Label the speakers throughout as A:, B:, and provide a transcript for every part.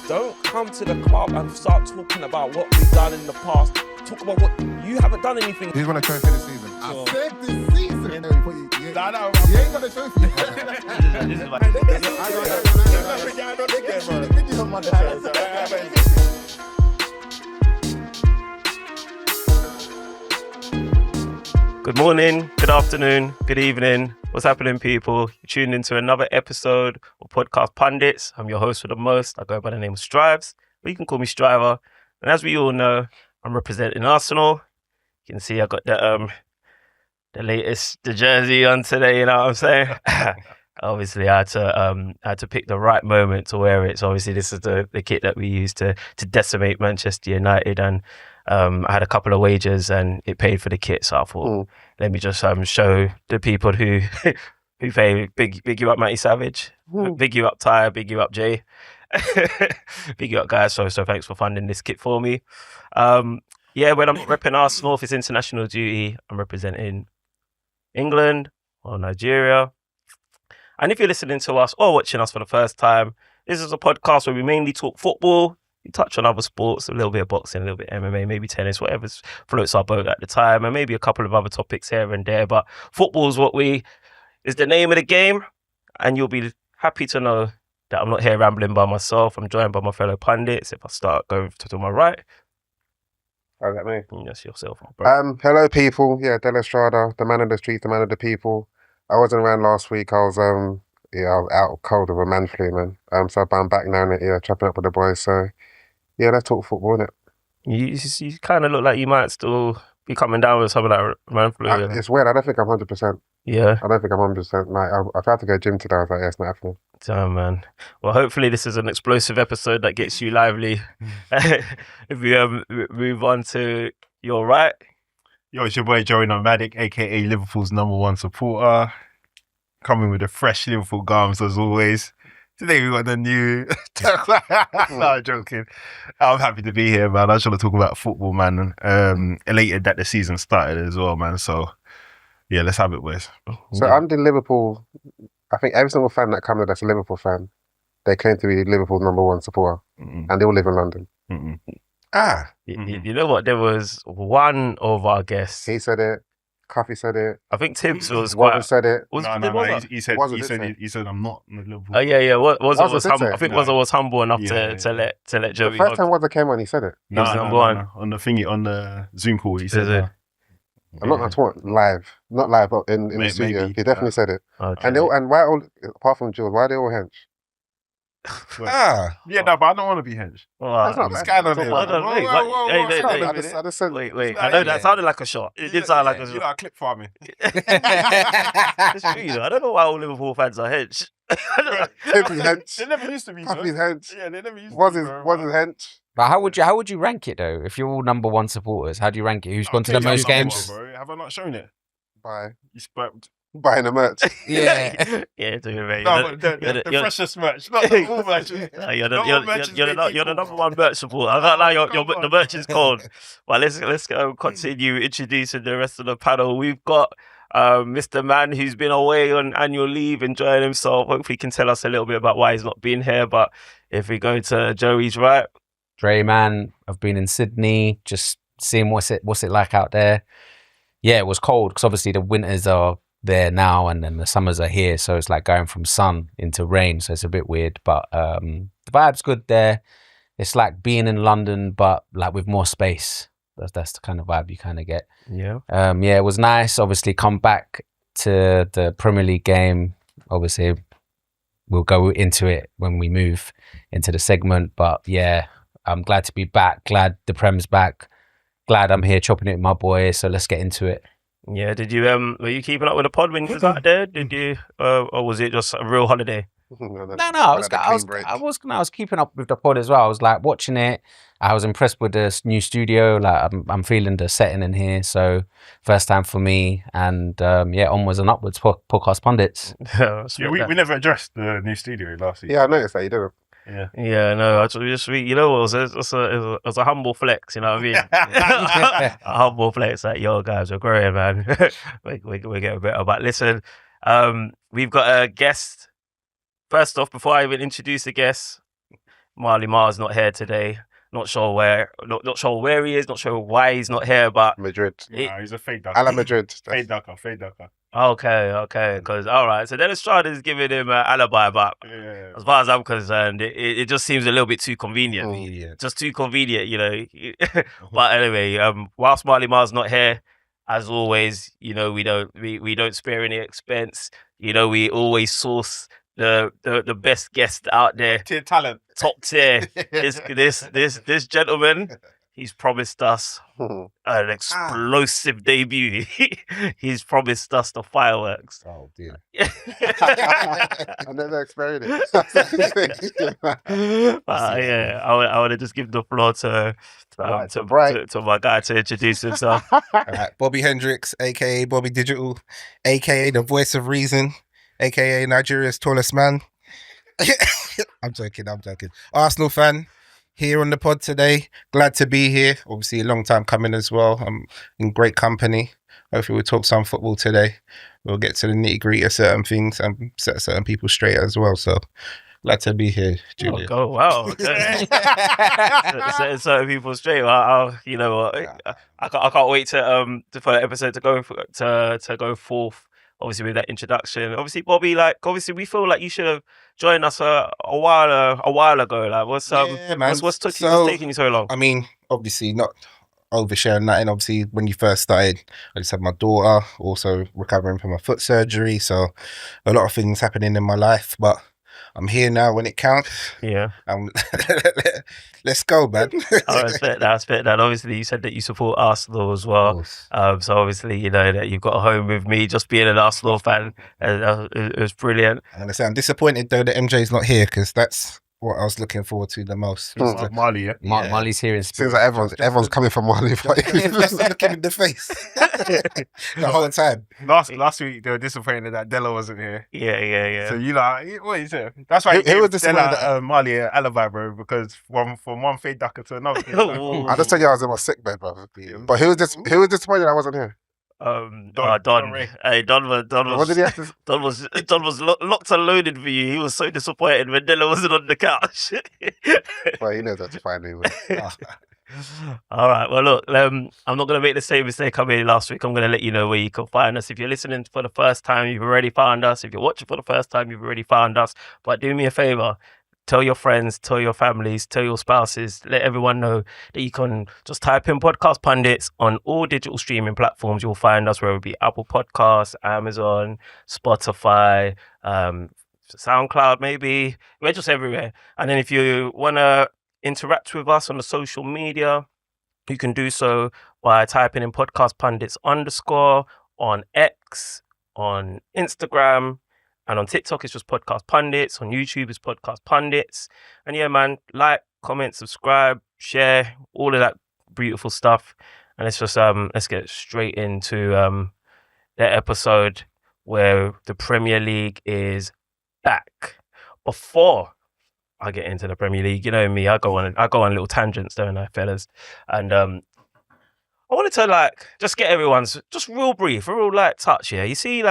A: Don't come to the club and start talking about what we've done in the past. Talk about what you haven't done anything.
B: Who's won a trophy this season?
C: I said this season.
B: You
C: You ain't got a trophy.
D: This is Good morning, good afternoon, good evening. What's happening, people? You're tuned into another episode of Podcast Pundits. I'm your host for the most. I go by the name of Strives, but you can call me Striver. And as we all know, I'm representing Arsenal. You can see I got the jersey on today. You know what I'm saying? Obviously, I had to pick the right moment to wear it. So obviously, this is the kit that we used to decimate Manchester United, and I had a couple of wagers and it paid for the kit. So I thought, let me just show the people who pay. Big you up, Matty Savage. Big you up, Ty. Big you up, Jay. Big you up, guys. So thanks for funding this kit for me. Yeah, when I'm repping Arsenal, if it's international duty, I'm representing England or Nigeria. And if you're listening to us or watching us for the first time, this is a podcast where we mainly talk football. We touch on other sports, a little bit of boxing, a little bit of MMA, maybe tennis, whatever floats our boat at the time, and maybe a couple of other topics here and there. But football is the name of the game, and you'll be happy to know that I'm not here rambling by myself. I'm joined by my fellow pundits. If I start going to my right,
B: Oh, that me?
D: that's yourself, bro.
B: Hello, people. Yeah, Del Estrada, the man of the streets, the man of the people. I wasn't around last week. I was out cold of a man flu, man. So I'm back now, chopping up with the boys. So yeah, let's talk football, innit?
D: You kind of look like you might still be coming down with some of that man flu.
B: It's weird. I don't think I'm 100%.
D: Yeah.
B: I don't think I'm 100%. Like, I tried to go gym today. I was like, yeah, it's not happening.
D: Damn, man. Well, hopefully this is an explosive episode that gets you lively. If we move on to your right.
E: Yo, it's your boy Joey Nomadic, aka Liverpool's #1 supporter. Coming with the fresh Liverpool garms as always. Today we got the new... No, I'm joking. I'm happy to be here, man. I just want to talk about football, man. Elated that the season started as well, man. So, yeah, let's have it, boys.
B: So I'm the Liverpool... I think every single fan that comes that's a Liverpool fan, they claim to be Liverpool's #1 supporter. And they all live in London.
D: You know what? There was one of our guests.
B: He said it. Coffee said it.
D: I think Tibbs was
B: Warren said it.
E: No. He said I'm not in Liverpool.
D: Oh yeah.
B: Wazza
D: Was humble. I think Wazza was humble enough to let Joey.
B: The first time Wazza came on, he said it.
D: No.
E: On the thingy, on the Zoom call, he said it.
B: I'm not live, but in the studio.
E: Maybe.
B: He definitely said it.
D: Okay.
B: And why all, apart from Jules, why are they all hench?
E: Yeah, no, but I don't want to be hench.
B: That's not
E: This
B: bad.
E: guy don't
D: Wait. I know that sounded like a shot. It did sound like a shot.
E: You know, clip farming.
D: It's true, you know. I don't know why all Liverpool fans are hench.
B: Tippy hench.
E: They never used to be.
B: Coffee's hench.
E: Yeah, they never used to
B: Was
E: be.
B: his hench?
F: But how would you rank it though? If you're all #1 supporters, how do you rank it? Who's gone to the most games?
E: Bro. Have I not shown it?
B: You
E: spoke.
B: buying the merch.
F: Yeah.
D: Do it, mate.
E: No, but the freshest merch, not the full merch.
D: You're the #1 merch supporter. I can't lie, the merch is cold. Well, let's go continue introducing the rest of the panel. We've got Mr. Man who's been away on annual leave, enjoying himself. Hopefully he can tell us a little bit about why he's not been here. But if we go to Joey's right.
F: Dre, man, I've been in Sydney, just seeing what's it like out there. Yeah, it was cold because obviously the winters are there now and then the summers are here, so it's like going from sun into rain, so it's a bit weird, but the vibe's good there. It's like being in London but like with more space. That's the kind of vibe you kind of get. Yeah, it was nice. Obviously come back to the Premier League game. Obviously we'll go into it when we move into the segment, but yeah, I'm glad to be back, glad the Prem's back, glad I'm here chopping it with my boys, so let's get into it.
D: Yeah, did you were you keeping up with the pod when you was out there? Did you, or was it just a real holiday?
F: No, I was keeping up with the pod as well. I was like watching it. I was impressed with the new studio. Like I'm feeling the setting in here. So first time for me, and onwards and upwards. Podcast Pundits.
E: We never addressed the new studio last week.
B: Yeah, I noticed that you didn't.
D: Yeah, no, I just, you know, it was a humble flex, you know what I mean? A humble flex, like, yo, guys, we're growing, man. we're getting better. But listen, we've got a guest. First off, before I even introduce the guest, Marley Mar's not here today. Not sure where he is. Not sure why he's not here. But
B: Madrid.
E: Nah, he's a fade ducker.
B: I like Madrid.
E: Fade ducker.
D: okay. Because all right. So then Estrada's giving him an alibi, but
E: Yeah.
D: as far as I'm concerned, it just seems a little bit too convenient.
F: Idiot.
D: Just too convenient, you know. But anyway, whilst Marley Mar's not here, as always, you know, we don't spare any expense. You know, we always source the best guest out there,
E: Tier talent.
D: top tier. This gentleman, he's promised us an explosive debut. He's promised us the fireworks.
F: Oh dear.
B: I never experienced it.
D: Yeah, I want to just give the floor to my guy to introduce himself.
G: All right, Bobby Hendrix, aka Bobby Digital, aka the voice of reason, aka Nigeria's tallest man. I'm joking. Arsenal fan here on the pod today. Glad to be here. Obviously, a long time coming as well. I'm in great company. Hopefully, we'll talk some football today. We'll get to the nitty gritty of certain things and set certain people straight as well. So, glad to be here, Julia.
D: Oh, wow. Okay. Setting certain people straight. You know what? I can't wait for the episode to go forth. Obviously, with that introduction. Obviously, Bobby. We feel like you should have joined us a while ago. Like, what's taking you so long?
G: I mean, obviously not oversharing nothing. Obviously, when you first started, I just had my daughter, also recovering from my foot surgery. So a lot of things happening in my life, but I'm here now when it counts.
D: Yeah.
G: Let's go, man.
D: I respect that. Obviously, you said that you support Arsenal as well. So obviously, you know that you've got a home with me. Just being an Arsenal fan, it was brilliant.
G: I'm going to say I'm disappointed though that MJ's not here because that's what I was looking forward to the most.
E: Marley, yeah.
F: Marley's here in
B: Seems like everyone's coming from Marley.
G: Let's look him in the face the whole time.
E: Last week they were disappointed that Della wasn't here.
D: Yeah.
E: So you like, what is it? That's why
B: Who was
E: Della
B: disappointed
E: Marley an alibi, bro. Because from one fade ducker to another.
B: I just told you I was in my sick bed, bro. But who was disappointed I wasn't here?
D: Don.
E: Ray.
D: Hey, Don was.
B: What did he have to?
D: Don was locked and loaded for you. He was so disappointed when Della wasn't on the couch.
B: Well, he knows how to find me.
D: All right. Well, look, I'm not going to make the same mistake I made last week. I'm going to let you know where you can find us. If you're listening for the first time, you've already found us. If you're watching for the first time, you've already found us. But do me a favor. Tell your friends, tell your families, tell your spouses, let everyone know that you can just type in Podcast Pundits on all digital streaming platforms. You'll find us, whether it be Apple Podcasts, Amazon, Spotify, SoundCloud, maybe. We're just everywhere. And then if you want to interact with us on the social media, you can do so by typing in Podcast Pundits _ on X, on Instagram, and on TikTok, it's just Podcast Pundits. On YouTube, it's Podcast Pundits. And yeah, man, like, comment, subscribe, share, all of that beautiful stuff. And let's get straight into the episode where the Premier League is back. Before I get into the Premier League, you know me, I go on little tangents, don't I, fellas? And I wanted to just get everyone's just real brief, a real light touch here. You see,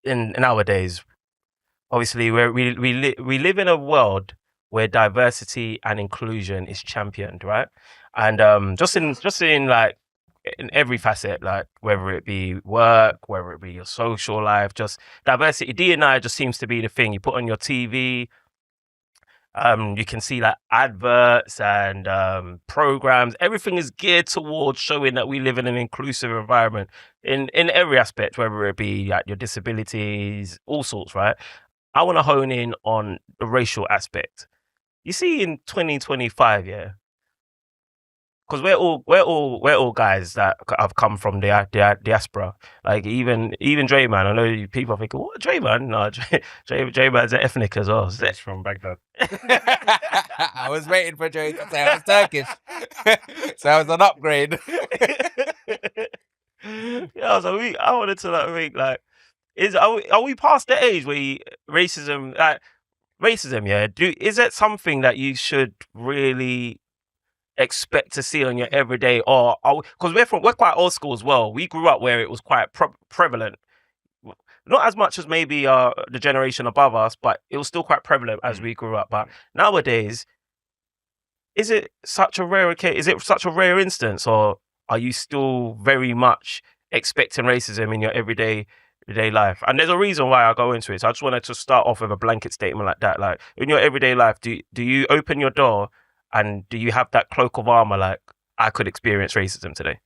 D: in nowadays, obviously, we live in a world where diversity and inclusion is championed, right? And just in every facet, like whether it be work, whether it be your social life, just diversity. D&I just seems to be the thing you put on your TV. You can see adverts and programs. Everything is geared towards showing that we live in an inclusive environment in every aspect, whether it be your disabilities, all sorts, right? I want to hone in on the racial aspect. You see, in 2025, yeah, because we're all guys that have come from the diaspora. Like even Dre, man. I know people are thinking, what, Dre, man? No, Dre man's ethnic as well.
E: That's from Baghdad.
F: I was waiting for Dre to say I was Turkish. So I was an upgrade.
D: Yeah, so I wanted to think are we past the age where racism, yeah? Is that something that you should really expect to see on your everyday, or because we're quite old school as well. We grew up where it was quite prevalent, not as much as maybe the generation above us, but it was still quite prevalent as we grew up. But nowadays, is it such a rare case? Is it such a rare instance, or are you still very much expecting racism in your everyday life? And there's a reason why I go into it. So I just wanted to start off with a blanket statement like that. Like, in your everyday life, do you open your door and do you have that cloak of armor? Like, I could experience racism today.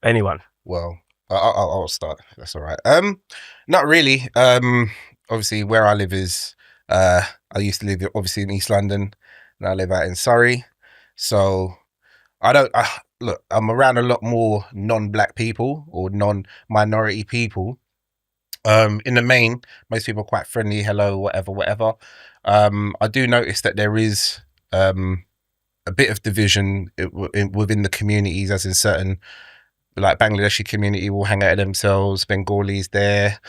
D: Anyone?
G: Well, I'll start. That's all right. Not really. Obviously, where I live is I used to live obviously in East London, and I live out in Surrey. So I don't look. I'm around a lot more non-black people or non-minority people. In the main, most people are quite friendly. Hello, whatever. I do notice that there is a bit of division within the communities, as in certain. Like Bangladeshi community will hang out of themselves, Bengalis there,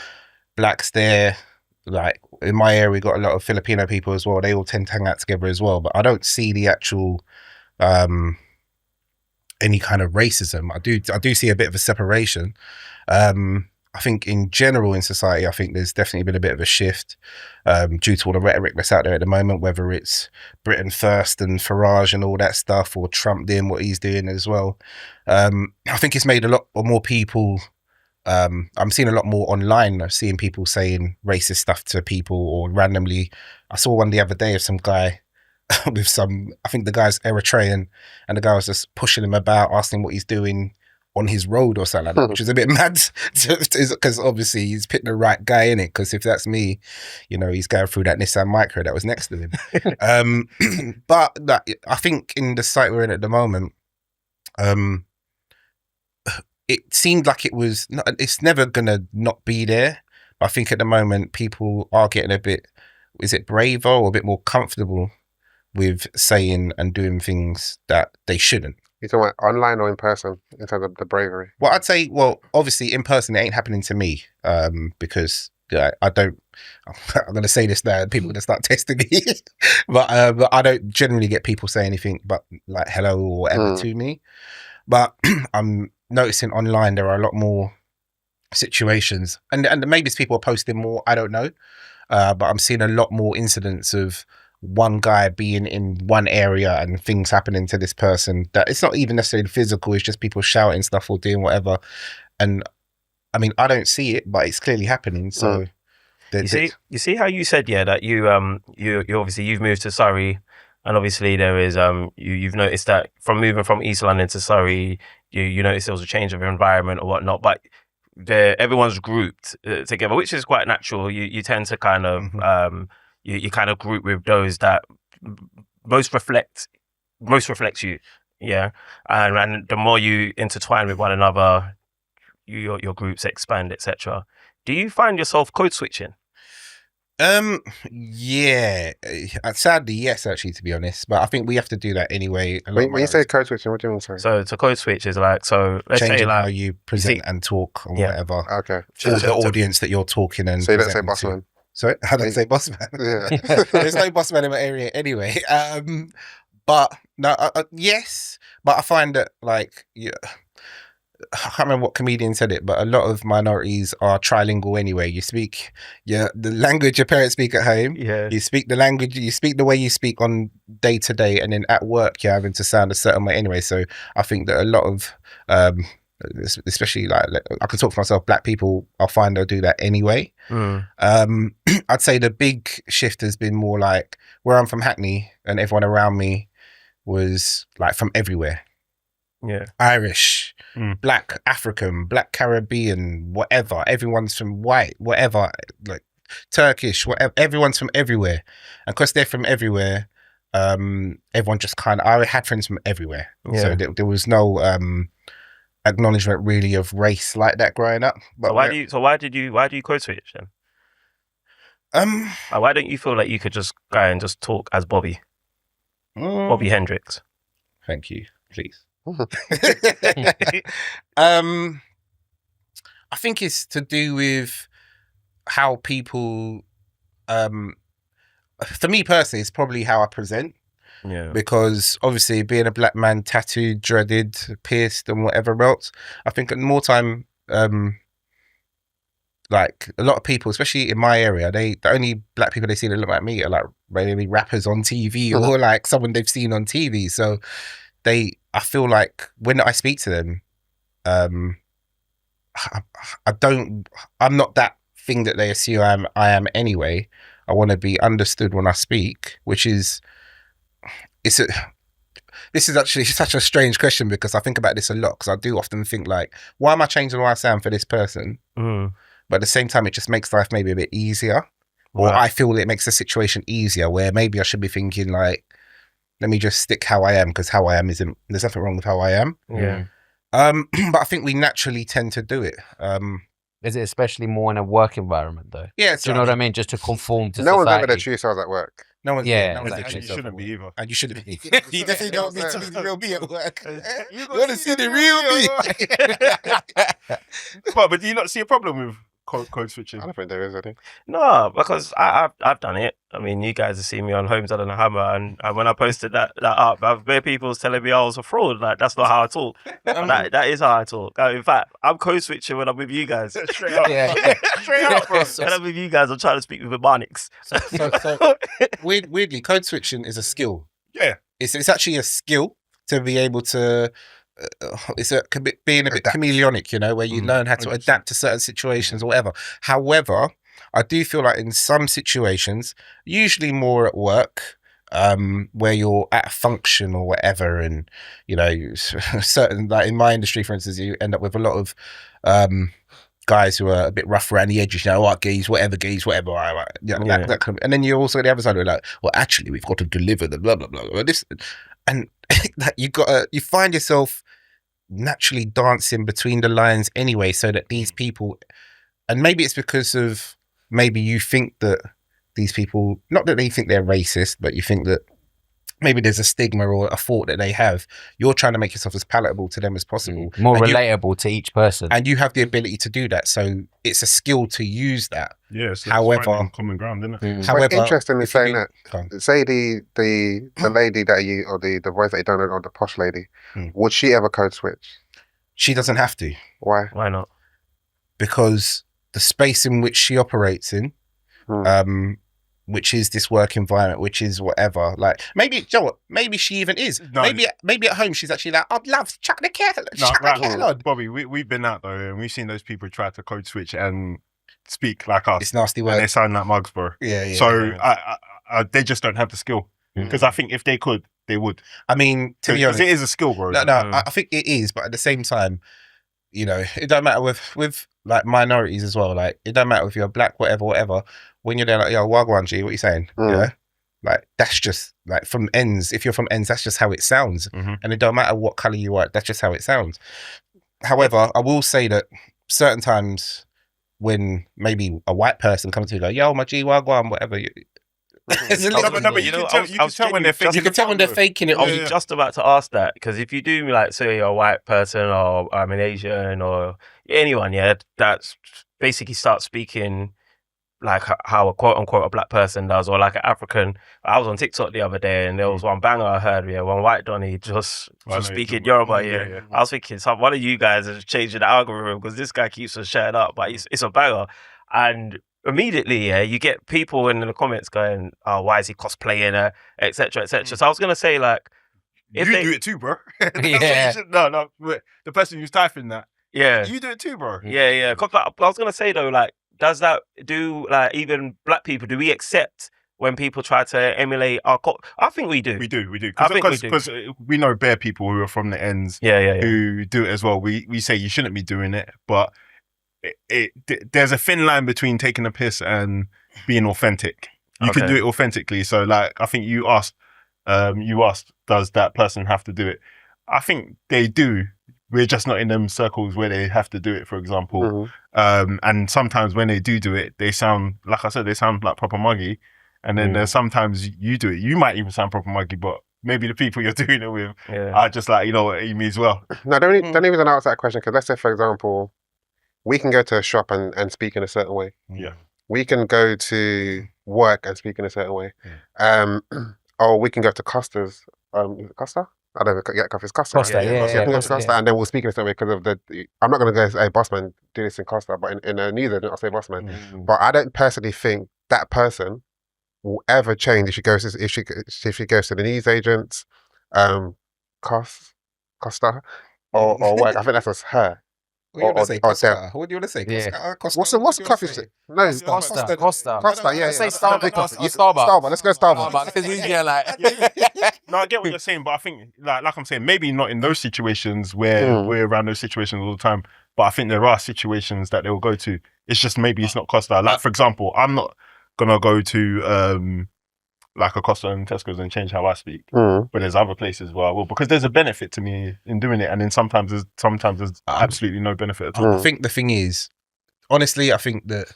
G: blacks there. Like in my area, we got a lot of Filipino people as well. They all tend to hang out together as well. But I don't see the actual any kind of racism. I do see a bit of a separation. I think in general in society, I think there's definitely been a bit of a shift due to all the rhetoric that's out there at the moment, whether it's Britain First and Farage and all that stuff, or Trump doing what he's doing as well. I think it's made a lot more people. I'm seeing a lot more online. I'm seeing people saying racist stuff to people, or randomly. I saw one the other day of some guy with some, I think the guy's Eritrean, and the guy was just pushing him about, asking what he's doing on his road or something like that, which is a bit mad, because obviously he's picked the right guy in it. Because if that's me, he's going through that Nissan Micra that was next to him. But I think in the site we're in at the moment, it seemed like it's never gonna not be there. But I think at the moment people are getting a bit, is it braver or a bit more comfortable with saying and doing things that they shouldn't.
B: You talking about online or in person in terms of the bravery?
G: Well, I'd say, obviously in person it ain't happening to me, because I don't. I'm going to say this now, and people are going to start testing me, but I don't generally get people say anything but like hello or whatever to me. But I'm noticing online there are a lot more situations, and maybe it's people are posting more. I don't know, but I'm seeing a lot more incidents of one guy being in one area and things happening to this person that it's not even necessarily physical, it's just people shouting stuff or doing whatever. And I mean, I don't see it, but it's clearly happening. So
D: you see how you said that you obviously you've moved to Surrey, and obviously there is you've noticed that from moving from East London to Surrey, you noticed there was a change of environment or whatnot, but everyone's grouped together, which is quite natural. You tend to kind of you kind of group with those that most reflects you, and the more you intertwine with one another, your groups expand, etc. Do you find yourself code switching?
G: Yeah, sadly, yes, actually, to be honest. But I think we have to do that anyway.
B: When you say code switching, what do you mean? Sorry.
D: So to code switch is like, so let's
G: changing
D: say like
G: how you present and talk or whatever.
B: Okay.
G: For the audience that you're talking and
B: so you don't say boss man.
G: Sorry, I don't say boss man.
B: Yeah.
G: There's no boss man in my area anyway. But no, yes. But I find that like, I can't remember what comedian said it, but a lot of minorities are trilingual anyway. You speak the language your parents speak at home.
D: Yeah.
G: You speak the language, you speak the way you speak on day to day, and then at work you're having to sound a certain way anyway. So I think that a lot of, especially like I can talk for myself, black people, I find they'll do that anyway. I'd say the big shift has been more like where I'm from, Hackney, and everyone around me was like from everywhere.
D: Yeah,
G: Irish, black African, black Caribbean, whatever. Everyone's from white, whatever, like Turkish, whatever. Everyone's from everywhere, and because they're from everywhere, everyone just kind of. I had friends from everywhere, so there was no acknowledgement really of race like that growing up. But
D: so why do you code switch then? Why don't you feel like you could just go and just talk as Bobby Hendrix?
G: Thank you, please. I think it's to do with how people, for me personally, it's probably how I present.
D: Yeah.
G: Because obviously being a black man, tattooed, dreaded, pierced and whatever else, I think more time, like a lot of people, especially in my area, the only black people they see that look like me are like maybe rappers on TV or like someone they've seen on TV. So I feel like when I speak to them, I'm not that thing that they assume I am anyway. I want to be understood when I speak, which is, this is actually such a strange question because I think about this a lot because I do often think like, why am I changing the way I sound for this person? But at the same time, it just makes life maybe a bit easier. Or I feel it makes the situation easier where maybe I should be thinking like, let me just stick how I am because how I am there's nothing wrong with how I am.
D: Yeah.
G: But I think we naturally tend to do it.
F: Is it especially more in a work environment though?
G: Yeah.
F: Do you know what I mean? Just to conform to
B: No one's
F: society.
B: ever the true selves at work.
G: No one's
F: Yeah,
G: no one's
E: And
G: actually
E: you shouldn't be either.
G: And you shouldn't be. You definitely don't need to be the real me at work. You
E: gotta
G: want to see the real me?
E: But do you not see a problem with code switching?
B: I don't think there is any.
D: No, because I've done it. I mean, you guys have seen me on Homes and a Hammer, and when I posted that up, many people was telling me I was a fraud. Like that's not how I talk. That is how I talk. In fact, I'm code switching when I'm with you guys.
E: Straight up.
F: Yeah.
E: Straight up, bro.
D: When I'm with you guys, I'm trying to speak with Martinelli.
G: So weirdly, code switching is a skill.
E: Yeah.
G: It's actually a skill to be able to. Being a bit chameleonic, you know, where you learn how to
E: 100%.
G: adapt to certain situations or whatever. However, I do feel like in some situations, usually more at work, where you're at a function or whatever, and you know, certain like in my industry, for instance, you end up with a lot of guys who are a bit rough around the edges, you know, what geese, whatever, right, that kind of, and then you're also at the other side, where like, well, actually, we've got to deliver the blah blah blah, this, and that you find yourself naturally dancing between the lines anyway, so that these people, and maybe it's because of maybe you think that these people, not that they think they're racist, but you think that maybe there's a stigma or a thought that they have. You're trying to make yourself as palatable to them as possible,
F: More
G: and
F: relatable to each person.
G: and you have the ability to do that. So it's a skill to use that.
E: Yeah. So
G: However-
E: it's finding common ground, isn't it?
G: However,
B: But interestingly
G: if you
B: saying
G: can-
B: that, say the lady that you, or the voice that you don't know, or the posh lady,
G: Hmm.
B: would she ever code switch?
G: she doesn't have to,
B: Why?
D: Why not?
G: because the space in which she operates in, which is this work environment, which is whatever. Like maybe, you know what? Maybe she even is.
E: No.
G: Maybe at home she's actually like, I'd love to chuck the kettle,
E: No,
G: chuck the kettle on.
E: Bobby, we've been out though, and we've seen those people try to code switch and speak like us,
G: It's nasty
E: and they
G: work.
E: sound like mugs, bro.
G: Yeah.
E: So they just don't have the skill. Because I think if they could, they would.
G: I mean, to be honest,
E: Because it is a skill, bro.
G: no, I think it is, but at the same time, you know, it don't matter with like minorities as well. Like it don't matter if you're black, whatever. When you're there, like, yo, Wagwan G, what you saying? Yeah, like that's just like from ends. If you're from ends, that's just how it sounds, and it don't matter what color you are. That's just how it sounds. However, I will say that certain times when maybe a white person comes to you, like, yo, my G Wagwan, whatever. It's a little
E: No, but
D: You
E: you
D: know,
E: can
D: I was
E: tell when they're faking.
G: you can tell when they're faking it.
D: I was just about to ask that, because if you do, like, say you're a white person or I'm an Asian or anyone, that's basically start speaking like how a quote unquote a black person does, or like an African. I was on TikTok the other day and there was one banger I heard, one white Donny just speaking Yoruba. Yeah. I was thinking, one of you guys is changing the algorithm because this guy keeps on shutting up, but it's a banger. And immediately, you get people in the comments going, "Oh, why is he cosplaying her?" etc. etc. So I was gonna say, like,
E: You do it too, bro. That's what you
F: Yeah.
E: should- No. The person who's typing that,
D: yeah,
E: you do it too, bro.
D: yeah. 'Cause, like, I was gonna say though, like, does that do, like, even black people? Do we accept when people try to emulate our? I think we do.
E: We do.
D: I think we do.
E: Because we know bare people who are from the ends
D: Yeah.
E: who do it as well. We say you shouldn't be doing it, but there's a thin line between taking a piss and being authentic. You can
D: Okay.
E: do it authentically. So, like, I think you asked, does that person have to do it? I think they do. We're just not in them circles where they have to do it, for example. And sometimes when they do it, they sound, like I said, they sound like proper muggy. And then there's sometimes you do it. You might even sound proper muggy, but maybe the people you're doing it with are just like, you know what, Amy as well.
B: No, the only reason I asked that question, because let's say, for example, we can go to a shop and speak in a certain way.
E: Yeah.
B: We can go to work and speak in a certain way. Or we can go to Costa's. Is it Costa? I don't get Costa. It's Costa.
F: Costa,
B: right?
F: yeah,
B: Costa,
F: Costa,
B: and then we'll speak in a certain way because of the. I'm not going to go say, hey, Bossman, do this in Costa, but in the news, I'll say Bossman. But I don't personally think that person will ever change if she goes to the news agents, Costa, or what. I think that's just her.
G: What do you want to say?
B: or
G: Costa?
B: them.
G: What do you want to say?
F: Yeah.
G: Costa?
B: What's the coffee shit? No, it's
F: Costa.
B: Costa. Yeah,
F: Say
B: yeah.
F: Starbucks.
B: Starbucks. Let's go Starbucks.
F: Because usually like,
E: No, I get what you're saying, but I think, like I'm saying, maybe not in those situations where we're around those situations all the time. But I think there are situations that they will go to. It's just maybe it's not Costa. Like, for example, I'm not gonna go to like a Costa and Tesco's and change how I speak. But there's other places where I will, because there's a benefit to me in doing it, and then sometimes there's absolutely no benefit at all.
G: I think the thing is, honestly, I think that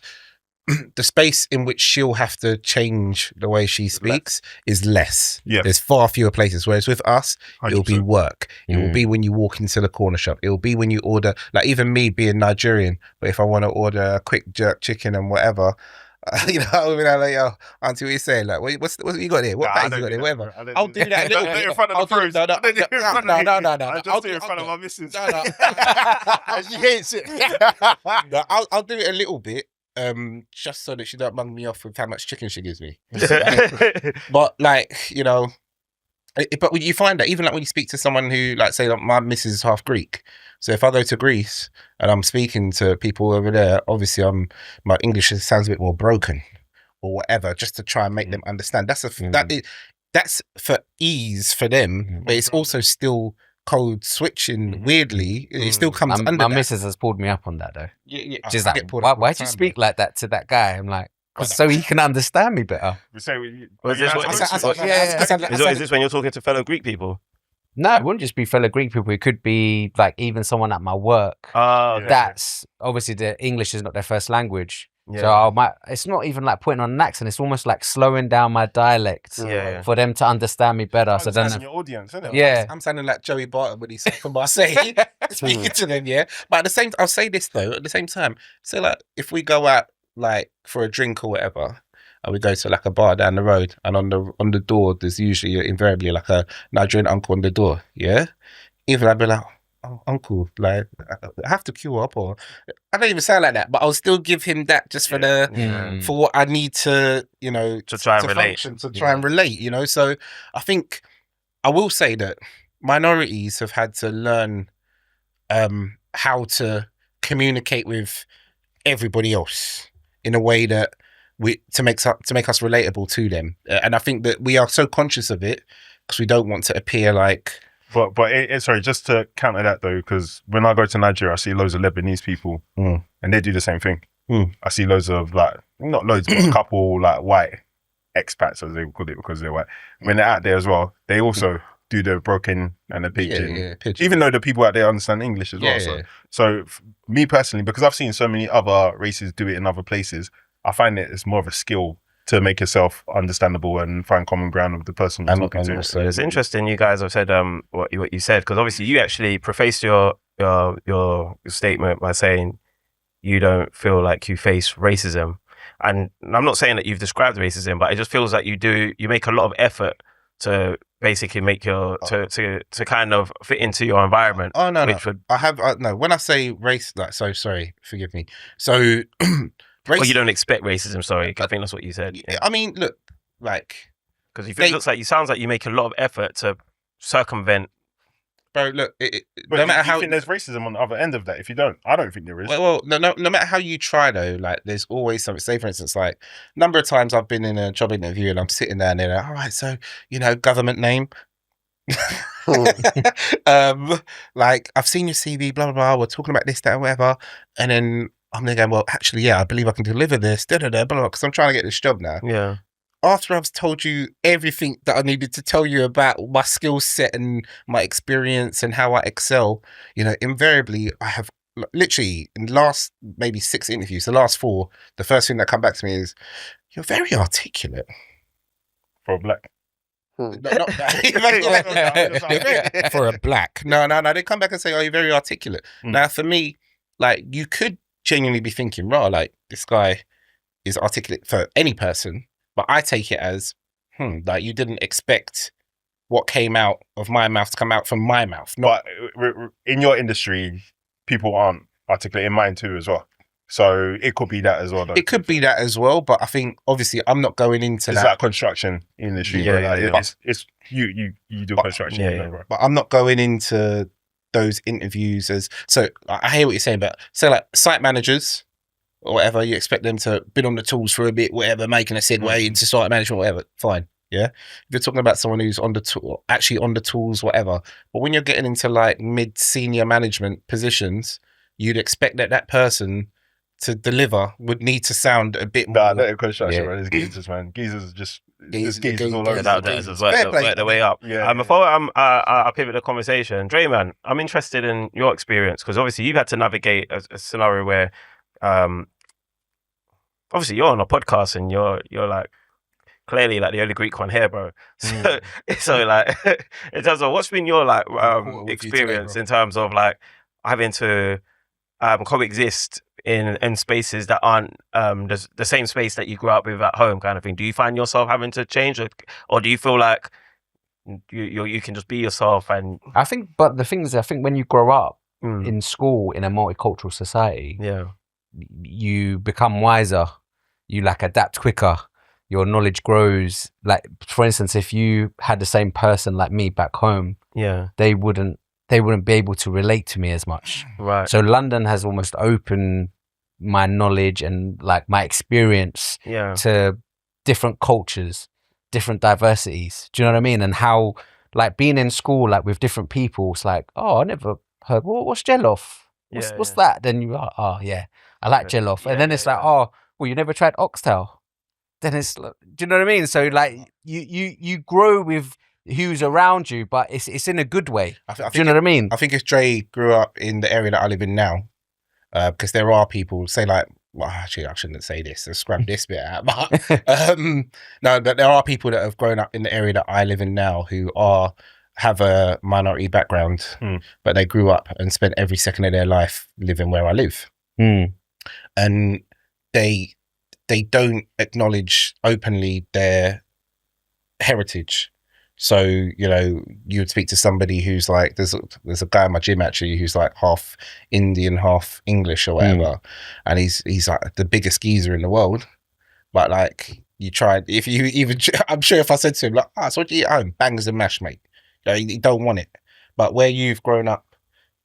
G: the space in which she'll have to change the way she speaks is less.
E: Yeah.
G: There's far fewer places. Whereas with us, it'll be
E: 100%.
G: work. It will be when you walk into the corner shop. It will be when you order, like even me being Nigerian, but if I want to order a quick jerk chicken and whatever, you know, I mean, I'm like, yo, auntie, what you saying? Like, what you got there? What bags you got there? Whatever. I'll do that.
E: Don't do it in front of the pros.
G: No.
E: I just do it in front of my missus. And she hates it.
G: No, I'll do it a little bit, just so that she don't mug me off with how much chicken she gives me. But like, you know, but when you find that even like when you speak to someone who, like, say, like, my missus is half Greek, so if I go to Greece and I'm speaking to people over there, obviously my English sounds a bit more broken or whatever, just to try and make them understand. That's for ease for them, but it's also still code switching weirdly. It still comes under
F: my
G: that.
F: missus has pulled me up on that though.
G: Yeah,
F: She's
G: I
F: like,
G: get pulled up all the
F: why'd you
G: time,
F: speak like that to that guy? I'm like, so he can understand me better.
D: Is this when you're talking to fellow Greek people?
F: No, it wouldn't just be fellow Greek people. It could be like even someone at my work.
D: Okay.
F: That's obviously the English is not their first language.
D: Yeah.
F: So it's not even like putting on an accent. It's almost like slowing down my dialect for them to understand me better. So then,
E: your audience, isn't it?
F: yeah,
G: I'm sounding like Joey Barton when he's from Marseille speaking to them, yeah. But at the same, I'll say this though. At the same time, say like if we go out like for a drink or whatever, and we go to like a bar down the road, and on the door there's usually invariably like a Nigerian uncle on the door, yeah. Even I'd be like, oh, uncle, like I have to queue up, or I don't even sound like that, but I'll still give him that just for for what I need to, you know,
D: To try and relate.
G: function, to try and relate, you know. So I think I will say that minorities have had to learn how to communicate with everybody else in a way that to make us relatable to them, and I think that we are so conscious of it because we don't want to appear like.
E: But sorry, just to counter that though, because when I go to Nigeria, I see loads of Lebanese people, and they do the same thing. I see loads of like, not loads, but a couple like white expats, as they call it, because they're white. When they're out there as well, they also do the broken and the pidgin, even though the people out there understand English as well. So me personally, because I've seen so many other races do it in other places, I find it's more of a skill to make yourself understandable and find common ground with the person you're talking to.
D: So it's interesting you guys have said what you said, because obviously you actually prefaced your statement by saying you don't feel like you face racism. And I'm not saying that you've described racism, but it just feels like you make a lot of effort to basically make your to kind of fit into your environment.
G: Oh no,
D: I
G: have no. When I say race, like, so sorry, forgive me. So.
D: Well, you don't expect racism. Sorry, I think that's what you said. Yeah.
G: I mean, look, like,
D: because it sounds like you make a lot of effort to circumvent.
G: Bro, look,
E: but
G: no matter how
E: you think there's racism on the other end of that. If you don't, I don't think there is.
G: Well, no matter how you try though, like, there's always something. Say, for instance, like, number of times I've been in a job interview and I'm sitting there and they're like, all right, so you know, government name. Like, I've seen your CV, blah blah blah. We're talking about this, that, and whatever, and then. I'm then going, well, actually, yeah, I believe I can deliver this, because I'm trying to get this job now.
D: Yeah.
G: After I've told you everything that I needed to tell you about my skill set and my experience and how I excel, you know, invariably I have literally in the last maybe 6 interviews, the last 4, the first thing that come back to me is, you're very articulate.
E: For a black.
G: For a black. No. They come back and say, oh, you're very articulate. Now, for me, like, you could genuinely be thinking, right, like, this guy is articulate for any person, but I take it as, like, you didn't expect what came out of my mouth to come out from my mouth. Not
E: But in your industry, people aren't articulate. In mine too as well. So it could be that as well. Though.
G: it could be that as well, but I think obviously I'm not going into
E: It's
G: that.
E: like construction industry.
D: Yeah,
E: bro. Like,
D: yeah.
E: It's you do construction.
D: yeah,
E: you know,
D: yeah.
E: bro.
G: But I'm not going into those interviews as so. I hear what you're saying, but say like site managers or whatever, you expect them to been on the tools for a bit, whatever, making a segue into site management, whatever. Fine, yeah. If you're talking about someone who's on the tool, actually on the tools, whatever. But when you're getting into like mid-senior management positions, you'd expect that person to deliver would need to sound a bit more.
E: Nah, that construction,
F: Yeah.
E: bro. There's geezers, man. Geezers are just
G: Geezers,
E: there's geezers all over.
G: geezers.
D: That is
G: Fair
D: work,
G: play.
D: work their way up.
E: Yeah, yeah.
D: Before I pivot the conversation, Dre, man, I'm interested in your experience because obviously you've had to navigate a scenario where, obviously you're on a podcast and you're like clearly like the only Greek one here, bro. So like in terms of what's been your like
G: with you
D: experience
G: today, bro.
D: in terms of like having to coexist in spaces that aren't the same space that you grew up with at home, kind of thing. Do you find yourself having to change, or do you feel like you can just be yourself? And
F: I think, but the thing is, I think when you grow up
D: Mm.
F: in school in a multicultural society,
D: yeah,
F: you become wiser. You like adapt quicker. Your knowledge grows. Like for instance, if you had the same person like me back home,
D: yeah,
F: they wouldn't be able to relate to me as much.
D: right,
F: So London has almost opened my knowledge and like my experience
D: yeah,
F: to different cultures, different diversities. Do you know what I mean? And how like being in school like with different people, it's like, oh, I never heard what's jollof? What's
D: Yeah.
F: that? Then you are, oh yeah, I like jollof. And then it's like, oh, well, you never tried oxtail. Then it's like, do you know what I mean? So like you grow with who's around you, but it's in a good way. Do you know what I mean?
G: I think if Dre grew up in the area that I live in now, because there are people say like, well, actually I shouldn't say this. Let's scrap this bit out. But no, but there are people that have grown up in the area that I live in now who have a minority background, but they grew up and spent every second of their life living where I live, and they don't acknowledge openly their heritage. So, you know, you would speak to somebody who's like, there's a guy in my gym actually who's like half Indian, half English or whatever. And he's like the biggest geezer in the world. But like you tried, if you even, I'm sure if I said to him like, so what do you eat at home? Bangers and mash, mate. You know, you don't want it. But where you've grown up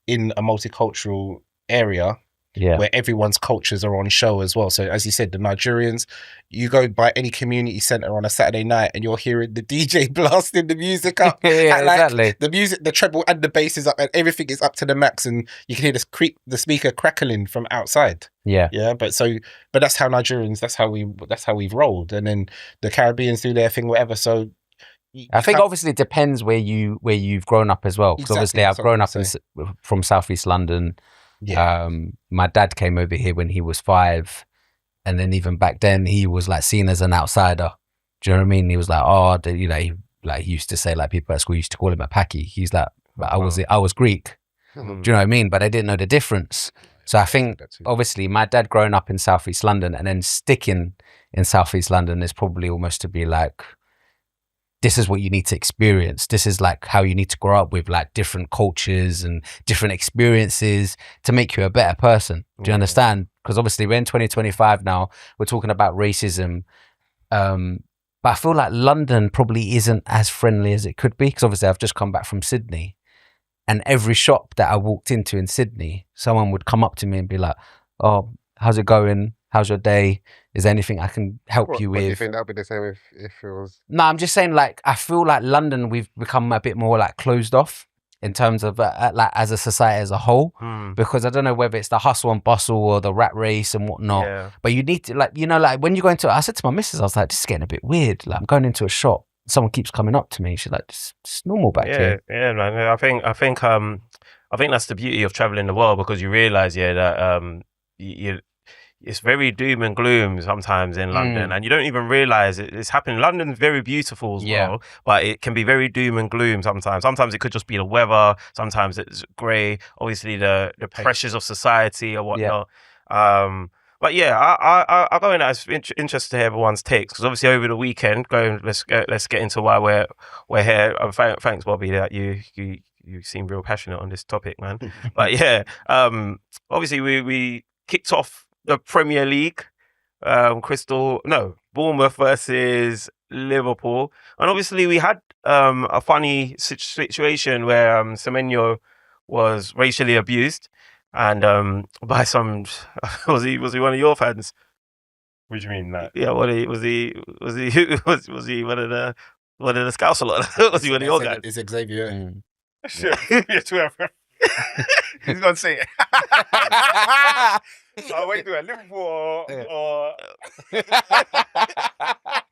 G: in a multicultural area, where everyone's cultures are on show as well. So as you said, the Nigerians, you go by any community centre on a Saturday night and you're hearing the DJ blasting the music up.
F: Yeah,
G: like,
F: exactly.
G: The music, the treble and the bass is up and everything is up to the max and you can hear the speaker crackling from outside.
F: Yeah.
G: Yeah. But that's how Nigerians, that's how we've rolled. And then the Caribbeans do their thing, whatever. So
F: I think obviously it depends where you've grown up as well. Because obviously I've grown up from Southeast London.
G: Yeah.
F: My dad came over here when he was 5, and then even back then he was like seen as an outsider. Do you know what I mean? He was like, you know, he used to say like people at school used to call him a Paki. He's like, I was Greek. Do you know what I mean? But they didn't know the difference. So I think obviously my dad growing up in Southeast London and then sticking in Southeast London is probably almost to be like, this is what you need to experience. This is like how you need to grow up with like different cultures and different experiences to make you a better person. Do you understand? Because obviously we're in 2025 now. We're talking about racism. But I feel like London probably isn't as friendly as it could be. Because obviously I've just come back from Sydney. And every shop that I walked into in Sydney, someone would come up to me and be like, oh, how's it going? How's your day? Is there anything I can help you with?
B: Do you think that would be the same if it was?
F: No, I'm just saying, like, I feel like London, we've become a bit more like closed off in terms of like as a society as a whole, because I don't know whether it's the hustle and bustle or the rat race and whatnot. But you need to, like, you know, like when you go into, I said to my missus, I was like, this is getting a bit weird. Like I'm going into a shop, someone keeps coming up to me. She's like, it's normal back here.
D: Yeah, man. I think that's the beauty of traveling the world, because you realize, that it's very doom and gloom sometimes in London, and you don't even realize it's happening. London's very beautiful as well, but it can be very doom and gloom sometimes. Sometimes it could just be the weather. Sometimes it's grey. Obviously, the pressures of society or whatnot. But yeah, I go in. I was interested to hear everyone's takes because obviously over the weekend, let's get into why we're here. Thanks, Bobby, that you seem real passionate on this topic, man. But yeah, obviously we kicked off the Premier League. Bournemouth versus Liverpool, and obviously we had a funny situation where Semenyo was racially abused, and by some was he one of your fans?
E: What do you mean? Like,
D: Yeah, was he one of the scouts a lot? Was he one of your guys?
G: It's Xavier.
E: yeah, to he's gonna say it. Oh, wait, do it. Liverpool or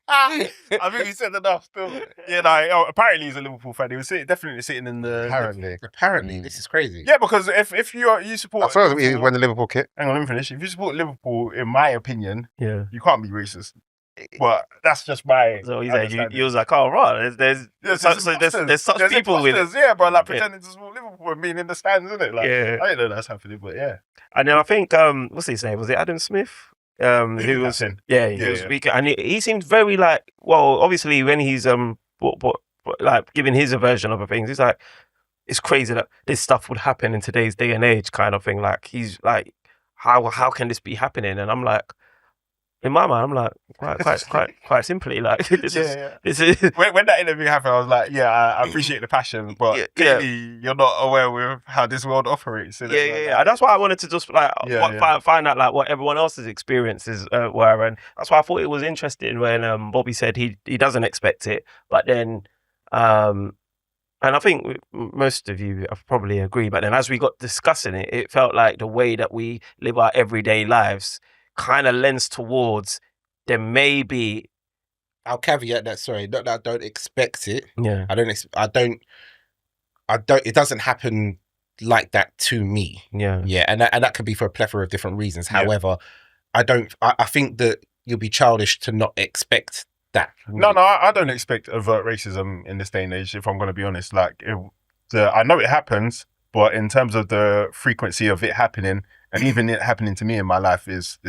E: I think he said enough still. Yeah, no, apparently he's a Liverpool fan. He was definitely sitting in the...
G: Apparently, this is crazy.
E: Yeah, because if you support...
B: I suppose he was wearing the Liverpool kit.
E: Hang on, let me finish. If you support Liverpool, in my opinion,
D: Yeah,
E: you can't be racist. But that's just my...
D: so he said you was like, oh right, there's such people with it.
E: Yeah, but like pretending to support Liverpool and being in the stands, isn't it? Like,
D: Yeah.
E: I didn't know that's happening, but yeah.
D: And then I think what's his name? Was it Adam Smith? Who was
E: Captain.
D: he
E: Yeah,
D: was
E: yeah.
D: speaking, and he seemed very like, well, obviously when he's like giving his version of things, he's like, it's crazy that this stuff would happen in today's day and age, kind of thing. Like he's like, how can this be happening? And I'm like, in my mind, I'm like, quite simply, like this is
E: When that interview happened, I was like, yeah, I appreciate the passion, but
D: Yeah.
E: clearly you're not aware with how this world operates.
D: Yeah. And that's why I wanted to just like find out like what everyone else's experiences were, and that's why I thought it was interesting when Bobby said he doesn't expect it, but then and I think most of you have probably agreed, but then as we got discussing it, it felt like the way that we live our everyday lives kind of lends towards there may be.
G: I'll caveat that. Sorry, not that I don't expect it.
D: Yeah.
G: I don't. It doesn't happen like that to me.
D: Yeah.
G: Yeah, and that could be for a plethora of different reasons.
E: Yeah.
G: However, I don't. I think that you'll be childish to not expect that.
E: No, I don't expect overt racism in this day and age, if I'm going to be honest. Like, I know it happens, but in terms of the frequency of it happening, and even it happening to me in my life, it's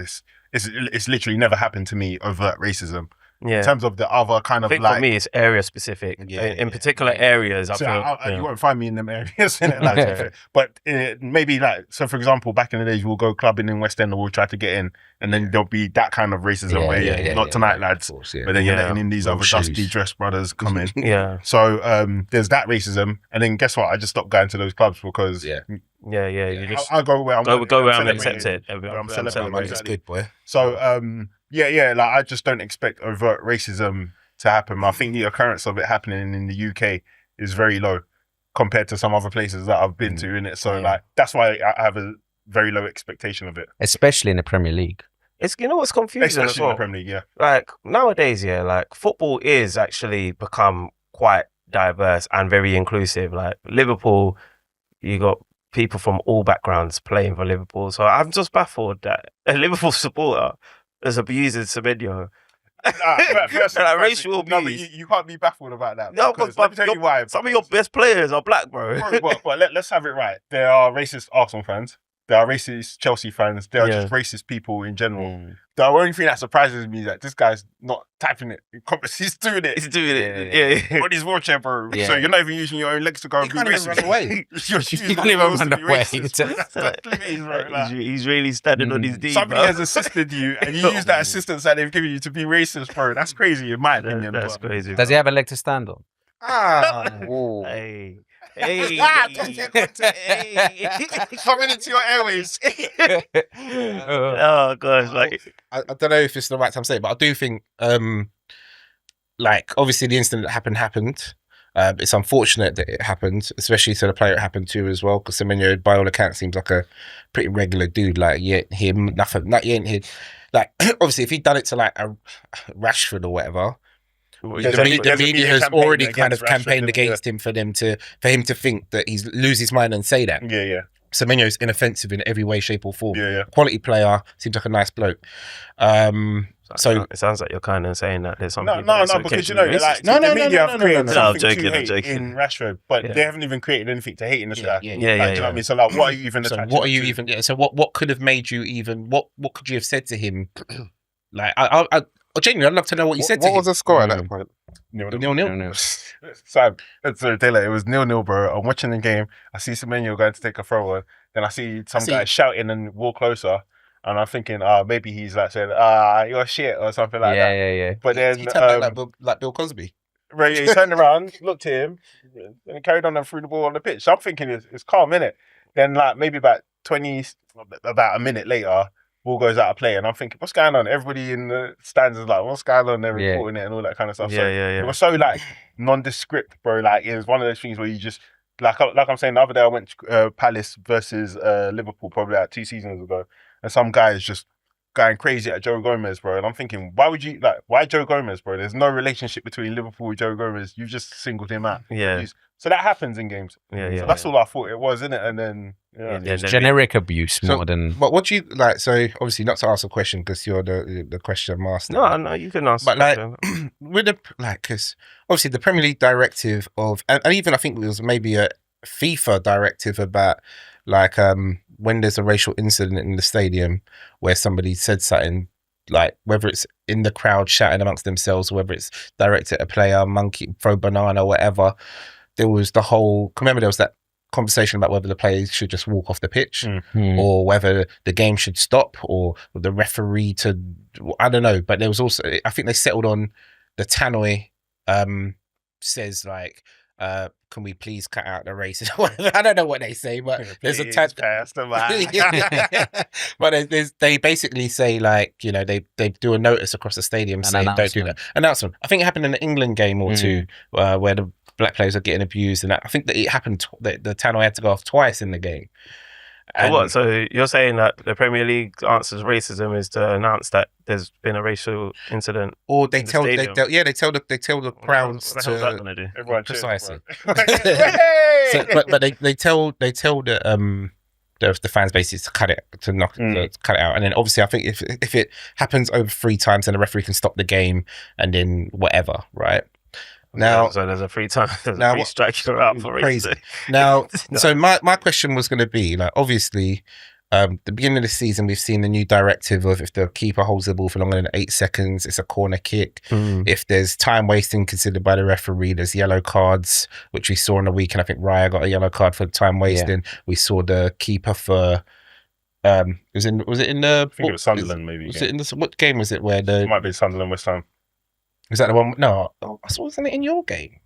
E: literally never happened to me, overt racism.
D: Yeah.
E: In terms of the other kind
D: I
E: of
D: think
E: like...
D: for me, it's area specific. In particular areas, I
E: So
D: feel.
E: you won't find me in them areas, innit? Like, but maybe like, so for example, back in the days, we'll go clubbing in West End and we'll try to get in, and then there'll be that kind of racism where not tonight, lads.
G: Of course, yeah.
E: But then you're
D: Yeah.
E: letting in these
G: Long
E: other
G: shoes.
E: dusty dressed brothers come in.
D: Yeah.
E: So there's that racism, and then guess what? I just stopped going to those clubs because
D: Yeah. You just
E: I go where I'm
D: go around and
E: celebrating.
D: accept it.
E: I'm
G: Celebrate,
E: celebrating.
G: man, it's good, boy.
E: So like I just don't expect overt racism to happen. I think the occurrence of it happening in the UK is very low compared to some other places that I've been to in it. So like that's why I have a very low expectation of it.
F: Especially in the Premier League.
D: It's what's confusing as
E: Especially in
D: well.
E: the Premier League, yeah.
D: Like nowadays, like football is actually become quite diverse and very inclusive. Like Liverpool, you got people from all backgrounds playing for Liverpool. So I'm just baffled that a Liverpool supporter is abusing Semenyo. Like racial
E: no, but
D: abuse.
E: you can't be baffled about that.
D: No,
E: because
D: but
E: let me tell you why.
D: Some of your best players are black, bro.
E: but let's have it right. There are racist Arsenal fans. There are racist Chelsea fans. There are just racist people in general. The only thing that surprises me is that this guy's not typing it. He's doing it.
D: He's doing it. Yeah.
E: On his wheelchair, bro.
F: Yeah.
E: So you're not even using your own legs to go and be
G: can't even
E: racist.
G: run away.
E: You
F: can't even run away.
E: That's what it is, bro. Like,
D: He's really standing on his D.
E: somebody
D: bro.
E: has assisted you and you use that assistance that they've given you to be racist, bro. That's crazy in my opinion.
D: That's
E: but-
D: crazy.
F: Does he have a leg to stand on?
G: Whoa.
D: Hey.
E: Coming into your airways.
D: Oh gosh, like
G: I don't know if it's the right time to say it, but I do think, like, obviously the incident that happened. It's unfortunate that it happened, especially to the player it happened to as well, because Semenyo, by all accounts, seems like a pretty regular dude. Like, you ain't him, nothing. He ain't him. Like, obviously, if he'd done it to, like, a Rashford or whatever, the media has already kind of campaigned against him for him to think that he's lose his mind and say that.
E: Yeah.
G: Semenyo's inoffensive in every way, shape, or form.
E: Yeah.
G: Quality player, seems like a nice bloke. So
D: it sounds like you're kind of saying that there's some
E: No,
D: people that's
E: because
D: occasionally racist.
E: the media have created
G: no.
E: something
D: I'm joking,
E: to
D: I'm
E: hate
D: joking.
E: in Rashford, but
D: Yeah.
E: they haven't even created anything to hate in this guy.
D: Yeah,
E: Do you know what I mean? So like, what are you even?
G: So
E: attaching
G: what are you
E: to?
G: even? Yeah, so what could have made you even? What could you have said to him? Like I genuinely, I'd love to know what you said to
B: What
G: him.
B: was the score at that point?
G: 0-0.
E: Sam, so Taylor, it was 0-0, bro. I'm watching the game. I see Semenyo going to take a throw on. Then I see some guy shouting and walk closer. And I'm thinking, maybe he's like saying, you're shit or something like that.
F: Yeah.
E: But then,
G: He turned back like Bill Cosby.
E: right, he turned around, looked at him, and he carried on and threw the ball on the pitch. So I'm thinking it's calm, innit? Then like maybe about a minute later, ball goes out of play, and I'm thinking, what's going on? Everybody in the stands is like, what's going on? They're reporting it and all that kind of stuff.
D: Yeah.
E: It was so like nondescript, bro. Like it was one of those things where you just like I'm saying the other day I went to Palace versus Liverpool probably like 2 seasons ago, and some guy is just going crazy at Joe Gomez, bro. And I'm thinking, why Joe Gomez, bro? There's no relationship between Liverpool and Joe Gomez. You just singled him out.
D: Yeah.
E: So that happens in games.
D: Yeah.
E: So that's all I thought it was, innit? And then
F: It's generic abuse more than.
G: But what do you like? So obviously, not to ask a question because you're the question master.
D: No, you can ask.
G: But like, with the because obviously the Premier League directive of, and even I think it was maybe a FIFA directive about like when there's a racial incident in the stadium where somebody said something, like whether it's in the crowd shouting amongst themselves, or whether it's directed at a player, monkey, throw banana, whatever. There was the whole. Remember, there was that conversation about whether the players should just walk off the pitch, or whether the game should stop, or the referee to. I don't know, but there was also. I think they settled on the tannoy. Says like. Can we please cut out the racism? I don't know what they say, but there's a but they basically say like, you know, they do a notice across the stadium saying don't do that. Announcement. I think it happened in an England game or two where the black players are getting abused, and I think that it happened. The tannoy had to go off twice in the game.
D: And what? So you're saying that the Premier League answers racism is to announce that there's been a racial incident,
G: or they tell the crowds
D: what the hell's that
G: to
D: gonna do?
E: everyone
G: precisely.
E: Hey!
G: So, but they tell the fans basically to cut it cut it out, and then obviously I think if it happens over 3 times, then the referee can stop the game, and then whatever, right? Now,
D: so there's a free time. There's a free strike you're out for
G: crazy.
D: racism.
G: Now, so my question was going to be like, obviously, the beginning of the season, we've seen the new directive of if the keeper holds the ball for longer than 8 seconds, it's a corner kick. If there's time wasting considered by the referee, there's yellow cards, which we saw in the weekend. I think Raya got a yellow card for time wasting. We saw the keeper for. Was it in the?
E: I think it was Sunderland, maybe.
G: Was it in the? What game was it? Where the?
E: It might be Sunderland West Ham.
G: Was that the one? No, wasn't it in your game?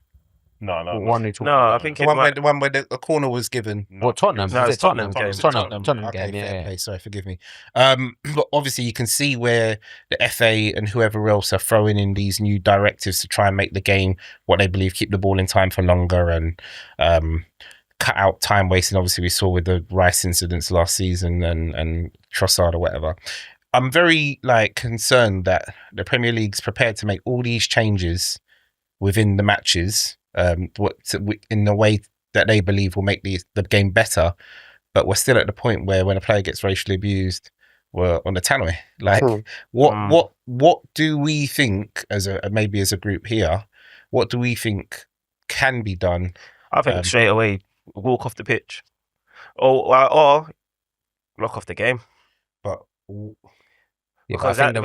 E: No.
D: I think
G: The one where the corner was given.
F: Well, Tottenham.
D: No, it's Tottenham game.
F: Tottenham
G: Okay,
F: game.
G: fair
F: Yeah.
G: play. Sorry, forgive me. But obviously, you can see where the FA and whoever else are throwing in these new directives to try and make the game what they believe keep the ball in time for longer and cut out time wasting. Obviously, we saw with the Rice incidents last season and Trossard or whatever. I'm very concerned that the Premier League's prepared to make all these changes within the matches, in the way that they believe will make the game better, but we're still at the point where when a player gets racially abused, we're on the tannoy. What do we think as a group here? What do we think can be done?
D: I think straight away walk off the pitch, or lock off the game.
G: But
D: Because I know.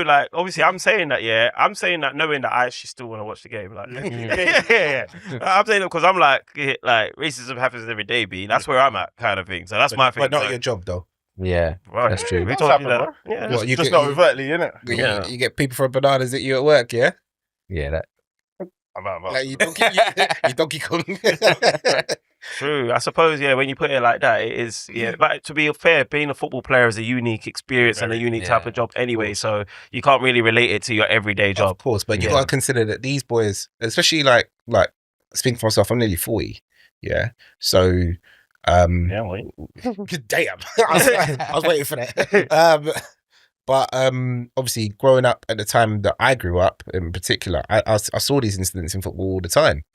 D: Like, obviously, I'm saying that. Yeah, I'm saying that knowing that I actually still want to watch the game. Like, yeah. I'm saying it because I'm like racism happens every day. That's where I'm at, kind of thing. So that's my thing.
G: But not your job, though.
F: Yeah,
D: right.
F: That's true.
D: We told you that. Yeah,
G: What,
E: Just not overtly, innit?
G: You get people for bananas at you at work, yeah?
F: Yeah, that.
G: Like you Donkey Kong.
D: True. I suppose, yeah, when you put it like that, it is, yeah. But to be fair, being a football player is a unique experience and a unique type of job anyway, so you can't really relate it to your everyday job.
G: Of course, but you got to consider that these boys, especially like speaking for myself, I'm nearly 40, yeah? So,
E: wait.
G: damn. I was waiting for that. But obviously, growing up at the time that I grew up, in particular, I saw these incidents in football all the time,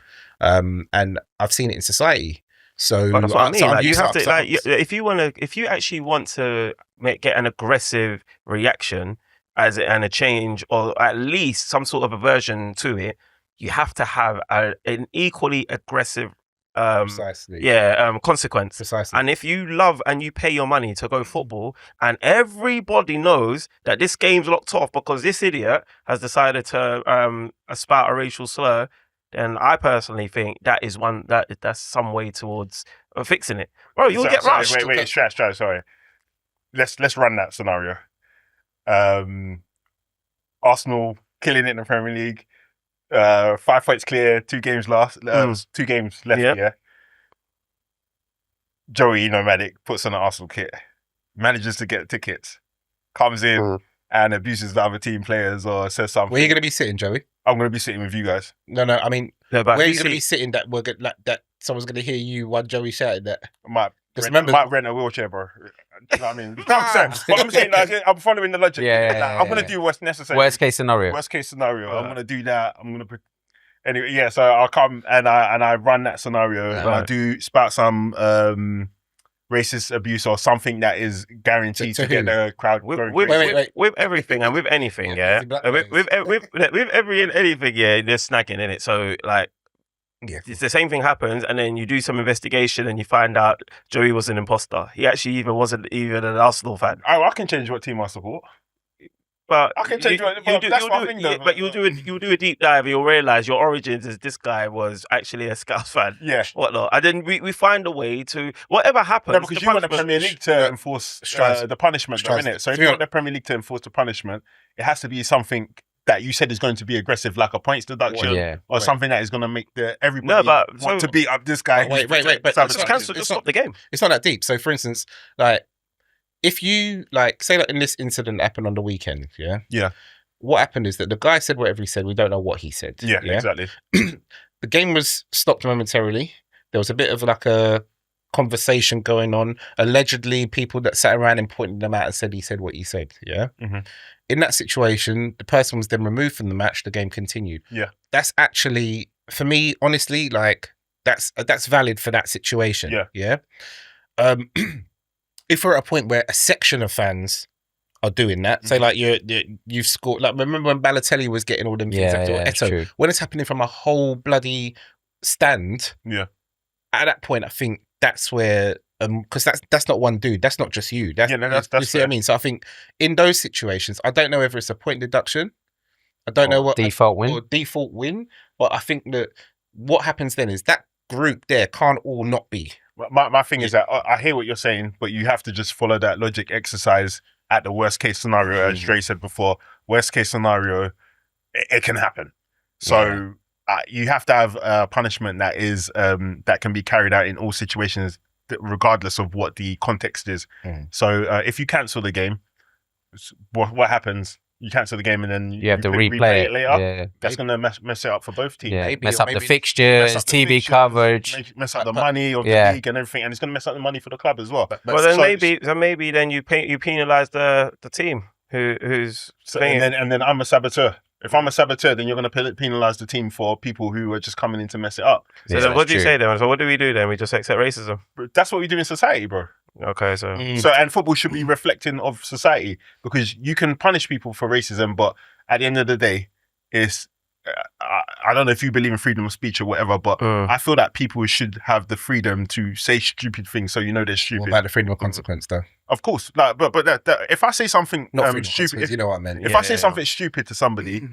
G: and I've seen it in society. So
D: But that's what I mean.
G: so I'm
D: Like, you
G: used
D: have to,
G: so-
D: like, if you actually want to get an aggressive reaction and a change, or at least some sort of aversion to it, you have to have an equally aggressive,
G: precisely.
D: consequence.
G: Precisely.
D: And if you love and you pay your money to go football, and everybody knows that this game's locked off because this idiot has decided to spout a racial slur, then I personally think that's some way towards fixing it. Bro, you'll get rushed.
E: Wait, Strat, sorry. Let's run that scenario. Arsenal killing it in the Premier League. 5 points clear, 2 games left. 2 games left.
D: Yep.
E: Yeah. Joey Nomadic puts on an Arsenal kit, manages to get tickets, comes in and abuses the other team players or says something.
G: Where are you going to be sitting, Joey?
E: I'm going to be sitting with you guys.
G: No, I mean,
D: No, but
G: where are
D: you
G: you going to
D: see-
G: be sitting that that someone's going to hear you while Joey shouted that?
E: I might
G: Just
E: rent,
G: remember-
E: might rent a wheelchair, bro. You know what I mean? No, I'm saying, but I'm saying, like, I'm following the logic.
F: Yeah,
E: I'm going to do what's necessary.
F: Worst case scenario.
E: Worst case scenario. I'm going to do that. I'm going to... Anyway, yeah, so I'll come and I run that scenario and I do spout some racist abuse or something that is guaranteed
G: To
E: to get
G: who?
E: the crowd
D: with,
E: going
D: with,
E: crazy.
G: Wait.
D: with everything and with anything, yeah.
G: Black
D: With anything, yeah, there's snagging in it. So, like,
G: Yeah.
D: it's the same thing happens, and then you do some investigation and you find out Joey was an imposter. He actually wasn't even an Arsenal fan.
E: I can change what team I support.
D: But
E: I can change what- well, that's my thing, though.
D: but you'll do a deep dive. You'll realize your origins is this guy was actually a Scouse fan.
E: Yeah.
D: Whatnot. And then we find a way to whatever happens.
E: No, because
D: the
E: you want the
D: punishment-
E: Premier League to enforce the punishment, though,
G: Strikes.
E: innit? So if
G: To be
E: you want the Premier League to enforce the punishment, it has to be something that you said is going to be aggressive, like a points deduction,
F: Yeah.
E: or something that is going to make everybody
D: but
E: want
D: so-
E: to beat up this guy.
G: Wait,
E: who's
G: but
E: sabotage.
D: Just cancel. Just stop the game.
G: It's not that deep. So, for instance, like, if you, like, say, like, in this incident that happened on the weekend, yeah?
E: Yeah.
G: What happened is that the guy said whatever he said. We don't know what he said.
E: Yeah, exactly.
G: The game was stopped momentarily. There was a bit of, like, a conversation going on. Allegedly, people that sat around and pointed them out and said he said what he said, yeah?
E: Mhm.
G: In that situation, the person was then removed from the match. The game continued.
E: Yeah.
G: That's actually, for me, honestly, like, that's valid for that situation.
E: Yeah.
G: Yeah. If we're at a point where a section of fans are doing that, say like you've scored, like remember when Balotelli was getting all them things
F: Yeah,
G: after
F: it's
G: Eto'o?
F: true.
G: When it's happening from a whole bloody stand,
E: Yeah.
G: at that point I think that's where because that's not one dude, that's not just you. That's,
E: Yeah, no, that's
G: you see what I
E: fair.
G: mean? So I think in those situations, I don't know whether it's a point deduction. I don't know what
F: Default win.
G: or default win, but I think that what happens then is that group there can't all not be.
E: My thing is that I hear what you're saying, but you have to just follow that logic exercise at the worst case scenario, as Dre said before. Worst case scenario, it can happen. So you have to have punishment that is that can be carried out in all situations, regardless of what the context is. So if you cancel the game, what happens? You cancel the game and then
F: You have to replay it
E: later.
F: Yeah.
E: That's going to mess it up for both teams.
F: Yeah.
G: Maybe-
F: Mess up the
G: maybe-
F: fixtures,
E: Mess up the
F: TV
E: fixtures,
F: coverage.
E: mess up the money of
F: Yeah.
E: the league and everything, and it's going to mess up the money for the club as well.
D: Well, then
E: So-
D: maybe then you penalise the team who's
E: So,
D: playing.
E: and then I'm a saboteur. If I'm a saboteur, then you're going to penalise the team for people who are just coming in to mess it up.
D: So
F: Yeah,
D: then what
F: that's
D: do you
F: true.
D: say then? So what do we do then? We just accept racism.
E: But that's what we do in society, bro.
D: Okay, so
E: So, and football should be reflecting of society, because you can punish people for racism, but at the end of the day, it's I don't know if you believe in freedom of speech or whatever, but I feel that people should have the freedom to say stupid things, so you know they're
G: What
E: stupid.
G: about the freedom of consequence though?
E: Of course, like, but that, if I say something
G: Not freedom of
E: stupid,
G: consequence, you know what I meant.
E: if I say something stupid to somebody,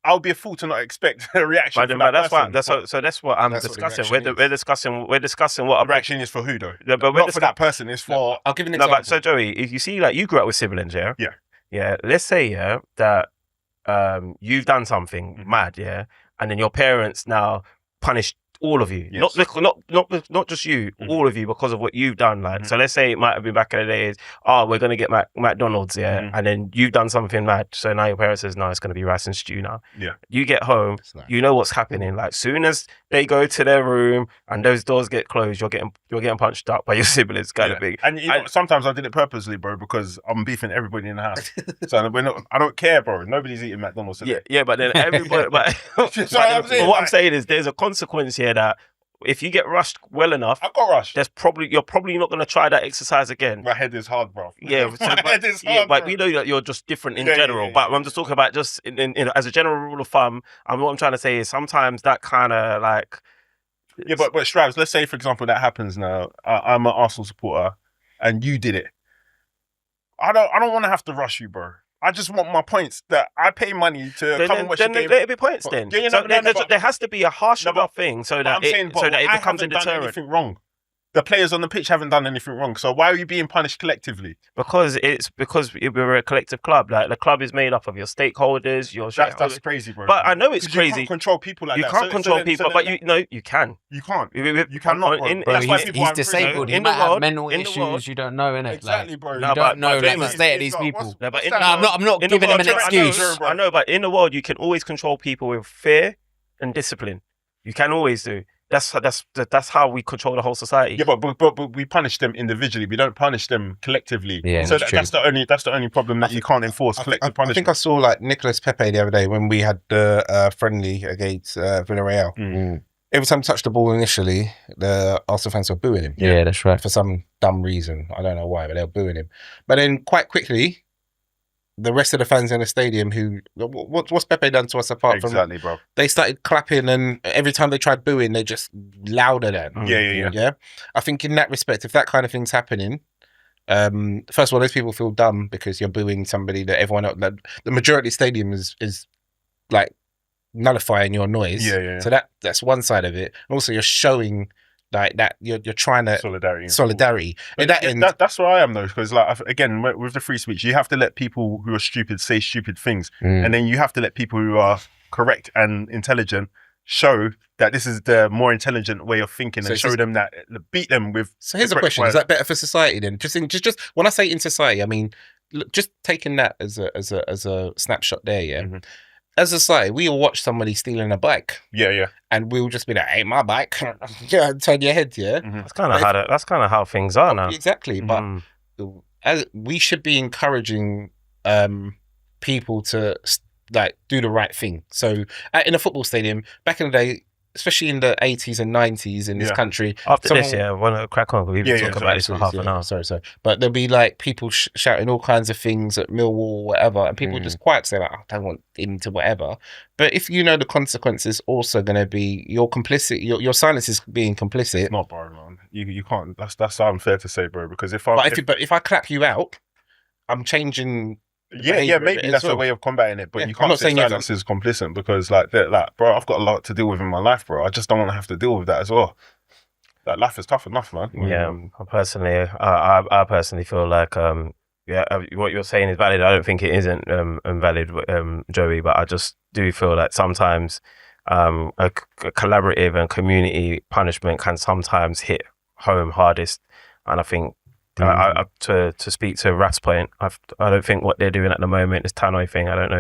E: I'll be a fool to not expect a reaction.
D: but
E: from
D: that's
E: that
D: why.
E: person.
D: So that's what I'm
G: That's what the
D: discussing.
G: reaction
D: We're discussing what
E: The reaction is for who though?
D: Yeah, but we're
E: Not for that person. It's for
G: I'll give you an
D: No,
G: example.
D: but so Joey, if you see, like, you grew up with siblings, yeah,
E: Yeah.
D: Let's say, that you've done something mad, and then your parents now punish all of you,
E: Yes.
D: not just you, all of you, because of what you've done. Like, so let's say it might have been back in the days, we're gonna get McDonald's, and then you've done something mad, so now your parents says, no, it's gonna be rice and stew now.
E: Yeah.
D: You get home, you know what's happening. Like, soon as they go to their room and those doors get closed, you're getting punched up by your siblings, kind of thing.
E: And you know, sometimes I did it purposely, bro, because I'm beefing everybody in the house. So I don't care, bro. Nobody's eating McDonald's today.
D: Yeah, but then everybody. But
E: I'm saying,
D: what I'm
E: like-
D: saying is, there's a consequence here that if you get rushed well enough,
E: I got rushed.
D: you're probably not going to try that exercise again.
E: My head is hard, bro.
D: Yeah, so,
E: My head is hard,
D: but
E: bro.
D: we know that you're just different in
E: Yeah,
D: general.
E: yeah,
D: but
E: yeah,
D: I'm just talking about just in as a general rule of thumb. And what I'm trying to say is sometimes that kind of like.
E: Yeah, but Stravs, let's say for example that happens now. I'm an Arsenal supporter, and you did it. I don't want to have to rush you, bro. I just want my points that I pay money to come and watch the game.
D: Let it be points then.
E: Yeah,
D: So there has to be a harsh enough thing so that it becomes a
E: done
D: deterrent.
E: anything wrong. The players on the pitch haven't done anything wrong. So why are you being punished collectively?
D: Because we're a collective club. Like the club is made up of your stakeholders, your
E: That's crazy, bro.
D: But I know it's
E: Because
D: crazy.
E: You can't control people like
D: you
E: that.
D: can't control people, but you can.
E: You can't.
D: You
E: cannot, bro.
F: Bro,
E: That's why
F: he's
E: people are in prison.
F: disabled. He
D: In the
F: might have
D: world-
F: mental
D: in the
F: issues
D: world-
F: you don't know, innit?
E: Exactly,
F: Like,
E: bro.
F: you
D: No,
F: don't know
D: but
F: the state of these people.
D: No, but
F: I'm not
D: in the
F: giving him an
D: world-
F: excuse.
D: I know, but in the world, you can always control people with fear and discipline. You can always do. That's how we control the whole society.
E: Yeah, but we punish them individually. We don't punish them collectively.
F: Yeah,
E: so
F: that's true.
E: that's the only problem that you can't enforce collective
G: I
E: punishment.
G: think I saw like Nicolas Pepe the other day when we had the friendly against Villarreal. Every time he touched the ball initially, the Arsenal fans were booing him.
F: Yeah, that's right.
G: For some dumb reason. I don't know why, but they were booing him. But then quite quickly, the rest of the fans in the stadium what's Pepe done to us apart from...
E: Exactly, bro.
G: They started clapping, and every time they tried booing, they just louder then.
E: Yeah.
G: I think in that respect, if that kind of thing's happening, first of all, those people feel dumb because you're booing somebody that everyone else... Like, the majority of the stadium is like nullifying your noise.
E: Yeah.
G: So that's one side of it. And also, you're showing like that you're trying to... Solidarity. And
E: that's where I am though, because like again with the free speech, you have to let people who are stupid say stupid things, and then you have to let people who are correct and intelligent show that this is the more intelligent way of thinking, and show them that, beat them with.
G: So here's a question: is that better for society then? Just when I say in society, I mean just taking that as a snapshot there. Yeah.
E: Mm-hmm.
G: As a society, we all watch somebody stealing a bike.
E: Yeah.
G: And we'll just be like, "Hey, my bike!" Yeah, turn your head. Yeah.
E: Mm-hmm.
D: That's kind of how things are now.
G: Exactly, but as we should be encouraging people to like do the right thing. So in a football stadium back in the day, especially in the 80s and 90s in this country.
D: After this, I want to crack on. We've been talking about this for half an hour.
G: Sorry. But there'll be like people shouting all kinds of things at Millwall, whatever, and people just quiet say like, I don't want him to whatever. But if you know the consequences also going to be you're complicit, your silence is being complicit.
E: It's not, bro, man. You can't. That's unfair to say, bro. Because if
G: I clap you out, I'm changing.
E: Maybe that's a way of combating it, but you can't say silence is complicit because, like, bro, I've got a lot to deal with in my life, bro. I just don't want to have to deal with that as well. Like, life is tough enough, man.
D: Yeah, I personally feel like, what you're saying is valid. I don't think it isn't invalid, Joey, but I just do feel like sometimes a collaborative and community punishment can sometimes hit home hardest, and I think. To speak to Rat's point, I don't think what they're doing at the moment, this Tannoy thing, I don't know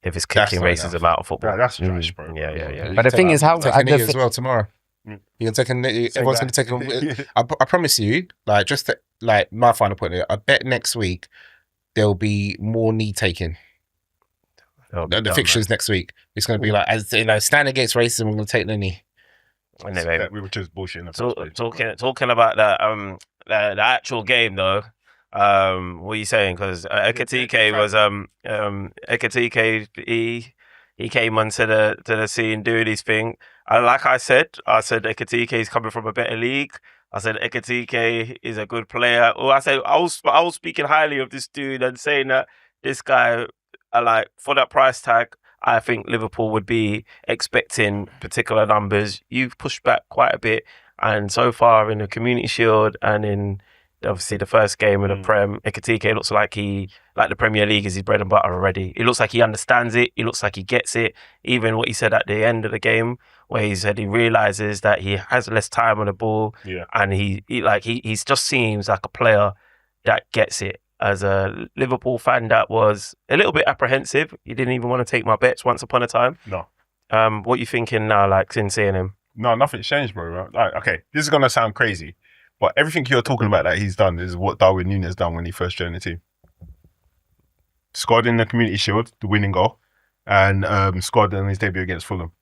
D: if it's kicking racism out of football.
E: That's trash, bro.
D: Yeah.
F: But the thing is, how
G: take a knee as well tomorrow. You can take a knee. Everyone's going to take a. I promise you, like like my final point. I bet next week there'll be more knee taking. The fixtures next week. It's going to be like, as you know, stand against racism. We're going to take the knee.
E: Anyway, we were just bullshitting.
D: Talking about that. The actual game though, what are you saying? Because Ekitike was Ekitike he came onto the scene doing his thing, and like I said Ekitike is coming from a better league. I said Ekitike is a good player. Or I was speaking highly of this dude and saying that this guy, like, for that price tag, I think Liverpool would be expecting particular numbers. You've pushed back quite a bit. And so far in the Community Shield and in obviously the first game of the Prem, Ekitike looks like the Premier League is his bread and butter already. It looks like he understands it. It looks like he gets it. Even what he said at the end of the game, where he said he realizes that he has less time on the ball, and he just seems like a player that gets it. As a Liverpool fan, that was a little bit apprehensive. He didn't even want to take my bets once upon a time.
E: No.
D: What you thinking now, like, since seeing him?
E: No, nothing's changed, bro. Like, okay, this is gonna sound crazy, but everything you're talking about that he's done is what Darwin Núñez done when he first joined the team. Scored in the Community Shield, the winning goal, and scored in his debut against Fulham.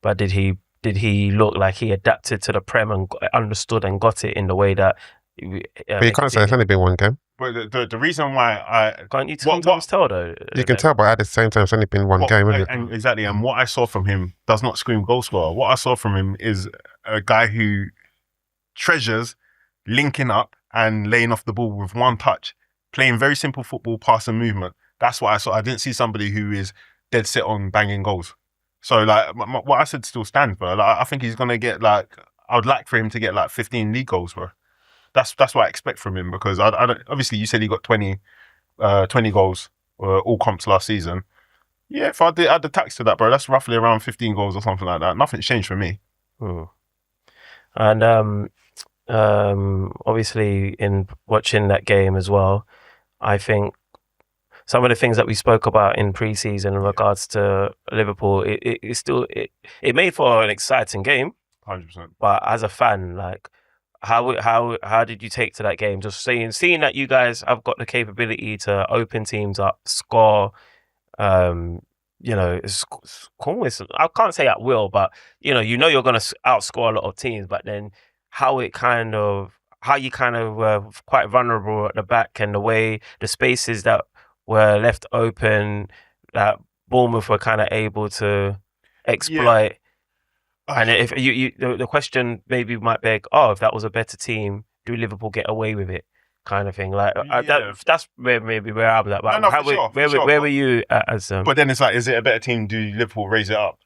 D: But did he did he look like he adapted to the Prem and understood and got it in the way that?
B: But you can't say it's only been one game.
E: But the reason why
D: Can't you sometimes tell though?
B: You can tell, but at the same time, it's only been one game, isn't it?
E: And exactly. And what I saw from him does not scream goal scorer. What I saw from him is a guy who treasures linking up and laying off the ball with one touch, playing very simple football, pass and movement. That's what I saw. I didn't see somebody who is dead set on banging goals. So like what I said still stands, bro. Like, I think he's gonna get I would like for him to get 15 league goals, bro. That's what I expect from him, because I don't, obviously you said he got 20 goals all comps last season. Yeah, if I add the tax to that, bro, that's roughly around 15 goals or something like that. Nothing's changed for me.
D: And obviously in watching that game as well, I think some of the things that we spoke about in pre-season in regards to Liverpool, it made for an exciting game.
E: 100%.
D: But as a fan, how did you take to that game? Just seeing that you guys have got the capability to open teams up, score, it's almost, I can't say at will, but you're going to outscore a lot of teams. But then how you kind of were quite vulnerable at the back, and the way the spaces that were left open that Bournemouth were kind of able to exploit. Yeah. And if the question maybe might beg, if that was a better team, do Liverpool get away with it? Kind of thing. That's where I'm at. Where were you as?
E: But then it's is it a better team? Do Liverpool raise it up?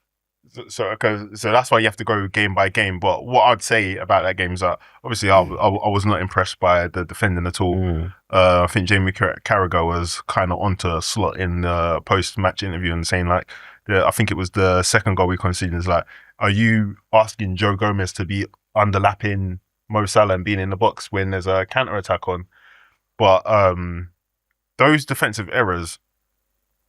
E: So that's why you have to go game by game. But what I'd say about that game is that obviously I was not impressed by the defending at all. I think Jamie Carragher was kind of onto a slot in the post-match interview and saying I think it was the second goal we conceded. Is are you asking Joe Gomez to be underlapping Mo Salah and being in the box when there's a counter-attack on? But those defensive errors,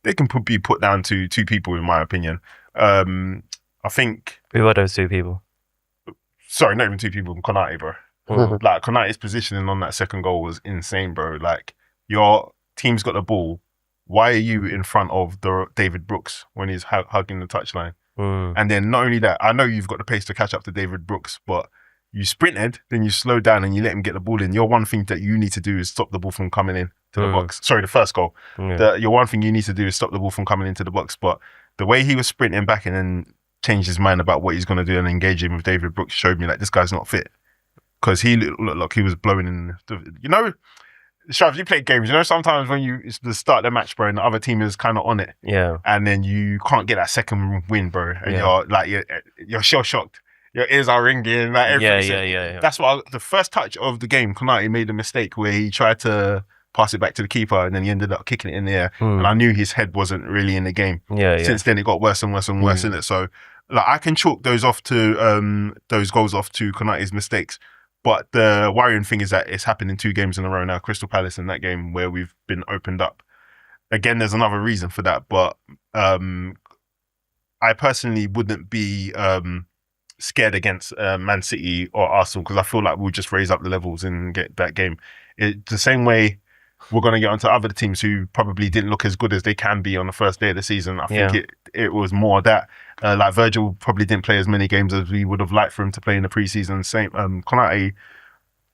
E: they can be put down to two people, in my opinion. I think...
D: Who are those two people?
E: Sorry, not even two people. Konate, bro. Konate's positioning on that second goal was insane, bro. Your team's got the ball. Why are you in front of David Brooks when he's hugging the touchline? And then not only that, I know you've got the pace to catch up to David Brooks, but you sprinted, then you slowed down and you let him get the ball in. Your one thing that you need to do is stop the ball from coming in to the box. Sorry, the first goal. Your one thing you need to do is stop the ball from coming into the box. But the way he was sprinting back and then changed his mind about what he's going to do and engaging with David Brooks showed me this guy's not fit. Because he looked like he was blowing in. Shav, you play games, sometimes when it's the start of the match, bro, and the other team is kind of on it.
D: Yeah.
E: And then you can't get that second win, bro. And you're shell shocked. Your ears are ringing.
D: Yeah.
E: That's what the first touch of the game, Konate made a mistake where he tried to pass it back to the keeper and then he ended up kicking it in the air. And I knew his head wasn't really in the game. Since then, it got worse and worse and worse, in it. So I can chalk those goals off to Konate's mistakes. But the worrying thing is that it's happened in 2 games in a row now. Crystal Palace in that game where we've been opened up. Again, there's another reason for that. But I personally wouldn't be scared against Man City or Arsenal, because I feel like we'll just raise up the levels and get that game. The same way we're going to get onto other teams who probably didn't look as good as they can be on the first day of the season. I think it was more that Virgil probably didn't play as many games as we would have liked for him to play in the preseason. Same, Konate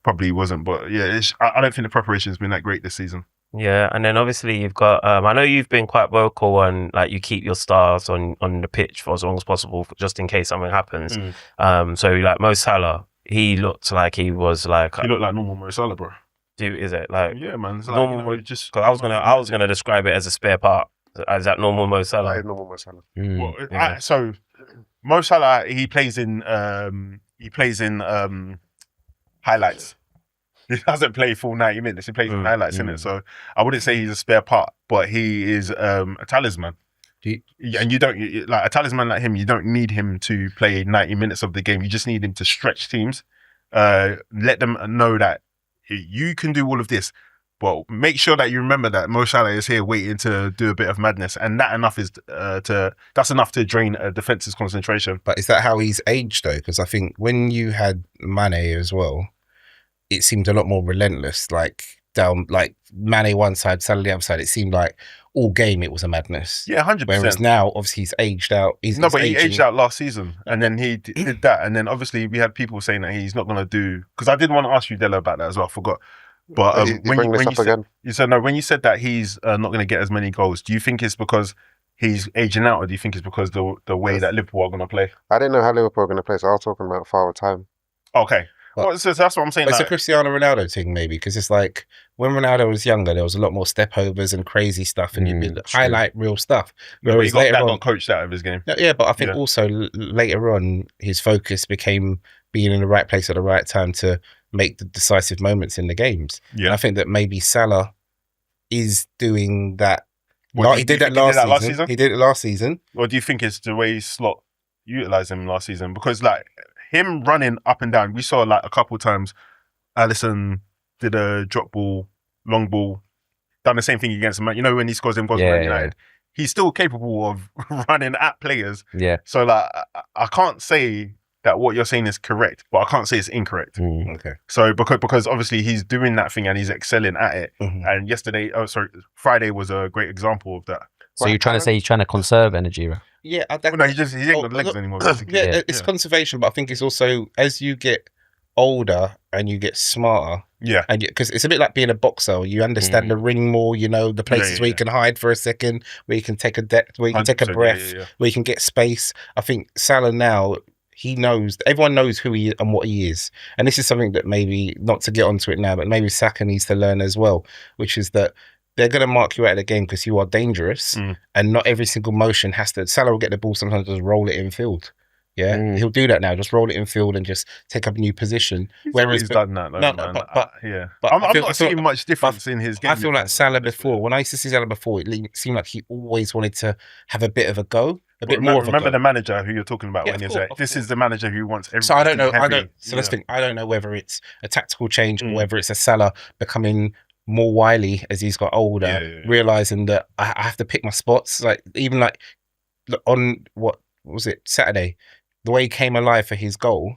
E: probably wasn't, but I don't think the preparation has been that great this season.
D: Yeah, and then obviously you've got, I know you've been quite vocal on you keep your stars on the pitch for as long as possible, just in case something happens. So Mo Salah, he looked like he was
E: he looked like normal Mo Salah, bro.
D: Is it
E: yeah, man? It's
D: normal? Just because I was gonna describe it as a spare part. Is that normal Mo Salah?
B: Normal Mo Salah.
E: So Mo Salah, he plays in highlights. He doesn't play full 90 minutes. He plays in highlights, innit? So I wouldn't say he's a spare part, but he is a talisman. And you don't a talisman like him. You don't need him to play 90 minutes of the game. You just need him to stretch teams, let them know that you can do all of this, but make sure that you remember that Mo Salah is here waiting to do a bit of madness, and that's enough to drain a defense's concentration.
G: But is that how he's aged though? Because I think when you had Mane as well, it seemed a lot more relentless. Mane one side, Salah the other side. It seemed like all game it was a madness.
E: Yeah, 100%.
G: Whereas now, obviously, he's aged out. He's
E: But he
G: aging.
E: aged out last season, and then he did that, and then obviously we had people saying that he's not going to do. Because I did want to ask you, Della, about that as well. I forgot. But
B: You bring this up again?
E: you said no. When you said that he's not going to get as many goals, do you think it's because he's aging out, or do you think it's because the way that Liverpool are going to play?
B: I didn't know how Liverpool were going to play, so I was talking about forward time.
E: Okay.
G: But-
E: Well, so that's what I'm saying.
G: It's a
E: Like,
G: Cristiano Ronaldo thing, maybe, because it's like when Ronaldo was younger, there was a lot more step overs and crazy stuff, and you'd be highlight real stuff.
E: but he
G: Whereas
E: got
G: later
E: that
G: on,
E: got coached out of his game.
G: yeah, but I think
E: Yeah.
G: also later on, his focus became being in the right place at the right time to make the decisive moments in the games.
E: Yeah.
G: And I think that maybe Salah is doing that.
E: Well,
G: he
E: do you
G: did that
E: think he did that
G: last season. He did it last season.
E: Or do you think it's the way Slot utilised him last season? Because like him running up and down, we saw like a couple times. Alisson did a drop ball, long ball, done the same thing against Man. You know when he scores them goals for Man United, he's still capable of running at players.
F: Yeah.
E: So like I can't say that what you're saying is correct, but I can't say it's incorrect.
G: Okay.
E: So because obviously he's doing that thing and he's excelling at it.
G: Mhm.
E: And Friday was a great example of that.
F: So you're trying to say he's trying to conserve energy, right?
G: Yeah,
E: Well, no, he ain't got legs anymore. Basically.
G: Yeah, it's conservation, but I think it's also as you get older and you get smarter,
E: Yeah.
G: and because it's a bit like being a boxer, you understand the ring more. You know the places where you can hide for a second, where you can take a depth, where you can take a
E: 100%,
G: breath, where you can get space. I think Salah now. He knows, everyone knows who he is and what he is. And this is something that maybe, not to get onto it now, but maybe Saka needs to learn as well, which is that they're going to mark you out of the game because you are dangerous and not every single motion has to, Salah will get the ball sometimes, just roll it in field. Yeah, he'll do that now, just roll it in field and just take up a new position.
E: Whereas he's done that, though,
G: no,
E: man.
G: but
E: I'm
G: I feel-
E: not
G: I feel-
E: seeing much difference in his game.
G: I feel like Salah before, when I used to see Salah before, it seemed like he always wanted to have a bit of a go.
E: Remember the manager who you're talking about
G: Yeah,
E: when
G: of
E: you
G: course,
E: say
G: of
E: this
G: course.
E: is the manager who wants everything.
G: So I don't know.
E: Heavy.
G: So let's think. I don't know whether it's a tactical change or whether it's a Salah becoming more wily as he's got older, realizing that I have to pick my spots. Like even like on what was it Saturday, the way he came alive for his goal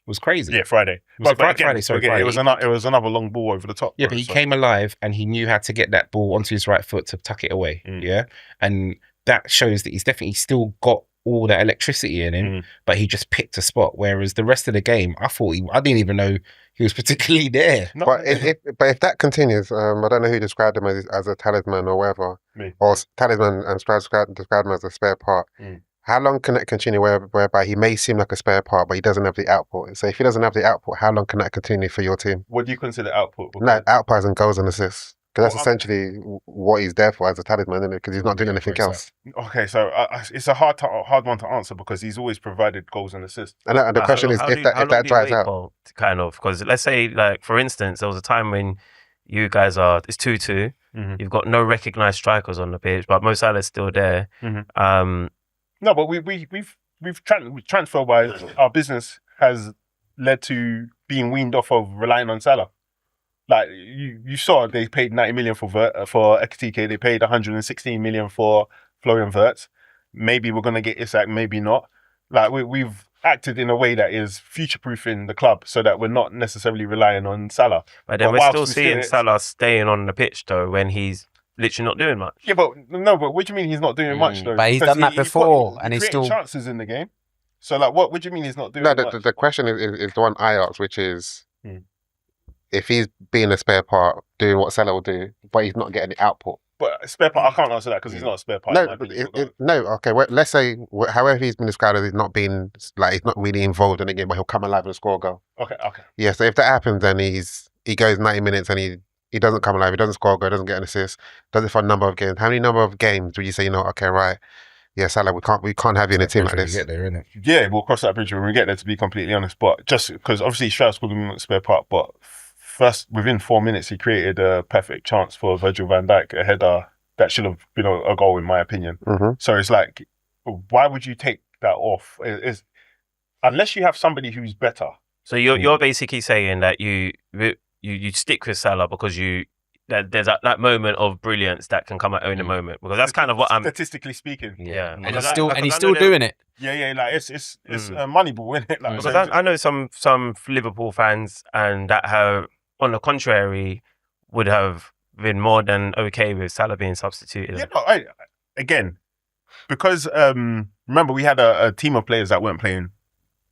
G: was crazy.
E: Yeah, Friday.
G: Was it
E: But
G: Friday? Sorry,
E: again,
G: Friday.
E: it was another long ball over the top.
G: Yeah,
E: bro,
G: but he
E: so-
G: came alive and he knew how to get that ball onto his right foot to tuck it away. Yeah, and that shows that he's definitely still got all that electricity in him, but he just picked a spot. Whereas the rest of the game, I didn't even know he was particularly there.
E: No,
B: But if that continues, I don't know who described him as a talisman or whatever,
E: Me.
B: or talisman and described him as a spare part. How long can it continue whereby he may seem like a spare part, but he doesn't have the output? So if he doesn't have the output, how long can that continue for your team?
E: What do you consider output?
B: No, output and goals and assists. Because that's
E: Well,
B: essentially what he's there for as a talisman, isn't it? Because he's not doing anything else.
E: Okay, so it's a hard one to answer because he's always provided goals and assists.
B: And the question is if that dries out.
D: Kind of, because let's say, like, for instance, there was a time when you guys it's 2-2. You've got no recognised strikers on the pitch, but Mo Salah is still there.
E: No, but we've transfer wise, our business has led to being weaned off of relying on Salah. Like you saw, they paid 90 million for Ekitike. They paid 116 million for Florian Wirtz. Maybe we're gonna get Isak, maybe not. Like we've acted in a way that is future-proofing the club, so that we're not necessarily relying on Salah.
D: But then we're
E: whilst
D: still
E: we
D: seeing Salah staying on the pitch though when he's literally not doing much.
E: Yeah, but what do you mean he's not doing much though?
F: But he's
E: Because
F: done that before, and he's
E: creating
F: still
E: chances in the game. So like, what do you mean he's not doing
B: No,
E: much?
B: the question is the one I asked, which is if he's being a spare part, doing what Salah will do, but he's not getting the output.
E: But spare part, I can't answer that because he's not a spare part. in my
B: No, but
E: opinion.
B: okay. Well, let's say however he's been described as he's not being he's not really involved in the game, but he'll come alive and score a goal.
E: Okay.
B: Yeah, so if that happens, then he goes 90 minutes and he doesn't come alive, he doesn't score a goal, doesn't get an assist, does it for a number of games. How many number of games would you say, okay, right, yeah, Salah, we can't have you in a team like this.
G: Get there, innit?
E: Yeah, we'll cross that bridge when we get there, to be completely honest. But just because obviously Strauss called him a spare part, but first, within 4 minutes, he created a perfect chance for Virgil van Dijk, a header that should have been a goal, in my opinion. So it's like, why would you take that off? Unless you have somebody who's better.
D: So you're basically saying that you stick with Salah because there's that moment of brilliance that can come at any moment, because that's kind of what I'm
E: statistically speaking.
D: Yeah,
F: and he's still doing it.
E: Yeah, like it's a money ball, isn't it? Like,
D: because I know some Liverpool fans and that have, on the contrary, would have been more than okay with Salah being substituted.
E: Yeah, no, again, because remember we had a team of players that weren't playing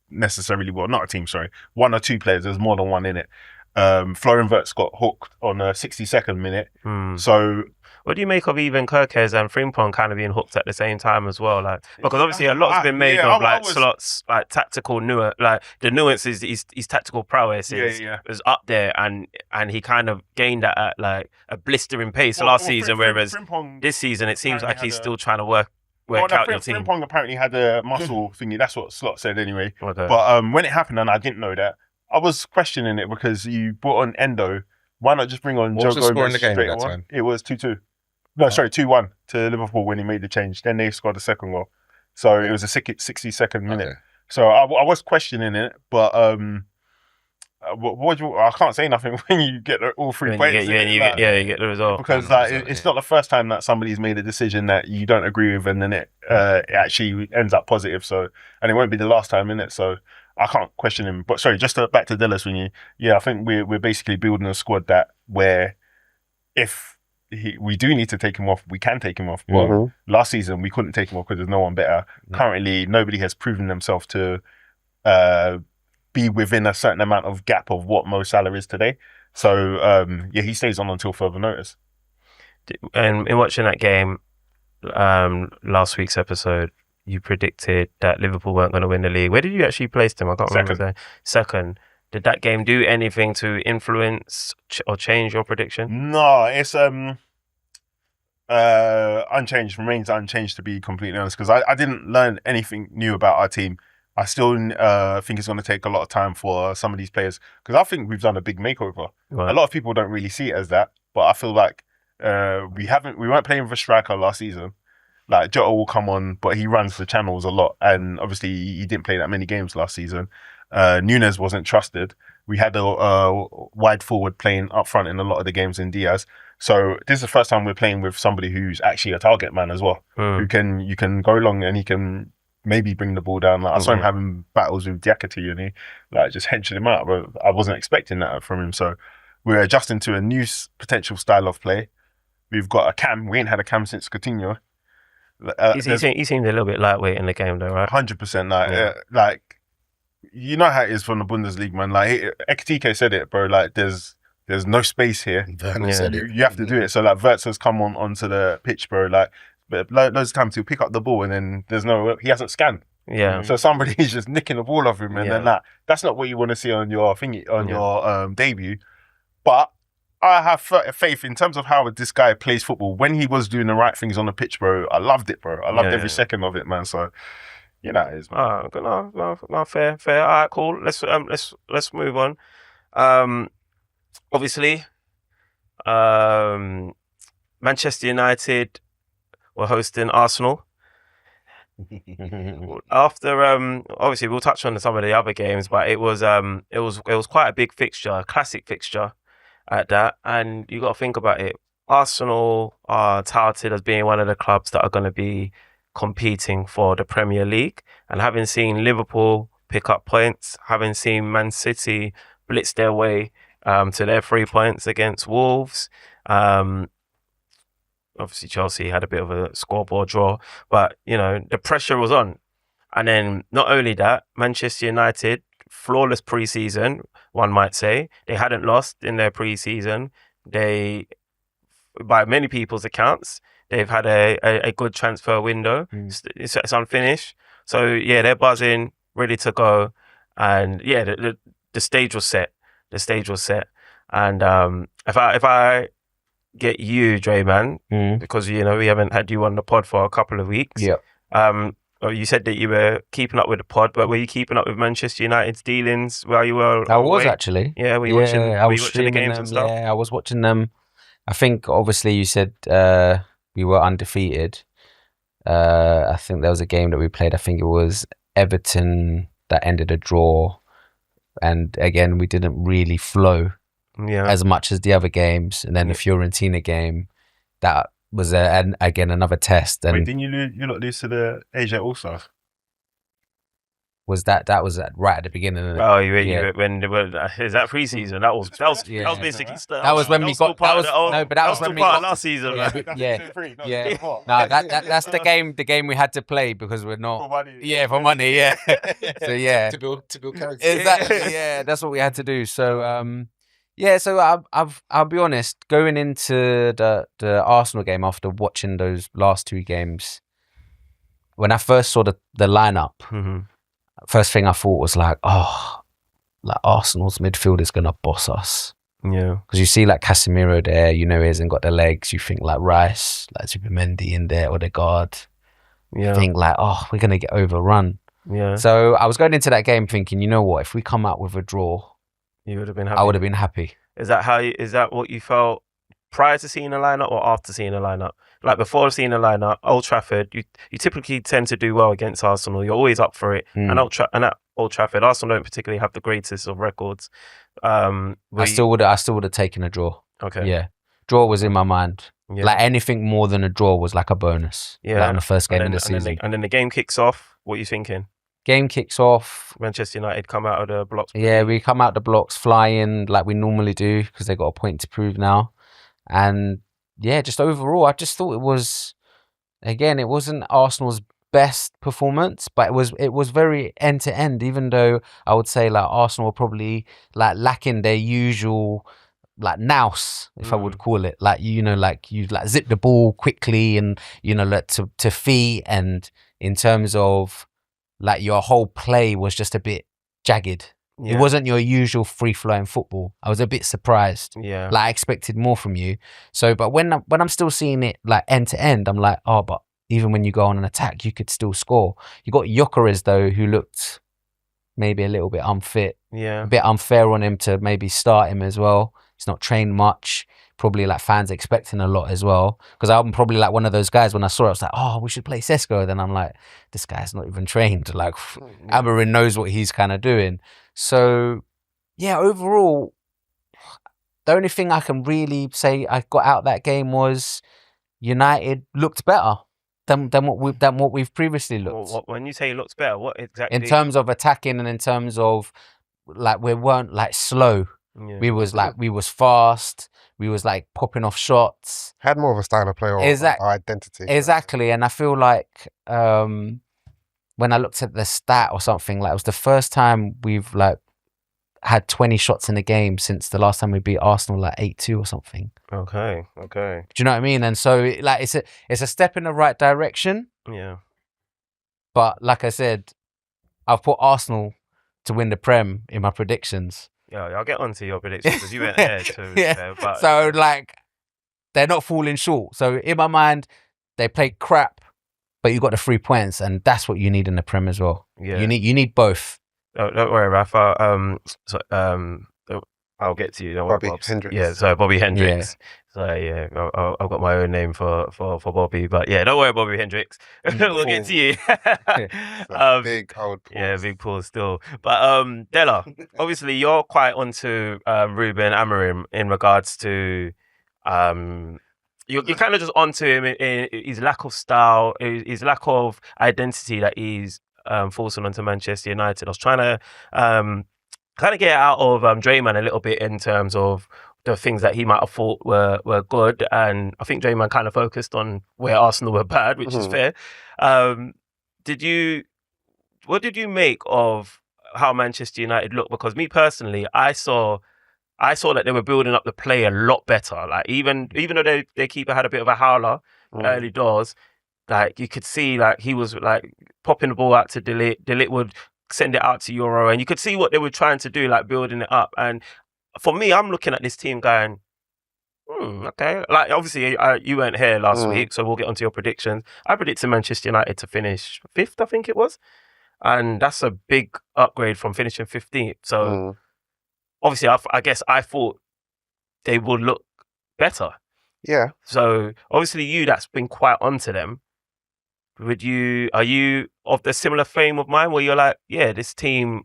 E: necessarily well. Not a team, sorry. One or two players. There's more than one in it. Florian Wirtz got hooked on a 62nd minute. So
D: what do you make of even Gyokeres and Frimpong kind of being hooked at the same time as well? Like, because obviously a lot's been made of Slot's like tactical nuance, like the nuances, his tactical prowess is up there, and he kind of gained that at like a blistering pace last season, whereas this season it seems like he's still trying to work out your team.
E: Frimpong apparently had a muscle thingy. That's what Slot said anyway.
D: Okay.
E: But when it happened, and I didn't know that, I was questioning it because you brought on Endo. Why not just bring on Joe Gomez
G: score in the game
E: straight
G: at that
E: away?
G: time?
E: It was 2-2. No, sorry, 2-1 to Liverpool when he made the change. Then they scored the second goal. So it was a 62nd minute.
G: Okay.
E: So I was questioning it, but I can't say nothing when you get all 3 points.
D: You get the result.
E: Because it's not the first time that somebody's made a decision that you don't agree with and then it actually ends up positive. So, and it won't be the last time, innit? So I can't question him. But sorry, just back to Dillis, I think we're basically building a squad that where if we do need to take him off, we can take him off. But last season we couldn't take him off because there's no one better. Currently, nobody has proven themselves to be within a certain amount of gap of what Mo Salah is today. So he stays on until further notice.
D: And in watching that game, last week's episode, you predicted that Liverpool weren't going to win the league. Where did you actually place them? I can't remember. Second. Did that game do anything to influence or change your prediction?
E: No, it's unchanged, remains unchanged, to be completely honest, because I didn't learn anything new about our team. I still think it's going to take a lot of time for some of these players, because I think we've done a big makeover. Right. A lot of people don't really see it as that, but I feel like we weren't playing with a striker last season. Like Jota will come on, but he runs the channels a lot, and obviously he didn't play that many games last season. Nunes wasn't trusted. We had a wide forward playing up front in a lot of the games in Diaz. So this is the first time we're playing with somebody who's actually a target man as well, you can go long and he can maybe bring the ball down. Like, I saw him having battles with Gyokeres and he just henching him out, but I wasn't expecting that from him. So we're adjusting to a new potential style of play. We've got a cam. We ain't had a cam since Coutinho.
D: He seemed a little bit lightweight in the game though, right?
E: 100%. Like, you know how it is from the Bundesliga, man. Like Ekitike said it, bro. Like there's no space here. You have to do it. So like Wirtz has come onto the pitch, bro. Like, but loads of times he'll pick up the ball and then he hasn't scanned.
D: Yeah.
E: So somebody's just nicking the ball off him, and then that's not what you want to see on your your debut. But I have faith in terms of how this guy plays football. When he was doing the right things on the pitch, bro, I loved it, bro. I loved every second of it, man. So. You know, it is.
D: No, fair. All right, cool. Let's move on. Obviously, Manchester United were hosting Arsenal. After obviously we'll touch on some of the other games, but it was quite a big fixture, a classic fixture at that. And you got to think about it. Arsenal are touted as being one of the clubs that are going to be competing for the Premier League, and having seen Liverpool pick up points, having seen Man City blitz their way to their 3 points against Wolves. Obviously Chelsea had a bit of a scoreboard draw, but you know the pressure was on. And then not only that, Manchester United, flawless pre-season, one might say. They hadn't lost in their pre-season. They, by many people's accounts, they've had a good transfer window. It's unfinished. So, yeah, they're buzzing, ready to go. And, yeah, the stage was set. And if I get you, Dre, man, because, you know, we haven't had you on the pod for a couple of weeks.
F: Yeah.
D: You said that you were keeping up with the pod, but were you keeping up with Manchester United's dealings while you were
F: I was actually.
D: Yeah, were you watching the games and stuff?
F: Yeah, I was watching them. I think, obviously, you said... we were undefeated. I think there was a game that we played. I think it was Everton that ended a draw. And again, we didn't really flow as much as the other games. And then the Fiorentina game, that was again another test. And
E: wait, didn't you lot lose to the Asia All-Stars?
F: was right at the beginning. Of it.
D: Oh,
F: Yeah.
D: when is that pre-season? That was
F: Yeah.
D: basically
F: That was when we got. That was no, but that was when we
D: part of
F: got
D: last season.
F: Yeah,
D: man.
F: yeah. No, that's the game we had to play because we're not.
E: For money.
F: Yeah, for money. Yeah. So yeah,
G: to build character.
F: exactly. Yeah, that's what we had to do. So yeah. So I'll be honest. Going into the Arsenal game after watching those last two games, when I first saw the lineup, first thing I thought was like, oh, like Arsenal's midfield is gonna boss us.
D: Yeah,
F: because you see like Casemiro there, you know he hasn't got the legs. You think like Rice, like Zubimendi in there, or the guard.
D: yeah,
F: You think like, oh, we're gonna get overrun.
D: yeah.
F: So I was going into that game thinking, you know what? If we come out with a draw,
D: You would have been happy.
F: I would have been happy.
D: Is that what you felt prior to seeing the lineup or after seeing the lineup? Like before seeing the lineup, Old Trafford, you typically tend to do well against Arsenal. You're always up for it. And at Old Trafford, Arsenal don't particularly have the greatest of records.
F: I still would have taken a draw.
D: Okay.
F: Yeah, draw was in my mind.
D: Yeah.
F: Like anything more than a draw was like a bonus.
D: Yeah.
F: Like on the first game
D: and
F: of the season.
D: and then the game kicks off. What are you thinking?
F: Game kicks off.
D: Manchester United come out of the blocks.
F: Yeah, we come out the blocks flying like we normally do because they got a point to prove now. And yeah, just overall, I just thought it wasn't Arsenal's best performance, but it was very end to end. Even though I would say like Arsenal were probably like lacking their usual like nous, if I would call it, like like you like zip the ball quickly and like to feet, and in terms of like your whole play was just a bit jagged.
D: Yeah.
F: It wasn't your usual free-flowing football. I was a bit surprised.
D: Yeah.
F: Like I expected more from you. So, but when I'm still seeing it like end to end, I'm like, oh, but even when you go on an attack, you could still score. You got Gyokeres though, who looked maybe a little bit unfit.
D: Yeah.
F: A bit unfair on him to maybe start him as well. He's not trained much. Probably like fans expecting a lot as well. Because I'm probably like one of those guys when I saw it, I was like, oh, we should play Sesko. Then I'm like, this guy's not even trained. Like Amorim knows what he's kind of doing. So yeah, overall, the only thing I can really say I got out that game was United looked better than what we've previously looked.
D: Well, when you say it looks better, what exactly?
F: In terms of attacking and in terms of like we weren't like slow.
D: Yeah.
F: We was fast. We was like popping off shots.
B: Had more of a style of play or identity.
F: Exactly, and I feel like when I looked at the stat or something, like it was the first time we've like had 20 shots in a game since the last time we beat Arsenal like 8-2 or something.
D: Okay.
F: Do you know what I mean? And so like it's a step in the right direction.
D: Yeah.
F: But like I said, I've put Arsenal to win the Prem in my predictions.
D: Yeah, I'll get onto your predictions because you went ahead too.
F: Yeah.
D: But
F: So like they're not falling short. So in my mind, they played crap, but you got the 3 points, and that's what you need in the Prem as well.
D: Yeah.
F: You need both.
D: don't worry, Rafa. I'll get to you. Don't worry,
B: Bobby
D: Bobs.
B: Hendrix.
D: Yeah, so Bobby Hendrix. So yeah, I've got my own name for Bobby, but yeah, don't worry, Bobby Hendrix. We'll get to you.
B: Big old pause.
D: Yeah, big pause still. But Della, obviously you're quite onto Ruben Amorim in regards to you're kind of just onto him in his lack of style, his lack of identity that he's forcing onto Manchester United. I was trying to kind of get out of Draymond a little bit in terms of the things that he might have thought were good, and I think Draymond kind of focused on where Arsenal were bad, which is fair. What did you make of how Manchester United looked? Because me personally, I saw that they were building up the play a lot better. Like even though their keeper had a bit of a howler early doors, like you could see like he was like popping the ball out to Delit would send it out to Euro, and you could see what they were trying to do, like building it up. And for me, I'm looking at this team going, okay. Like obviously you weren't here last week, so we'll get onto your predictions. I predicted Manchester United to finish 5th, I think it was. And that's a big upgrade from finishing 15th. So obviously I guess I thought they would look better.
B: Yeah.
D: So obviously that's been quite onto them. Are you of the similar frame of mind where you're like, yeah, this team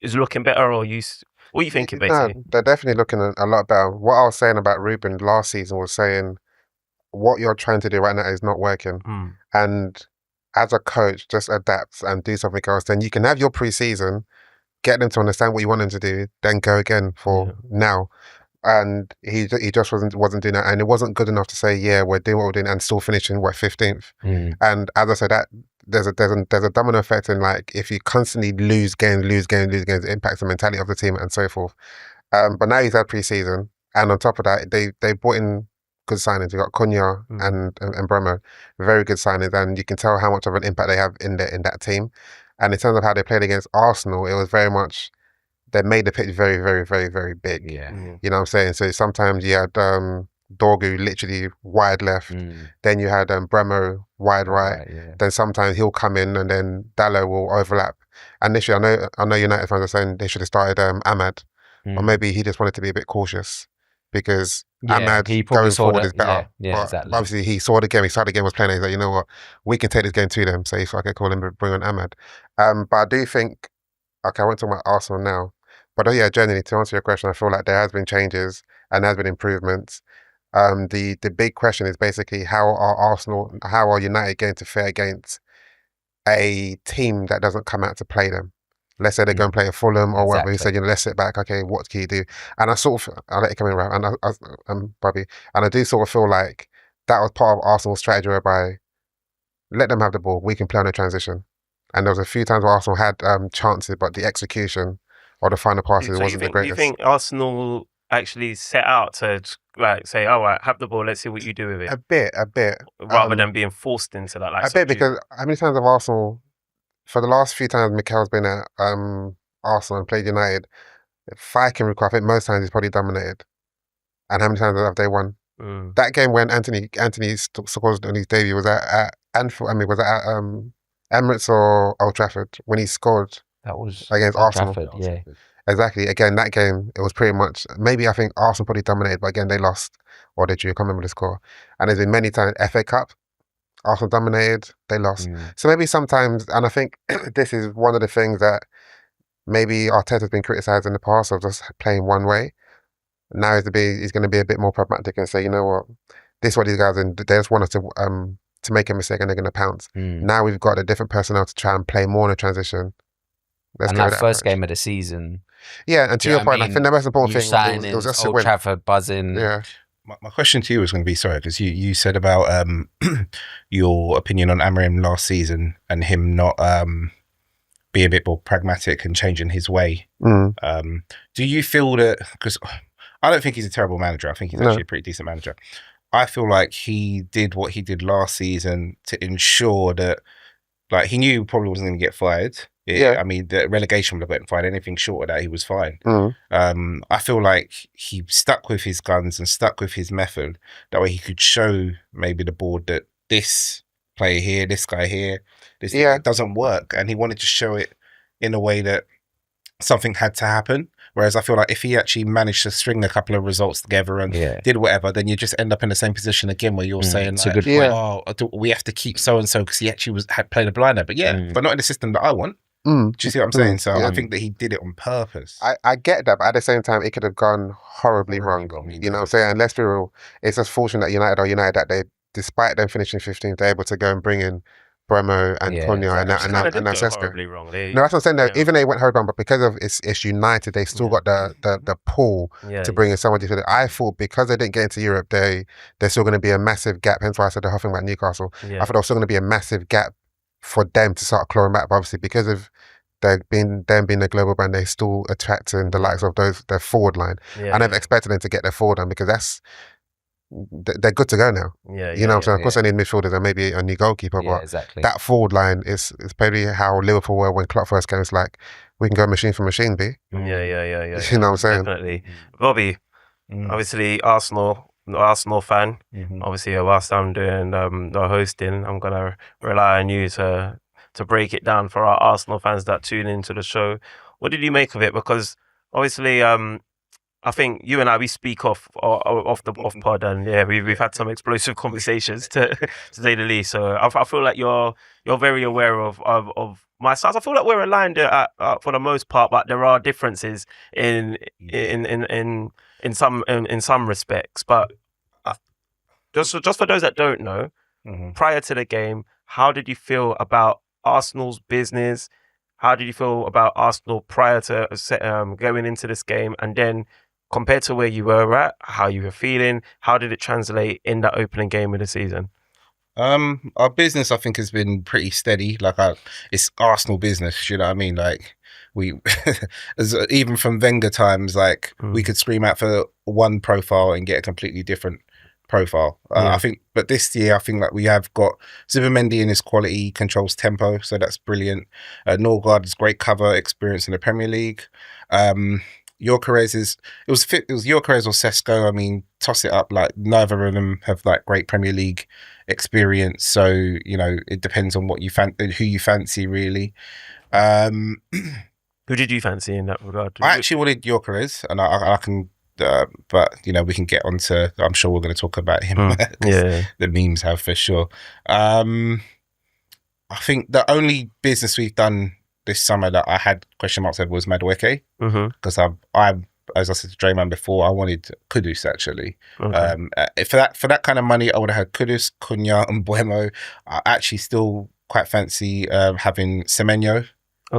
D: is looking better, or what are you thinking basically?
B: No, they're definitely looking a lot better. What I was saying about Ruben last season was saying what you're trying to do right now is not working. And as a coach, just adapt and do something else. Then you can have your pre-season, get them to understand what you want them to do, then go again for now. And he just wasn't doing that, and it wasn't good enough to say, yeah, we're doing what we're doing and still finishing 15th. And as I said, that there's a domino effect in, like, if you constantly lose games, it impacts the mentality of the team and so forth. But now he's had pre-season, and on top of that, they brought in good signings. You got Cunha and Bremo, very good signings, and you can tell how much of an impact they have in that team. And in terms of how they played against Arsenal, it was very much, they made the pitch very, very, very, very big.
F: Yeah.
B: You know what I'm saying? So sometimes you had Dorgu literally wide left. Then you had Bremo wide right. Then sometimes he'll come in and then Dallo will overlap. And this year, I know United fans are saying they should have started Ahmad. Or maybe he just wanted to be a bit cautious because Ahmad going forward is better.
F: Yeah, exactly.
B: But obviously, he saw the game. He started the game, was playing. He's like, you know what? We can take this game to them. So he thought, okay, cool, and bring on Ahmad. But I do think, okay, I won't talk about Arsenal now. But yeah, generally, to answer your question, I feel like there has been changes and there has been improvements. The big question is basically how are United going to fare against a team that doesn't come out to play them? Let's say they go and play a Fulham or whatever. He said, let's sit back. Okay, what can you do? And I'll let you come in, Ralph, and Bobby. And I do sort of feel like that was part of Arsenal's strategy, whereby let them have the ball. We can play on a transition. And there was a few times where Arsenal had chances, but the execution or the final passes wasn't the greatest.
D: Do you think Arsenal actually set out to like say, all right, have the ball, let's see what you do with it?
B: A bit.
D: Rather than being forced into that. Like,
B: a bit, because how many times have Arsenal, for the last few times Mikel's been at Arsenal and played United, if I can recall, I think most times he's probably dominated. And how many times have they won? That game when Anthony scored on his debut was at Anfield. I mean, was it at Emirates or Old Trafford when he scored?
F: That was
B: against
F: Old
B: Arsenal.
F: Trafford, yeah.
B: Exactly. Again, that game, it was pretty much, maybe I think Arsenal probably dominated, but again, they lost or they drew. I can't remember the score. And there's been many times, FA Cup, Arsenal dominated, they lost. So maybe sometimes, and I think this is one of the things that maybe Arteta's been criticised in the past of just playing one way. Now he's going to be a bit more pragmatic and say, you know what, this is what these guys, and they just want us to make a mistake and they're going to pounce. Now we've got a different personnel to try and play more in a transition.
F: And that first game of the season.
B: Yeah, and to your point, I think the most important thing
F: was just Old Trafford buzzing.
B: Yeah.
G: My question to you was going to be, sorry, because you said about your opinion on Amorim last season and him not being a bit more pragmatic and changing his way. Do you feel that, because I don't think he's a terrible manager. I think he's actually a pretty decent manager. I feel like he did what he did last season to ensure that, like, he knew he probably wasn't going to get fired. I mean, the relegation would have went fine. Anything short of that, he was fine. I feel like he stuck with his guns and stuck with his method. That way he could show maybe the board that this player here, this guy here, it doesn't work. And he wanted to show it in a way that something had to happen. Whereas I feel like if he actually managed to string a couple of results together and did whatever, then you just end up in the same position again where you're saying, like,
F: a good point.
G: Oh, we have to keep so-and-so because he actually had played a blinder. But but not in the system that I want. Do you see what I'm saying? So I think that he did it on purpose.
B: I get that, but at the same time, it could have gone horribly wrong. You know what I'm saying? And let's be real, it's just fortunate that United that they, despite them finishing 15th, they're able to go and bring in Bremo and Cunha and Sesko.
D: Horribly wrong.
B: No, that's what I'm saying. Though, even they went horribly wrong, but because of it's United, they still got the pull to bring in somebody. I thought because they didn't get into Europe, there's still going to be a massive gap. Hence why I said the whole thing about Newcastle. I thought there was still going to be a massive gap for them to start clawing back. But obviously, because of them being a global brand, they still attracting the likes of their forward line. I never expected them to get their forward line because they're good to go now. You know what I'm saying? Of course, they need midfielders and maybe a new goalkeeper, but that forward line is probably how Liverpool were when Klopp first came. It's like, we can go machine for machine, B.
D: Yeah.
B: You know what I'm saying?
D: Definitely. Bobby, obviously Arsenal fan. Obviously, whilst I'm doing the hosting, I'm going to rely on you to break it down for our Arsenal fans that tune into the show. What did you make of it? Because obviously, I think you and I, we speak off pod, and we've had some explosive conversations to say the least. So I feel like you're very aware of my stance. I feel like we're aligned for the most part, but there are differences in some respects. But just for those that don't know, prior to the game, how did you feel about Arsenal's business? How did you feel about Arsenal prior to going into this game? And then compared to where you were at, how you were feeling, how did it translate in that opening game of the season?
G: Our business, I think, has been pretty steady. Like, it's Arsenal business. You know what I mean? Like, we, even from Wenger times, like we could scream out for one profile and get a completely different profile. I think, but this year, I think that we have got Zubimendi in his quality, controls tempo, so that's brilliant. Norgard is great cover experience in the Premier League. Gyokeres it was Gyokeres or Sesko. I mean, toss it up. Like, neither of them have like great Premier League experience, so you know it depends on what who you fancy really.
D: Who did you fancy in that regard?
G: I actually wanted Gyokeres, and I can. But you know, we can get onto. I'm sure we're going to talk about him. The memes have for sure. I think the only business we've done this summer that I had question marks over was Madueke, because I, as I said to Drayman before, I wanted Kudus actually. For that kind of money, I would have had Kudus, Cunha, and Buemo. I actually still quite fancy having Semenyo.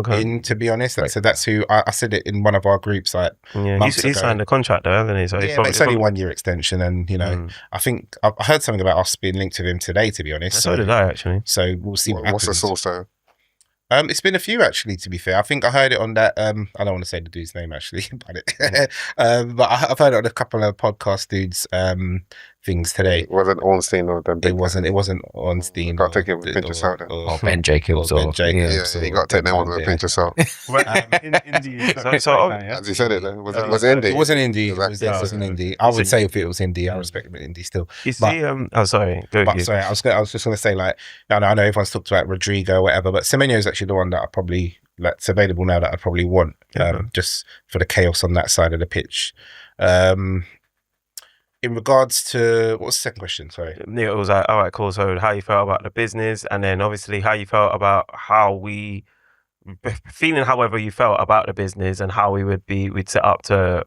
G: In, to be honest, so that's who I said it in one of our groups. Like,
D: he signed a contract though, hasn't he? So
G: but it's only 1 year extension, and you know, I think I heard something about us being linked to him today. To be honest,
D: so did I actually.
G: So we'll see what happens.
B: What's the source though?
G: It's been a few actually. To be fair, I think I heard it on that. I don't want to say the dude's name actually, but I've heard it on a couple of podcast dudes things today.
B: It wasn't Ornstein or them.
G: It wasn't Ornstein.
B: Got to take it with a pinch of salt.
F: Or Ben Jacobs.
G: Ben Jacobs.
B: Yeah, you got to take that one with a pinch of salt. As he said it, though. Was it Indy?
G: It wasn't Indy.
B: Exactly.
G: It wasn't Indy. I would say if it was Indy, I respect Indy still.
D: You see, sorry. Go ahead.
G: Sorry, I was just going to say, like, I know everyone's talked about Rodrigo or whatever, but Semenyo is actually the one that I probably, like, it's available now that I probably want, just for the chaos on that side of the pitch. In regards to, what was the second question? Sorry.
D: It was like, all right, cool. So how you felt about the business, and then obviously how you felt about feeling however you felt about the business and how we'd set up to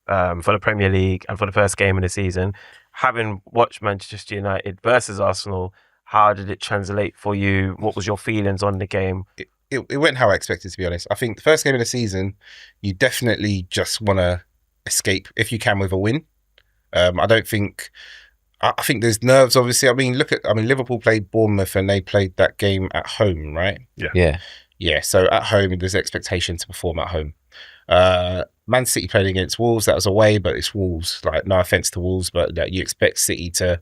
D: for the Premier League and for the first game of the season. Having watched Manchester United versus Arsenal, how did it translate for you? What was your feelings on the game?
G: It went how I expected, to be honest. I think the first game of the season, you definitely just want to escape if you can with a win. I think there's nerves, obviously. I mean, Liverpool played Bournemouth and they played that game at home, right? Yeah. So at home, there's expectation to perform at home. Man City played against Wolves. That was away, but it's Wolves. Like, no offense to Wolves, but you expect City to.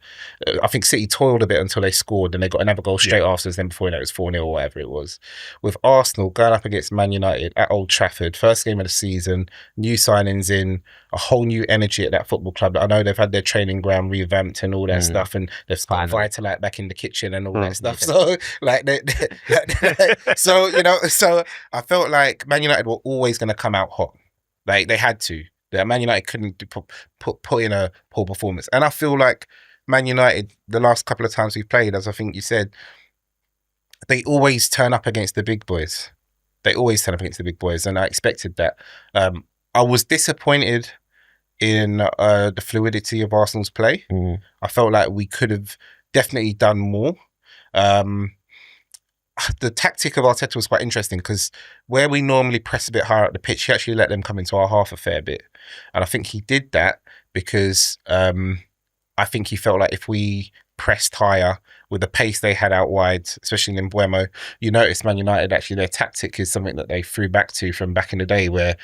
G: I think City toiled a bit until they scored, and they got another goal straight afterwards. Then before you know, it was 4-0 or whatever it was. With Arsenal going up against Man United at Old Trafford, first game of the season, new signings in, a whole new energy at that football club. I know they've had their training ground revamped and all that stuff, and they've got Vitalite back in the kitchen and all that stuff. So like, so you know, so I felt like Man United were always going to come out hot. Like, they had to. Man United couldn't put in a poor performance. And I feel like Man United, the last couple of times we've played, as I think you said, they always turn up against the big boys. And I expected that. I was disappointed in the fluidity of Arsenal's play. I felt like we could have definitely done more. The tactic of Arteta was quite interesting, because where we normally press a bit higher up the pitch, he actually let them come into our half a fair bit. And I think he did that because I think he felt like if we pressed higher with the pace they had out wide, especially in Buemo, you notice Man United, actually their tactic is something that they threw back to from back in the day, where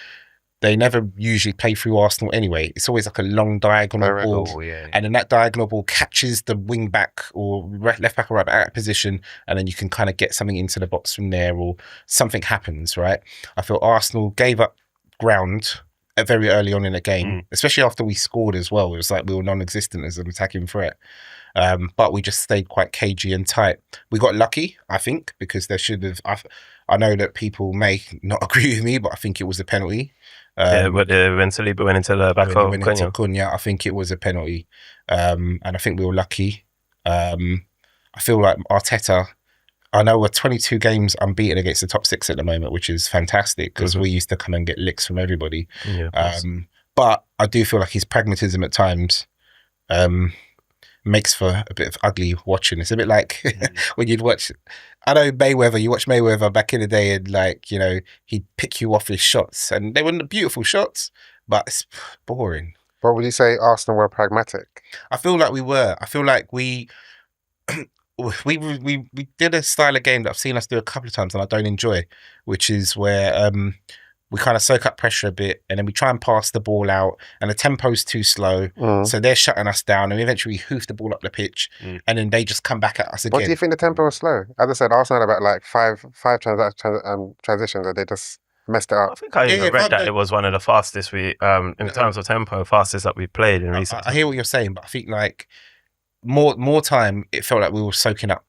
G: they never usually play through Arsenal anyway. It's always like a long diagonal ball. And then that diagonal ball catches the wing back or left back or right back out of position, and then you can kind of get something into the box from there, or something happens, right? I feel Arsenal gave up ground very early on in the game, especially after we scored as well. It was like we were non-existent as an attacking threat. But we just stayed quite cagey and tight. We got lucky, I think, because there should have... I know that people may not agree with me, but I think it was a penalty.
D: But when Saliba went into the back of
G: Cunha, I think it was a penalty. And I think we were lucky. I feel like Arteta, I know we're 22 games unbeaten against the top six at the moment, which is fantastic, because we used to come and get licks from everybody. makes for a bit of ugly watching. It's a bit like when you'd watch, I know Mayweather, you watch Mayweather back in the day and like, you know, he'd pick you off his shots and they weren't beautiful shots, but it's boring.
B: But would you say Arsenal were pragmatic?
G: I feel like we were. I feel like we did a style of game that I've seen us do a couple of times and I don't enjoy, which is where we kind of soak up pressure a bit and then we try and pass the ball out and the tempo's too slow. So they're shutting us down and eventually we hoof the ball up the pitch and then they just come back at us again.
B: What do you think the tempo was slow? As I said, Arsenal had about like five transitions and they just messed it
D: I
B: up.
D: think I even read that it was one of the fastest in terms of tempo, fastest that we played in recent
G: I hear what you're saying, but I think like more time, it felt like we were soaking up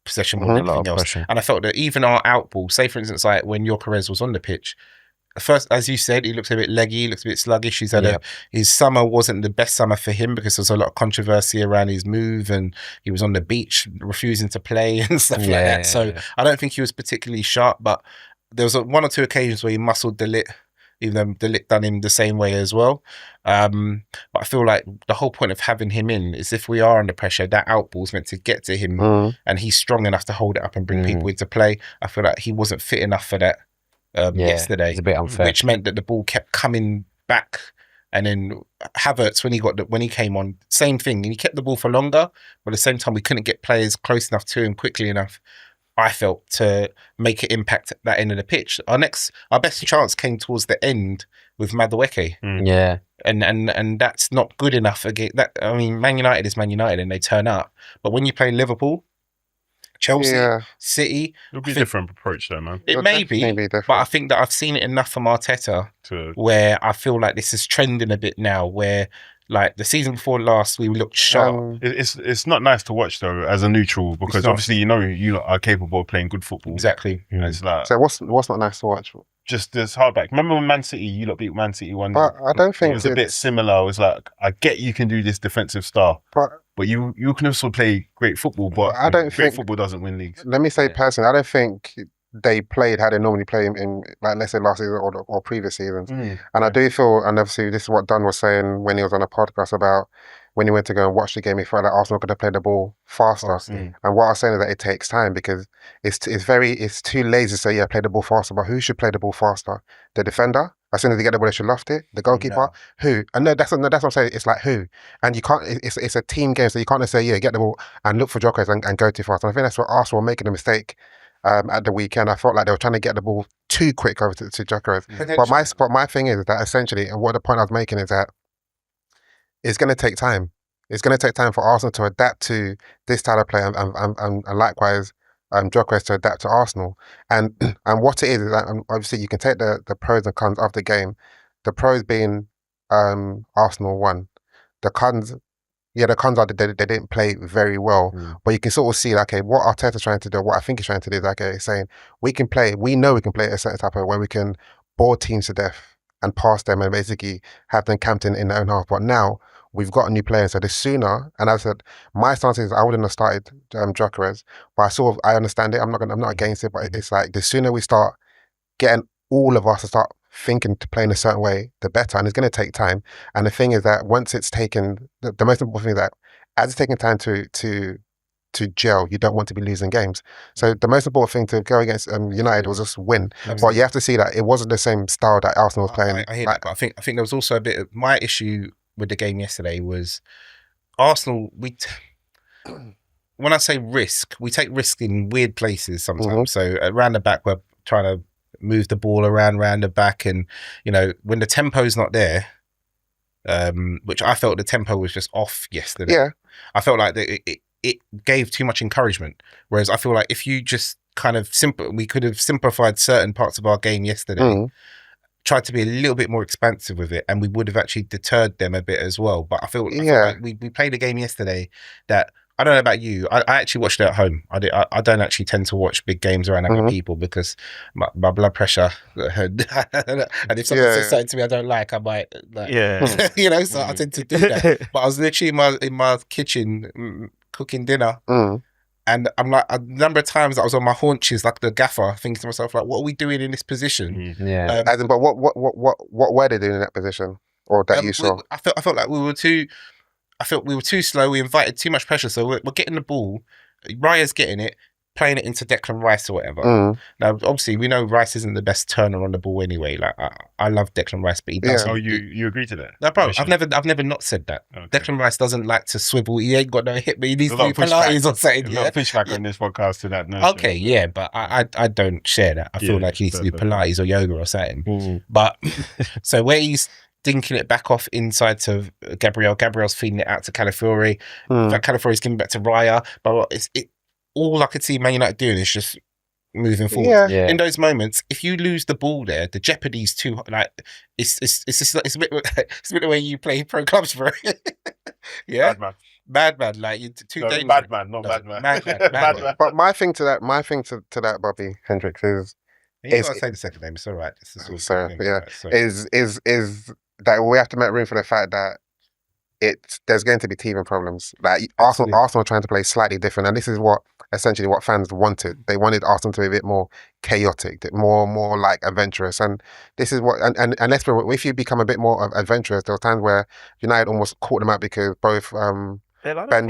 G: possession more than anything else.
F: Pressure.
G: And I felt that even our out ball, say for instance, like when Gyokeres was on the pitch, first, as you said, he looks a bit leggy, he looks a bit sluggish. He's had his summer wasn't the best summer for him because there's a lot of controversy around his move and he was on the beach refusing to play and stuff like that. So I don't think he was particularly sharp, but there was one or two occasions where he muscled the lit, even though the lit done him the same way as well. But I feel like the whole point of having him in is if we are under pressure, that out ball's meant to get to him and he's strong enough to hold it up and bring people into play. I feel like he wasn't fit enough for that yesterday.
F: It's a bit unfair.
G: Which meant that the ball kept coming back. And then Havertz, when he came on, same thing. And he kept the ball for longer, but at the same time, we couldn't get players close enough to him quickly enough, I felt, to make it impact at that end of the pitch. Our best chance came towards the end with Madueke.
F: Yeah.
G: And that's not good enough again. I mean, Man United is Man United and they turn up. But when you play Liverpool, Chelsea, City,
E: It'll be a different approach though, man.
G: it may be, but I think that I've seen it enough from Arteta where I feel like this is trending a bit now, where like the season before last, we looked sharp.
E: It's not nice to watch though as a neutral because obviously you know you lot are capable of playing good football.
G: Exactly.
E: And it's like,
B: So what's not nice to watch?
E: just this hardback. Remember when Man City, you lot beat Man City one?
B: But I don't think
E: it was a bit similar. It was like, I get you can do this defensive stuff, but you can also play great football. But
B: I don't
E: great
B: think
E: football doesn't win leagues.
B: Let me say personally, I don't think they played how they normally play in like let's say last season or previous seasons. And I do feel, and obviously this is what Dunn was saying when he was on a podcast about when he went to go and watch the game, he felt like Arsenal could have played the ball faster. And what I was saying is that it takes time because it's too lazy to say, yeah, play the ball faster. But who should play the ball faster? The defender? As soon as they get the ball, they should loft it. The goalkeeper? Who? And no, that's what I'm saying. It's like who? And you can't, it's a team game, so you can't just say, yeah, get the ball and look for Gyokeres and go too fast. And I think that's what Arsenal were making a mistake at the weekend. I felt like they were trying to get the ball too quick over to Gyokeres. But my thing is that essentially, and what the point I was making is that it's going to take time. It's going to take time for Arsenal to adapt to this style of play and likewise Gyokeres to adapt to Arsenal. And what it is that obviously you can take the pros and cons of the game. The pros being Arsenal won. The cons are they didn't play very well. But you can sort of see, like, okay, what Arteta's trying to do, what I think he's trying to do is, like, okay, saying we know we can play a certain type of way, we can bore teams to death and pass them and basically have them camped in their own half. But now we've got a new player, so the sooner, and as I said, my stance is I wouldn't have started Gyokeres, but I understand it. I'm not against it, but it's like the sooner we start getting all of us to start thinking to play in a certain way, the better. And it's going to take time. And the thing is that once it's taken, the most important thing is that as it's taking time to gel, you don't want to be losing games. So the most important thing to go against United was just win. But you have to see that it wasn't the same style that Arsenal was playing.
G: I hear that, but I think there was also a bit of my issue with the game yesterday was Arsenal. When I say risk, we take risk in weird places sometimes. So around the back, we're trying to move the ball around the back, and you know when the tempo's not there, which I felt the tempo was just off yesterday. Yeah, I felt like it gave too much encouragement. Whereas I feel like if you just kind of we could have simplified certain parts of our game yesterday. Tried to be a little bit more expansive with it, and we would have actually deterred them a bit as well. But I feel like we played a game yesterday that I don't know about you. I actually watched it at home. I don't actually tend to watch big games around other people because my blood pressure. And if someone says something to me I don't like, I might you know. So I tend to do that. But I was literally in my kitchen cooking dinner. And I'm like, a number of times I was on my haunches, like the gaffer, thinking to myself, like, what are we doing in this position?
B: But what were they doing in that position, or that you saw?
G: I felt like we were too. I felt we were too slow. We invited too much pressure. So we're getting the ball. Raya's getting it, playing it into Declan Rice or whatever. Now, obviously, we know Rice isn't the best turner on the ball anyway. Like I love Declan Rice, but he doesn't.
E: Oh, you agree to that?
G: No, bro, I've never not said that.
E: Okay.
G: Declan Rice doesn't like to swivel. He ain't got no hip, but he needs to do
E: There's a lot of
G: Pilates or something.
E: There's a lot of pushback on this podcast to that.
G: Okay, yeah, but I don't share that. I feel like he needs to do Pilates or yoga or something. But so where he's dinking it back off inside to Gabriel's feeding it out to Calafiori. Calafiori's giving it back to Raya. But all I could see Man United doing is just moving forward.
F: Yeah.
G: In those moments, if you lose the ball there, the jeopardy's too like it's just like, it's a bit the way you play pro clubs, bro. Yeah, madman, like you too dangerous.
E: Madman, not madman.
G: Madman.
B: But my thing to that, Bobby Hendrix is
G: You gotta say the second name. It's all right.
B: Is that we have to make room for the fact that there's going to be teething problems. Like Arsenal are trying to play slightly different, and this is essentially what fans wanted. They wanted Arsenal to be a bit more chaotic, more like adventurous, and this is what. And let's be real, if you become a bit more adventurous, there were times where United almost caught them out because both Ben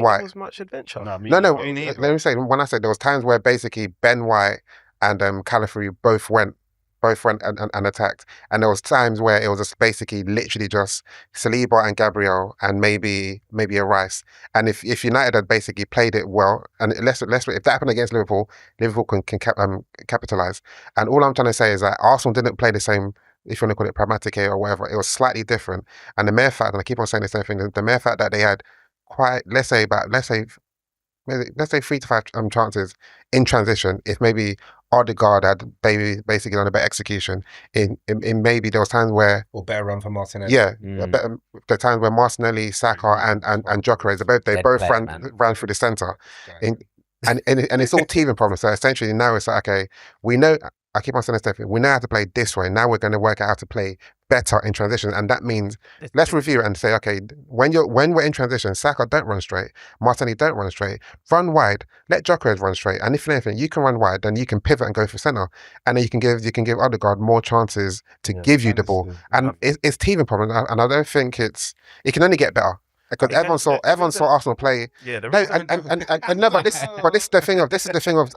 B: White.
D: There was much adventure.
B: No. Let me say, when I said there was times where basically Ben White and Calafiori both went and attacked, and there was times where it was just basically literally just Saliba and Gabriel and maybe a Rice. And if United had basically played it well, and if that happened against Liverpool can capitalize. And all I'm trying to say is that Arsenal didn't play the same, if you want to call it pragmatic or whatever. It was slightly different. And the mere fact, and I keep on saying the same thing, the mere fact that they had quite, let's say 3 to 5 chances in transition. If maybe Odegaard had basically done a better execution, in maybe there was times where
G: or better run for Martinelli.
B: Yeah, the times where Martinelli, Saka, and Gyokeres, they both ran through the centre, and it's all teething problems. So essentially now it's like, okay, we know. I keep on saying this thing. We know how to play this way. Now we're going to work out how to play better in transition, and that means let's review it and say, okay, when we're in transition, Saka don't run straight, Martinelli don't run straight, run wide, let Gyokeres run straight, and if anything, you can run wide, then you can pivot and go for centre, and then you can give Odegaard more chances to give you the ball, and it's teething problem, and I don't think it can only get better. Because everyone saw Arsenal play. Yeah, no, but this is the thing of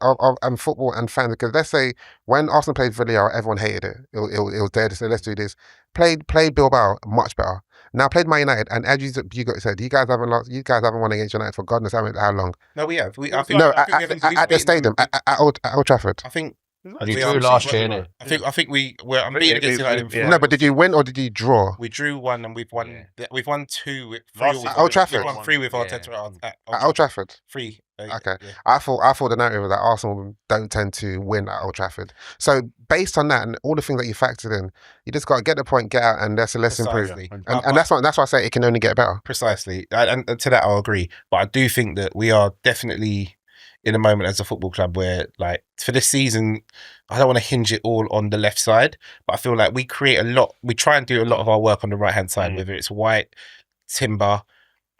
B: football and fans. Because let's say when Arsenal played Villarreal, everyone hated it. It was there to say, let's do this. Played Bilbao much better. Now played Man United, and as you said, you guys haven't won against United for God knows how long.
G: No, we have.
B: At the stadium at Old Trafford.
G: I think.
F: You drew last year, innit?
G: I think we're unbeaten against United.
B: No, but did you win or did you draw?
G: We drew one and we've won. Yeah. We've won 2.
B: At Old Trafford.
G: We've won 3 with Arteta
B: at Old Trafford.
G: 3.
B: Okay.
G: Yeah.
B: I thought the narrative was that Arsenal don't tend to win at Old Trafford. So based on that and all the things that you factored in, you just got to get the point, get out, and let's improve. And that's why I say it can only get better.
G: Precisely, and to that I'll agree. But I do think that we are definitely in a moment as a football club where, like, for this season, I don't want to hinge it all on the left side, but I feel like we try and do a lot of our work on the right hand side, whether it's White, Timber,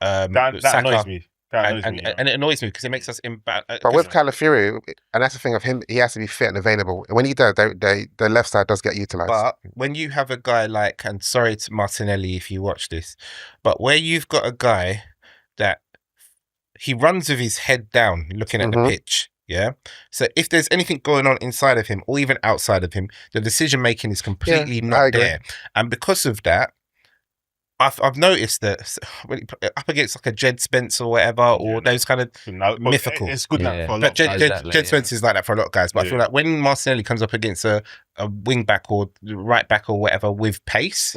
E: that
G: Saka,
E: annoys me.
G: And it annoys me because it makes us
B: but with Calafiori, and that's the thing of him, he has to be fit and available. When he does, the left side does get utilised.
G: But when you have a guy like, and sorry to Martinelli if you watch this, but where you've got a guy that he runs with his head down looking at the pitch, yeah? So if there's anything going on inside of him or even outside of him, the decision making is completely not there. And because of that, I've noticed that when up against like a Jed Spence or whatever, or those kind of mythical.
E: It's good for a lot
G: but
E: of guys.
G: Jed Spence is like that for a lot of guys. But I feel like when Martinelli comes up against a wing back or right back or whatever with pace,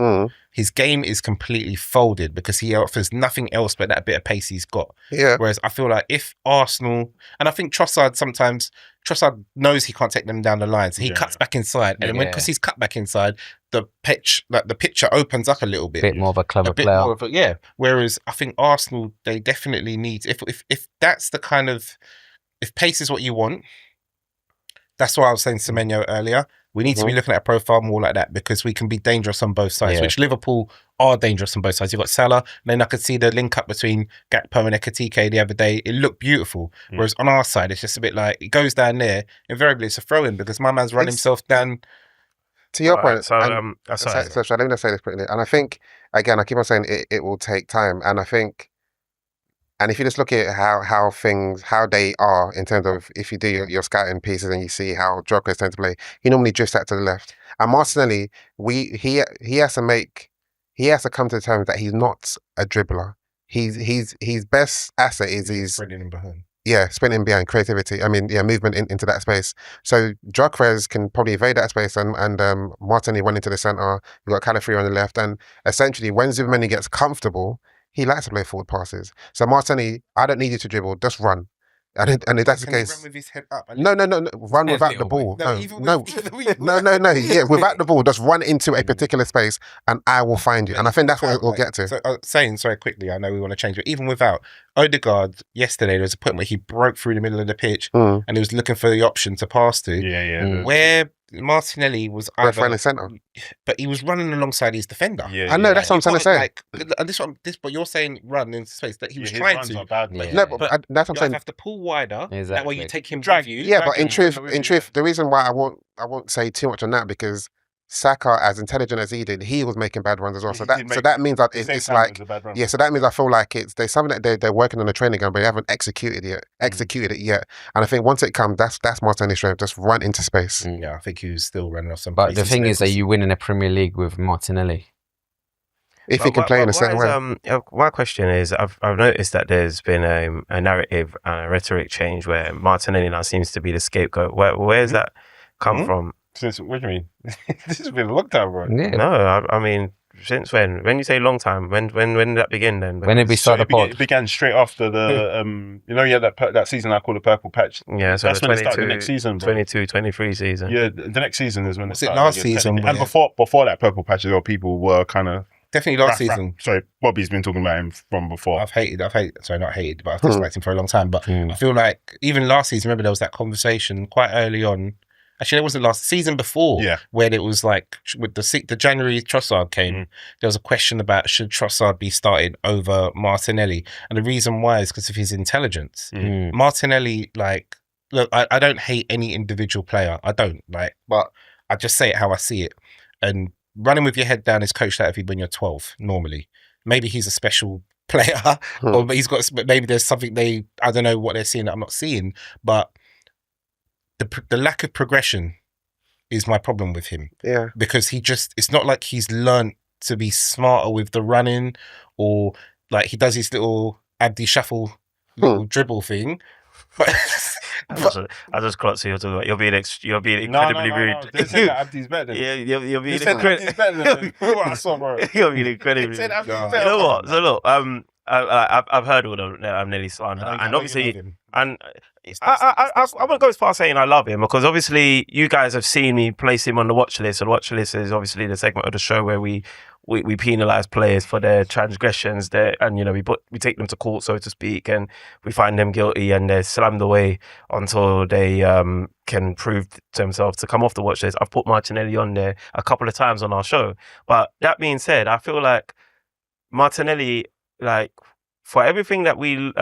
G: his game is completely folded because he offers nothing else but that bit of pace he's got.
B: Yeah.
G: Whereas I feel like if Arsenal, and I think Trossard knows he can't take them down the line, so he cuts back inside, and then because he's cut back inside, the picture opens up a little bit.
F: Bit more of a clever player.
G: Whereas I think Arsenal, they definitely need, if that's the kind of, if pace is what you want, that's why I was saying Semenyo earlier. We need to be looking at a profile more like that because we can be dangerous on both sides, which Liverpool are dangerous on both sides. You've got Salah, and then I could see the link up between Gakpo and Ekitike the other day. It looked beautiful. Whereas on our side, it's just a bit like, it goes down there, invariably it's a throw-in because my man's run himself down.
B: To your point,
D: so,
B: let me just say this quickly. And I think, again, I keep on saying it will take time. And I think And if you just look at how they are in terms of if you do your scouting pieces and you see how Gyokeres tend to play, he normally drifts out to the left. And Martinelli, he has to come to the terms that he's not a dribbler. His best asset is his
G: Spreading behind.
B: sprinting behind, creativity. I mean, movement into that space. So Gyokeres can probably evade that space, and Martinelli went into the centre. You've got Calafrio on the left, and essentially when Semenyo gets comfortable, he likes to play forward passes. So Martinelli, I don't need you to dribble, just run. And if that's the
G: Can he
B: case,
G: run with his head up?
B: no, run without the ball.
G: No,
B: Without the ball, just run into a particular space, and I will find you. And I think that's what we'll get to.
G: So, sorry, quickly, I know we want to change, but even without Odegaard, yesterday there was a point where he broke through the middle of the pitch and he was looking for the option to pass to. Where Martinelli was
B: either centre,
G: but he was running alongside his defender.
B: I know that's what I'm trying to say.
G: Like, but you're saying run into space that he was
E: his
G: trying
E: runs
G: to.
E: are bad,
G: but,
B: No, but that's what I'm
G: you
B: saying.
G: have to pull wider. That way
F: Exactly.
G: you take him
E: Drag
G: with you.
B: Yeah, but in
E: Drag him.
B: truth, the reason why I won't say too much on that, because Saka, as intelligent as he did, he was making bad runs as well. So that means that it's like so that means I feel like there's something that they're working on the training ground, but they haven't executed it yet. And I think once it comes, that's Martinelli's strength. Just run into space.
G: Yeah, I think he was still running off some.
F: But the thing is, are you winning a Premier League with Martinelli?
B: If he can play in a certain way.
D: My question is, I've noticed that there's been a narrative and a rhetoric change where Martinelli now seems to be the scapegoat. Where's that come from?
E: Since, what do you mean? This has been a long time, bro.
F: Yeah.
D: No, I mean, since when? When you say long time, when did that begin then?
F: When did we start the pod?
E: It began straight after the, you know, that season I called the Purple Patch.
D: Yeah, so
E: that's when it started the next season, bro.
D: 22-23 season.
E: Yeah, the next season is when it started.
G: last season?
E: And before that Purple Patch, there were people were kind of...
G: Definitely last season.
E: Sorry, Bobby's been talking about him from before.
G: I've not hated, but I've disliked him for a long time. But I feel like even last season, remember there was that conversation quite early on. Actually, it wasn't last season before, when it was like with the January Trossard came, there was a question about should Trossard be started over Martinelli, and the reason why is because of his intelligence. Martinelli, like, look, I don't hate any individual player, I don't but I just say it how I see it. And running with your head down is coached out of you when you're 12. Normally, maybe he's a special player, or maybe there's something I don't know what they're seeing that I'm not seeing, but. The lack of progression is my problem with him. Yeah. Because it's not like he's learned to be smarter with the running, or like he does his little Abdi shuffle little dribble thing.
D: I just clocked so you're talking about you're being incredibly rude.
E: They said that Abdi's better than
D: you're being
E: Abdi's better than what I saw, bro.
D: You're being incredibly rude. You know what? So look, I've heard all the Nelly slander, and obviously, and I wouldn't go as far as saying I love him, because obviously you guys have seen me place him on the watch list. And the watch list is obviously the segment of the show where we penalise players for their transgressions, and we take them to court, so to speak, and we find them guilty, and they're slammed away until they can prove to themselves to come off the watch list. I've put Martinelli on there a couple of times on our show, but that being said, I feel like Martinelli, like, for everything that we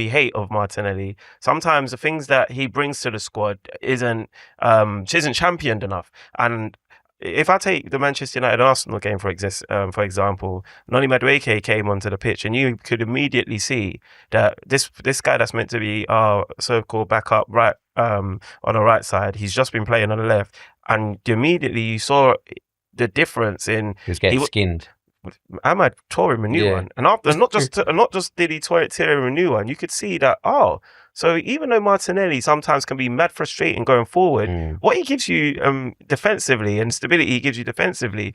D: hate of Martinelli, sometimes the things that he brings to the squad isn't championed enough. And if I take the Manchester United Arsenal game for example, Noni Madueke came onto the pitch, and you could immediately see that this guy that's meant to be our so-called backup right on the right side, he's just been playing on the left, and immediately you saw the difference in
F: he was getting skinned.
D: Ahmad tore him a new one, and after not just did he tear him a new one, you could see that so even though Martinelli sometimes can be mad frustrating going forward, what he gives you defensively and stability he gives you defensively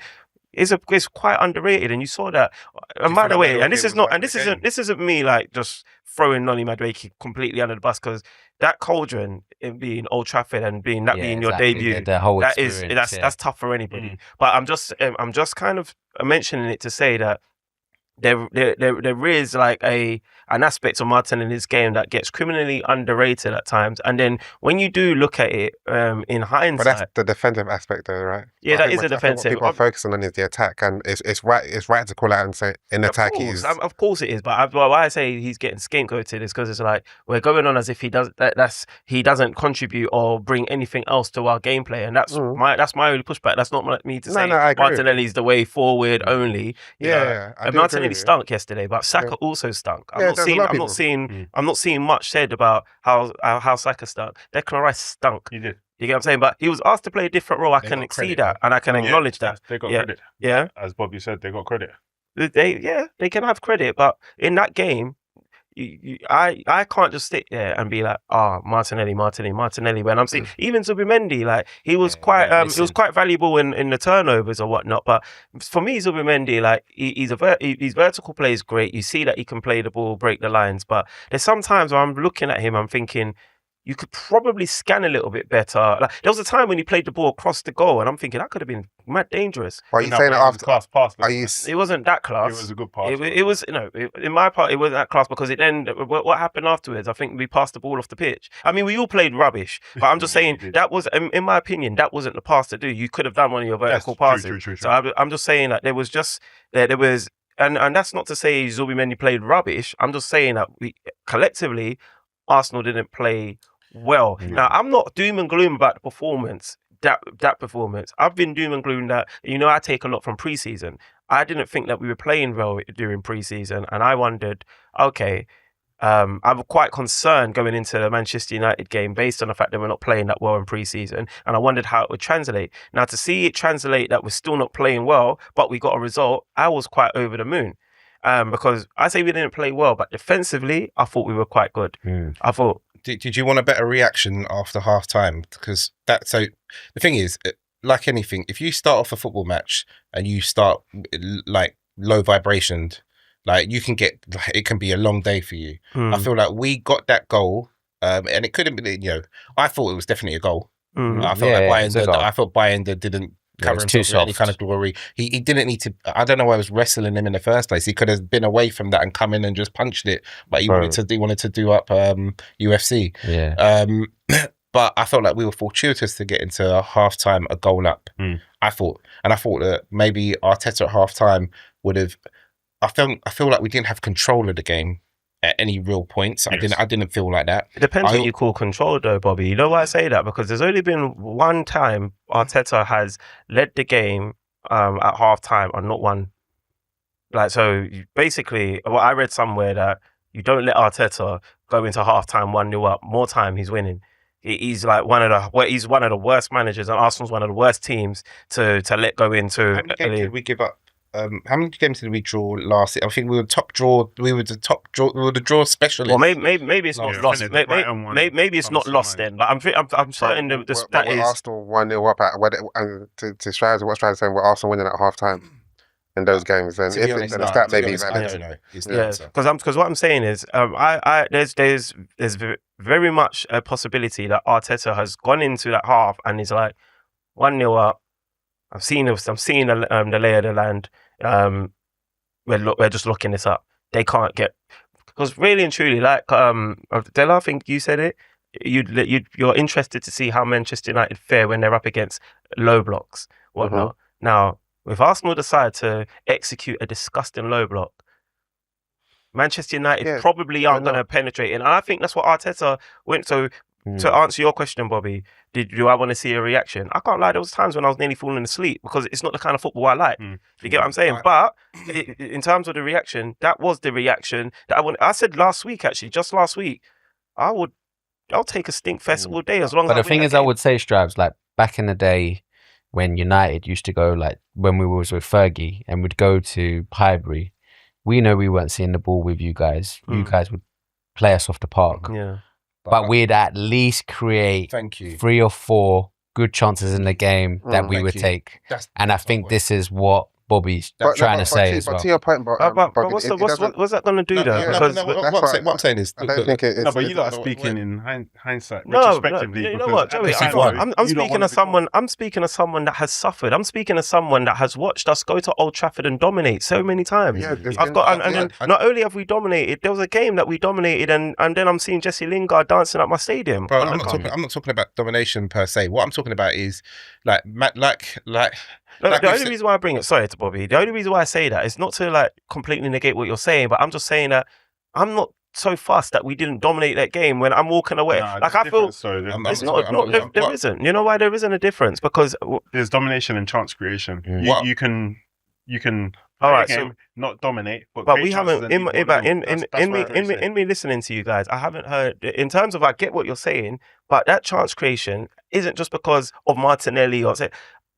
D: is quite underrated, and you saw that. And by the way, and this isn't me like just throwing Noni Madueke completely under the bus, because that cauldron in being Old Trafford and being your debut,
F: the whole
D: that's tough for anybody. But I'm just kind of mentioning it to say that there is like an aspect of Martin in his game that gets criminally underrated at times, and then when you do look at it in hindsight,
B: but that's the defensive aspect, though, right?
D: Yeah, that is a defensive.
B: What people are focusing on is the attack, and it's right to call out and say in attack
D: of course it is. But why I say he's getting scapegoated is because it's like we're going on as if he doesn't contribute or bring anything else to our gameplay, and that's my only pushback. That's not me to say Martinelli's the way forward only.
B: Yeah,
D: Martinelli Martinelli stunk yesterday, but Saka also stunk. I'm
B: Yeah,
D: not
B: there's a
D: seeing.
B: lot of
D: I'm not
B: people.
D: seeing. I'm not seeing much said about how Saka stunk. Declan Rice stunk.
E: You did.
D: You get what I'm saying? But he was asked to play a different role. I
G: They
D: can
G: got
D: see
G: credit,
D: that, and I can acknowledge that.
E: They got
D: Yeah.
E: credit.
D: Yeah,
E: As Bobby said, they got credit.
D: they can have credit, but in that game, I can't just sit there and be like, Martinelli. When I'm seeing even Zubimendi, like he was quite valuable in the turnovers or whatnot. But for me, Zubimendi, like his vertical play is great. You see that he can play the ball, break the lines. But there's sometimes where I'm looking at him, I'm thinking, you could probably scan a little bit better. Like there was a time when he played the ball across the goal, and I'm thinking that could have been mad dangerous.
B: Are you saying it after?
E: class pass?
B: Are you?
D: It wasn't that class.
E: It was a good pass.
D: It was in my part, it wasn't that class because it then what happened afterwards. I think we passed the ball off the pitch. I mean, we all played rubbish, but I'm just saying that was, in my opinion, that wasn't the pass to do. You could have done one of your vertical passes.
E: True.
D: So I'm just saying that there was, and that's not to say Zubimendi played rubbish. I'm just saying that we collectively, Arsenal didn't play well. Now I'm not doom and gloom about the performance. That performance, I've been doom and gloom that, I take a lot from pre-season. I didn't think that we were playing well during pre-season, and I wondered, okay, I'm quite concerned going into the Manchester United game based on the fact that we're not playing that well in pre-season, and I wondered how it would translate. Now to see it translate that we're still not playing well, but we got a result, I was quite over the moon. Because I say we didn't play well, but defensively, I thought we were quite good. I thought.
G: Did you want a better reaction after half time? Because the thing is, like anything, if you start off a football match and you start like low vibrationed, like you can get, it can be a long day for you. I feel like we got that goal, and it couldn't be, I thought it was definitely a goal. I thought Bayern didn't cover himself with any kind of glory. He didn't need to. I don't know why I was wrestling him in the first place. He could have been away from that and come in and just punched it, but he wanted to do up UFC. But I felt like we were fortuitous to get into half time a goal up. I thought that maybe Arteta at half time would have. I feel like we didn't have control of the game at any real points.
E: Yes.
G: I didn't feel like that.
D: It depends what you call control, though, Bobby. You know why I say that? Because there's only been one time Arteta has led the game at half time and not one. Like, so basically, what I read somewhere that you don't let Arteta go into half time 1-0 up. More time, he's winning. He's like one of the worst managers, and Arsenal's one of the worst teams to let go into.
G: How many games did we give up? How many games did we draw last year? I think we were top draw. We were the draw specialist.
D: Well, maybe it's not lost. Maybe it's not lost then. But I'm certain the stat is
B: Arsenal 1-0 up to Strides. What Strides saying? We're Arsenal winning at half time in those games. And
G: To be
B: if
G: honest,
B: the stat may be
G: I
B: valid.
G: don't know. It's the
D: yeah.
G: answer.
D: Because what I'm saying is, there's very much a possibility that Arteta has gone into that half and he's like 1-0 up. I'm seeing the lay of the land. We're just looking this up. They can't get, because really and truly, like Della, I think you said it. You're interested to see how Manchester United fare when they're up against low blocks, whatnot. Now, if Arsenal decide to execute a disgusting low block, Manchester United probably aren't going to penetrate it. And I think that's what Arteta went to. To answer your question, Bobby, do I want to see a reaction? I can't lie, there was times when I was nearly falling asleep because it's not the kind of football I like. You get what I'm saying? But in terms of the reaction, that was the reaction that I wanted. I said just last week, I'll take a stink fest all day as long as.
F: But the thing is, I would say, Strabs, like back in the day when United used to go, like when we was with Fergie and would go to Highbury, we know we weren't seeing the ball with you guys. You guys would play us off the park.
D: Yeah.
F: But we'd at least create 3 or 4 good chances in the game that we would take. And I think this is what Bobby's trying to say as well.
B: But to your point,
D: But what's that going to do though?
G: What I'm saying is,
B: I don't think it's...
E: No, but you lot are speaking in hindsight,
D: No,
E: retrospectively.
D: you know what, Joey? I'm speaking of someone. I'm speaking of someone that has suffered. I'm speaking of someone that has watched us go to Old Trafford and dominate so many times.
B: Yeah,
D: not only have we dominated, there was a game that we dominated, and then I'm seeing Jesse Lingard dancing at my stadium.
G: Bro, I'm not talking about domination per se. What I'm talking about is like.
D: The only reason why I bring it, sorry to Bobby, the only reason why I say that is not to like completely negate what you're saying, but I'm just saying that I'm not so fussed that we didn't dominate that game when I'm walking away. Like I feel there isn't. You know why there isn't a difference? Because
E: there's domination and chance creation. You you can
D: All right,
E: play a game, not dominate, but
D: But
E: create
D: we
E: chances
D: haven't
E: and leave one nil. That's what I really say.
D: in me listening to you guys. I haven't heard in terms of I get what you're saying, but that chance creation isn't just because of Martinelli or say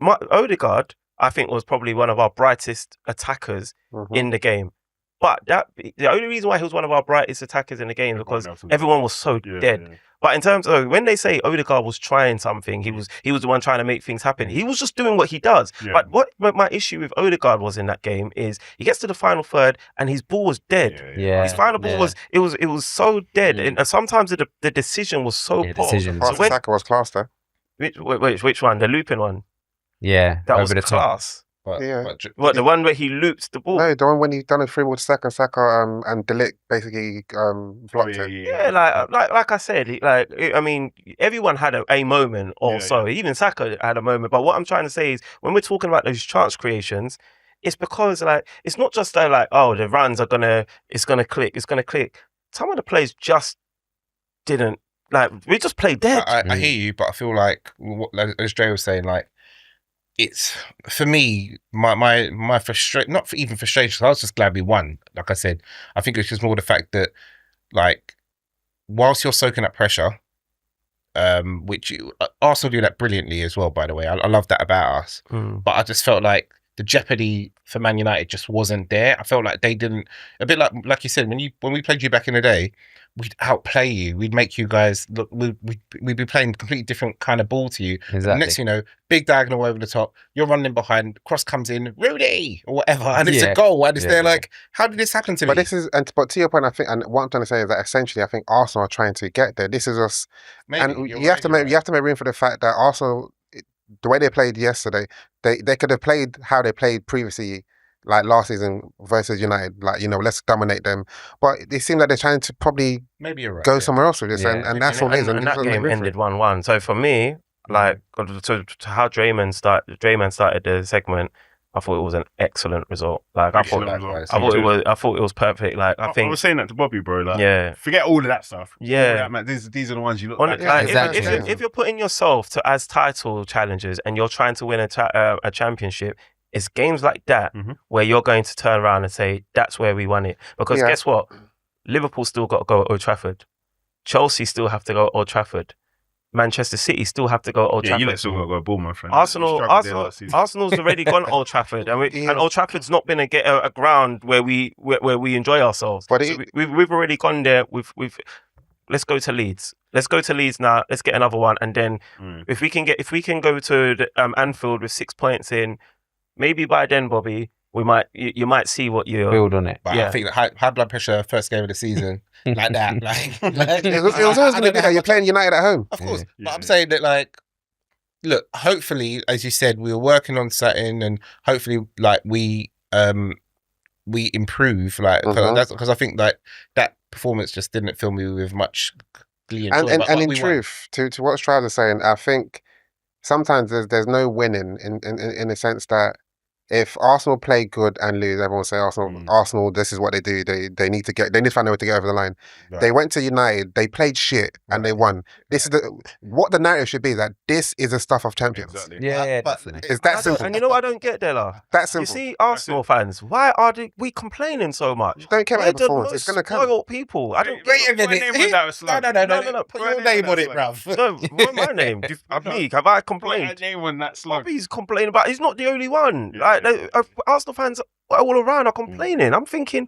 D: Odegaard. I think was probably one of our brightest attackers in the game. But the only reason why he was one of our brightest attackers in the game is because everyone was so dead.
E: Yeah.
D: But in terms of when they say Odegaard was trying something, he was the one trying to make things happen. He was just doing what he does.
E: Yeah.
D: But what my issue with Odegaard was in that game is he gets to the final third and his ball was dead.
F: Yeah.
D: His final ball was it was so dead, and sometimes the decision was so poor.
F: decision.
B: Pass to Saka was class though.
D: Which one? The looping one.
F: Yeah,
D: That
F: over
D: was
F: the top.
D: class. What, the one where he looped the ball?
B: No, the one when he done a free ball to Saka, and Delict basically blocked it.
D: Yeah, like I said, I mean, everyone had a moment or so. Even Saka had a moment. But what I'm trying to say is, when we're talking about those chance creations, it's because it's not just that the runs it's gonna click. Some of the plays just didn't we just played dead.
G: I hear you, but I feel like as Dre was saying, it's for me my frustration, not for even frustration. I was just glad we won. Like I said, I think it's just more the fact that whilst you're soaking up pressure, which Arsenal do that brilliantly as well. By the way, I love that about us. But I just felt like the jeopardy for Man United just wasn't there. I felt like they didn't. A bit like you said, when we played you back in the day, we'd outplay you. We'd make you guys look. We'd be playing completely different kind of ball to you.
F: Exactly.
G: Next, big diagonal over the top. You're running behind. Cross comes in, Rudy or whatever, and it's a goal. And it's there. How did this happen to me?
B: But to your point, I think, and what I'm trying to say is that essentially, I think Arsenal are trying to get there. This is us, and you have to make room for the fact that Arsenal, the way they played yesterday, they could have played how they played previously, like last season versus United, let's dominate them. But it seemed like they're trying to probably
G: maybe you're right,
B: go somewhere else with this, and that's what it is.
D: And that game ended 1-1. So for me, to how Draymond started the segment, I thought it was an excellent result. I thought it was perfect. I
E: was saying that to Bobby, bro. Forget all of that stuff.
D: Yeah,
E: these are the ones you look
D: at.
F: Exactly.
D: If you're putting yourself as title challengers and you're trying to win a championship, it's games like that where you're going to turn around and say that's where we won it. Because guess what? Liverpool still got to go at Old Trafford. Chelsea still have to go at Old Trafford. Manchester City still have to go at Old Trafford.
E: You still got to go to Bournemouth, friend.
D: Arsenal's already gone Old Trafford, and Old Trafford's not been a ground where we enjoy ourselves. But we've already gone there. Let's go to Leeds. Let's go to Leeds now. Let's get another one, and then if we can go to the, Anfield with 6 points in, maybe by then, Bobby, you might see what you
F: build on it.
G: But I think high blood pressure first game of the season like that.
B: It was always going to be that you're playing United at home,
G: of course. But I'm saying that look, hopefully, as you said, we were working on something, and hopefully, we improve. Because I think that performance just didn't fill me with much glee and joy.
B: And in truth, to what Strives is saying, I think sometimes there's no winning in the sense that if Arsenal play good and lose, everyone will say Arsenal, this is what they do. They need to find a way to get over the line. Right. They went to United, they played shit and they won. This is what the narrative should be, that this is the stuff of champions.
F: Exactly. Yeah, definitely.
B: It's that simple.
D: And you know what I don't get, Della?
B: That's simple.
D: You see, Arsenal fans, why are we complaining so much?
B: Don't care about the performance. It's going to come.
D: People. I don't.
G: Wait a minute. No. Put your name on it, bruv.
D: No, what's my name? Have I complained?
E: Put my name on that slug.
D: Bobby's complaining about. He's not the only one. Arsenal fans all around are complaining. I'm thinking,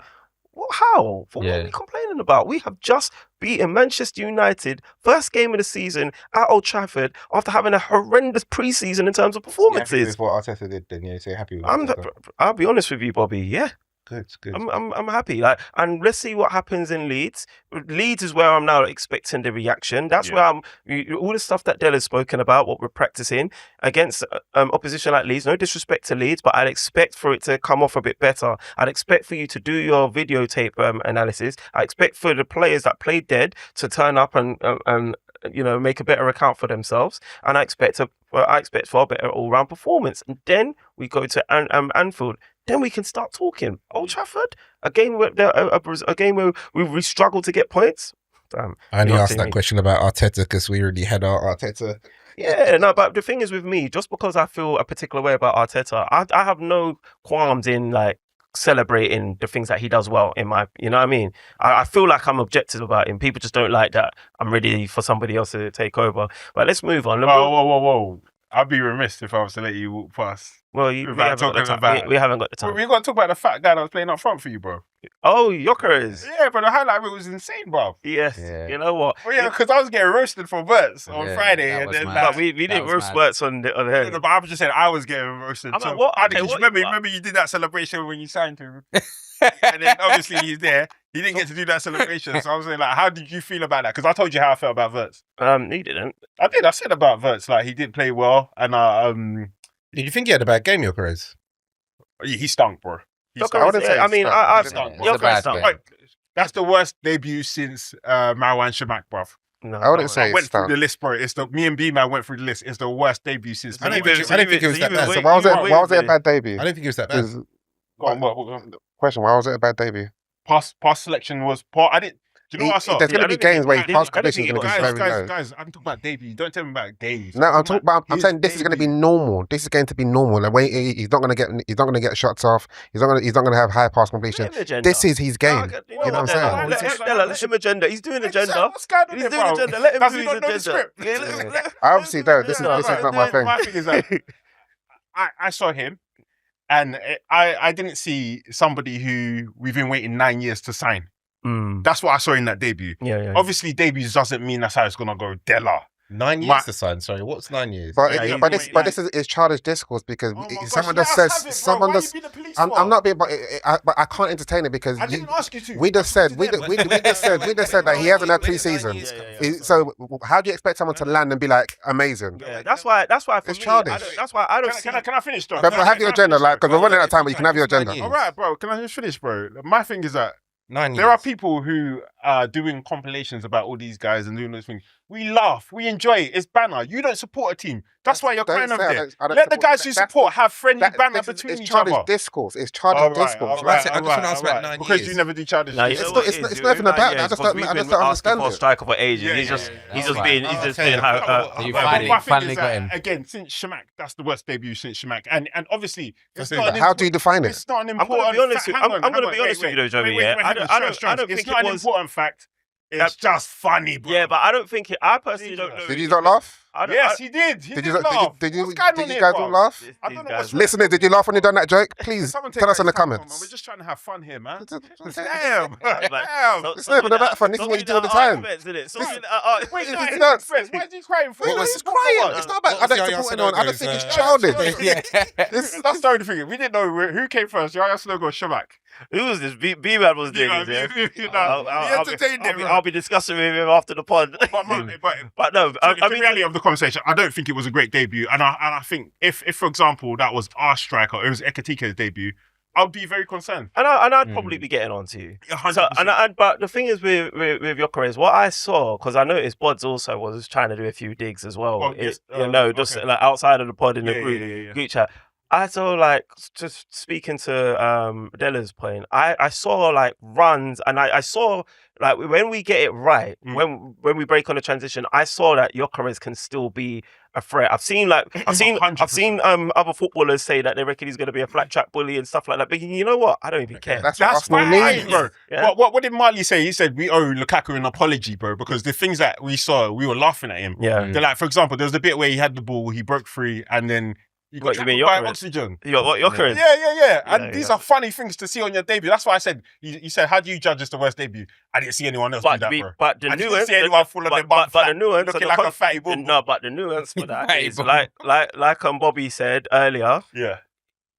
D: how? What are we complaining about? We have just beaten Manchester United, first game of the season at Old Trafford, after having a horrendous pre-season in terms of performances.
G: Happy with what Arteta did, then so happy with
D: I'll be honest with you, Bobby. Yeah.
G: Good.
D: I'm happy. And let's see what happens in Leeds. Leeds is where I'm now expecting the reaction. That's where all the stuff that Della's spoken about, what we're practicing against opposition like Leeds. No disrespect to Leeds, but I'd expect for it to come off a bit better. I'd expect for you to do your videotape analysis. I expect for the players that played dead to turn up and make a better account for themselves. And I expect for a better all-round performance. And then we go to Anfield. Then we can start talking. Old Trafford, a game where we struggle to get points. Damn,
G: I only asked that question about Arteta because we already had our Arteta
D: Yeah, no, but the thing is with me, just because I feel a particular way about Arteta, I have no qualms in like celebrating the things that he does well you know what I mean? I feel like I'm objective about him. People just don't like that I'm ready for somebody else to take over. But let's move on.
E: Whoa. I'd be remiss if I was to let you walk past.
D: Well, we haven't got the time. We haven't got the time.
E: We're going to talk about the fat guy that was playing up front for you, bro.
D: Oh, Gyokeres.
E: Yeah, but the highlight reel was insane, bro.
D: Yes.
F: Yeah.
D: You know what?
E: Well, yeah, because I was getting roasted for Verts on
F: Yeah,
E: Friday.
F: that
E: And
F: was
E: then
F: mad.
D: But we didn't roast Spurs on
E: No,
D: here.
E: but I was just saying I was getting roasted.
D: I'm
E: So,
D: like, what?
E: Andy,
D: Okay,
E: 'cause
D: what-
E: remember you did that celebration when you signed to him? And then obviously he's there. He didn't get to do that celebration. So I was saying, like, how did you feel about that? Because I told you how I felt about Verts.
D: He didn't.
E: I did. I said about Verts, like, he didn't play well. And
G: Did you think he had a bad game, Gyokeres?
E: he stunk, bro. He
D: Gyokeres,
E: stunk.
B: I wouldn't say
D: I mean,
B: it's
D: I've
B: stunk.
F: It's a bad
D: stunk.
F: game.
E: Like, that's the worst debut since Marwan Chamakh, bruv.
D: No,
B: I wouldn't say
E: I
B: it's
E: went through
B: stunk.
E: the list, bro. Me and B-Man went through the list. It's the worst debut since.
G: I don't think it was that bad.
B: So why was it a bad debut?
G: I don't think it was that bad.
B: 'Cause-
E: Go on, what?
B: Question, why was it a bad debut?
E: Pass selection was poor. I didn't. Do you know what I saw?
B: There's going to be games where his pass completion is going to be very low.
E: Guys, I'm talking about debut. Don't tell me about games.
B: No, I'm talking about. I'm
E: his
B: saying this is going to be
E: debut.
B: normal. This is going to be normal. Like when he's not going to get shots off. He's not going to have high pass completion. This is his game. You know what I'm saying?
D: Let him agenda. He's doing agenda.
E: What's going on
D: He's
E: there,
D: doing
E: bro?
D: agenda. Let him
E: Does
D: do
E: he
D: his
E: not know the
D: agenda.
E: script?
D: Yeah,
B: I obviously don't. This is not my thing.
E: My thing is that I saw him, and I didn't see somebody who we've been waiting 9 years to sign. That's what I saw in that debut.
D: Yeah.
E: Obviously, debuts doesn't mean that's how it's gonna go. Della.
G: 9 years
E: My-
G: to sign. Sorry, what's 9 years?
B: But
D: Yeah,
B: but this is childish discourse because
E: Oh my gosh,
B: someone
E: let
B: just
E: us
B: says
E: have it, bro.
B: someone
E: Why
B: just.
E: you being the police
B: I'm
E: for?
B: not being, but I can't entertain it because
E: I didn't ask you to.
B: we just said we just said that he hasn't had pre-season. So how do you expect someone to land and be like amazing?
D: Yeah, that's why. For
B: It's
D: me,
B: childish.
D: That's why I don't see.
E: Can I finish, though?
B: But have your agenda, like, because we're running out of time, but you can have your agenda.
G: Yeah.
E: All right, bro. Can I just finish, bro? My thing is that
G: 9 years.
E: there are people who are doing compilations about all these guys and doing those things. We laugh, we enjoy it. It's banner. You don't support a team. That's why you're
B: Don't
E: kind of
B: say I
E: there.
B: don't
E: Let the
B: support-
E: guys who
B: that's-
E: support have friendly banner
B: It's
E: between each
B: childish
E: other.
B: discourse. It's childish discourse.
G: I just want to ask about 9
E: Because
G: years.
E: you never do childish.
D: No,
E: discourse.
D: you know what
B: it's
D: it
B: not-
D: is,
B: it's nothing about that. I just
D: because
B: don't-
D: we've
B: I
D: been
B: just don't
D: asking
B: understand
D: for a
B: it.
D: striker for ages.
E: Yeah,
D: He's
E: yeah,
D: just
E: yeah.
D: he's just
G: Oh,
D: been
G: right.
D: he's just
G: Okay.
D: been
F: You
E: My thing
F: finally
E: is
F: got
E: that,
F: him.
E: again, since Chamakh, that's the worst debut since Chamakh. And obviously, it's
G: But
E: not an
B: How do you define it?
E: It's not an
D: I'm gonna
E: important
D: be honest.
E: fact.
D: I'm
E: Hang
D: gonna
E: on,
D: be honest with you, though, Joey.
E: Wait,
D: Yeah, I don't
E: It's
D: think
E: not
D: it
E: an
D: was.
E: important fact. It's just funny, bro.
D: Yeah, but I don't think it. I personally don't know.
B: Did you not laugh?
E: Yes, he did. He
B: Did
E: did
B: you
E: laugh.
B: did you
E: What's going on
B: guys
E: here,
B: all
E: bro?
B: laugh?
E: I don't know what's
B: Listeners, did you laugh when you done that joke? Please
E: Someone take
B: tell us in the
E: his time, man.
B: comments.
E: We're just trying to have fun here, man. Damn.
B: It's
E: Damn.
B: not even about fun. This is what you do all the time.
E: Wait,
B: It's
E: no,
B: not-
E: friends. Why is he crying for?
B: Wait, it's crying. It's not about I don't support anyone. I just think it's childish.
E: That's the only thing. We didn't know who came first. Yaya Slogo or Chamakh.
D: Who was this? B-Man was doing this, yeah? I'll be discussing with him after the pod. But no, I
E: the
D: mean,
E: reality of the conversation, I don't think it was a great debut. And I think if for example, that was our striker, it was Ekitike's debut, I'd be very concerned.
D: and I'd probably be getting on to you.
E: 100%.
D: So, but the thing is with Gyokeres, what I saw, because I noticed Bods also was trying to do a few digs as well.
E: Oh,
D: It's,
E: yeah.
D: just
E: Okay.
D: like outside of the pod in the
E: Yeah,
D: group,
E: yeah.
D: group chat. I saw like just speaking to Della's point. I saw like runs, and I saw like when we get it right, when we break on the transition, I saw that Gyokeres can still be a threat. I've seen
E: 100%.
D: Other footballers say that they reckon he's going to be a flat track bully and stuff like that. But you know what? I don't even care.
B: That's what
E: That's
B: Arsenal
E: fine,
B: need.
E: bro.
D: Yeah.
E: What did Marley say? He said we owe Lukaku an apology, bro, because the things that we saw, we were laughing at him.
D: Yeah.
E: They're like, for example, there was the bit where he had the ball, he broke free, and then he got
D: What, you mean
E: tackled by
D: Gyokeres?
E: oxygen.
D: Gyokeres.
E: Yeah. And
D: Yeah,
E: these
D: yeah.
E: are funny things to see on your debut. That's why I said, you said, how do you judge it's the worst debut? I didn't see anyone else do that, bro.
D: But the
E: I didn't
D: nuance,
E: see anyone full of them bum
D: but
E: fat,
D: the nuance,
E: looking
D: and
E: like
D: the
E: a fatty bull.
D: No, but the nuance for that
F: Fatty
D: is
F: bull.
D: like Bobby said earlier.
E: Yeah.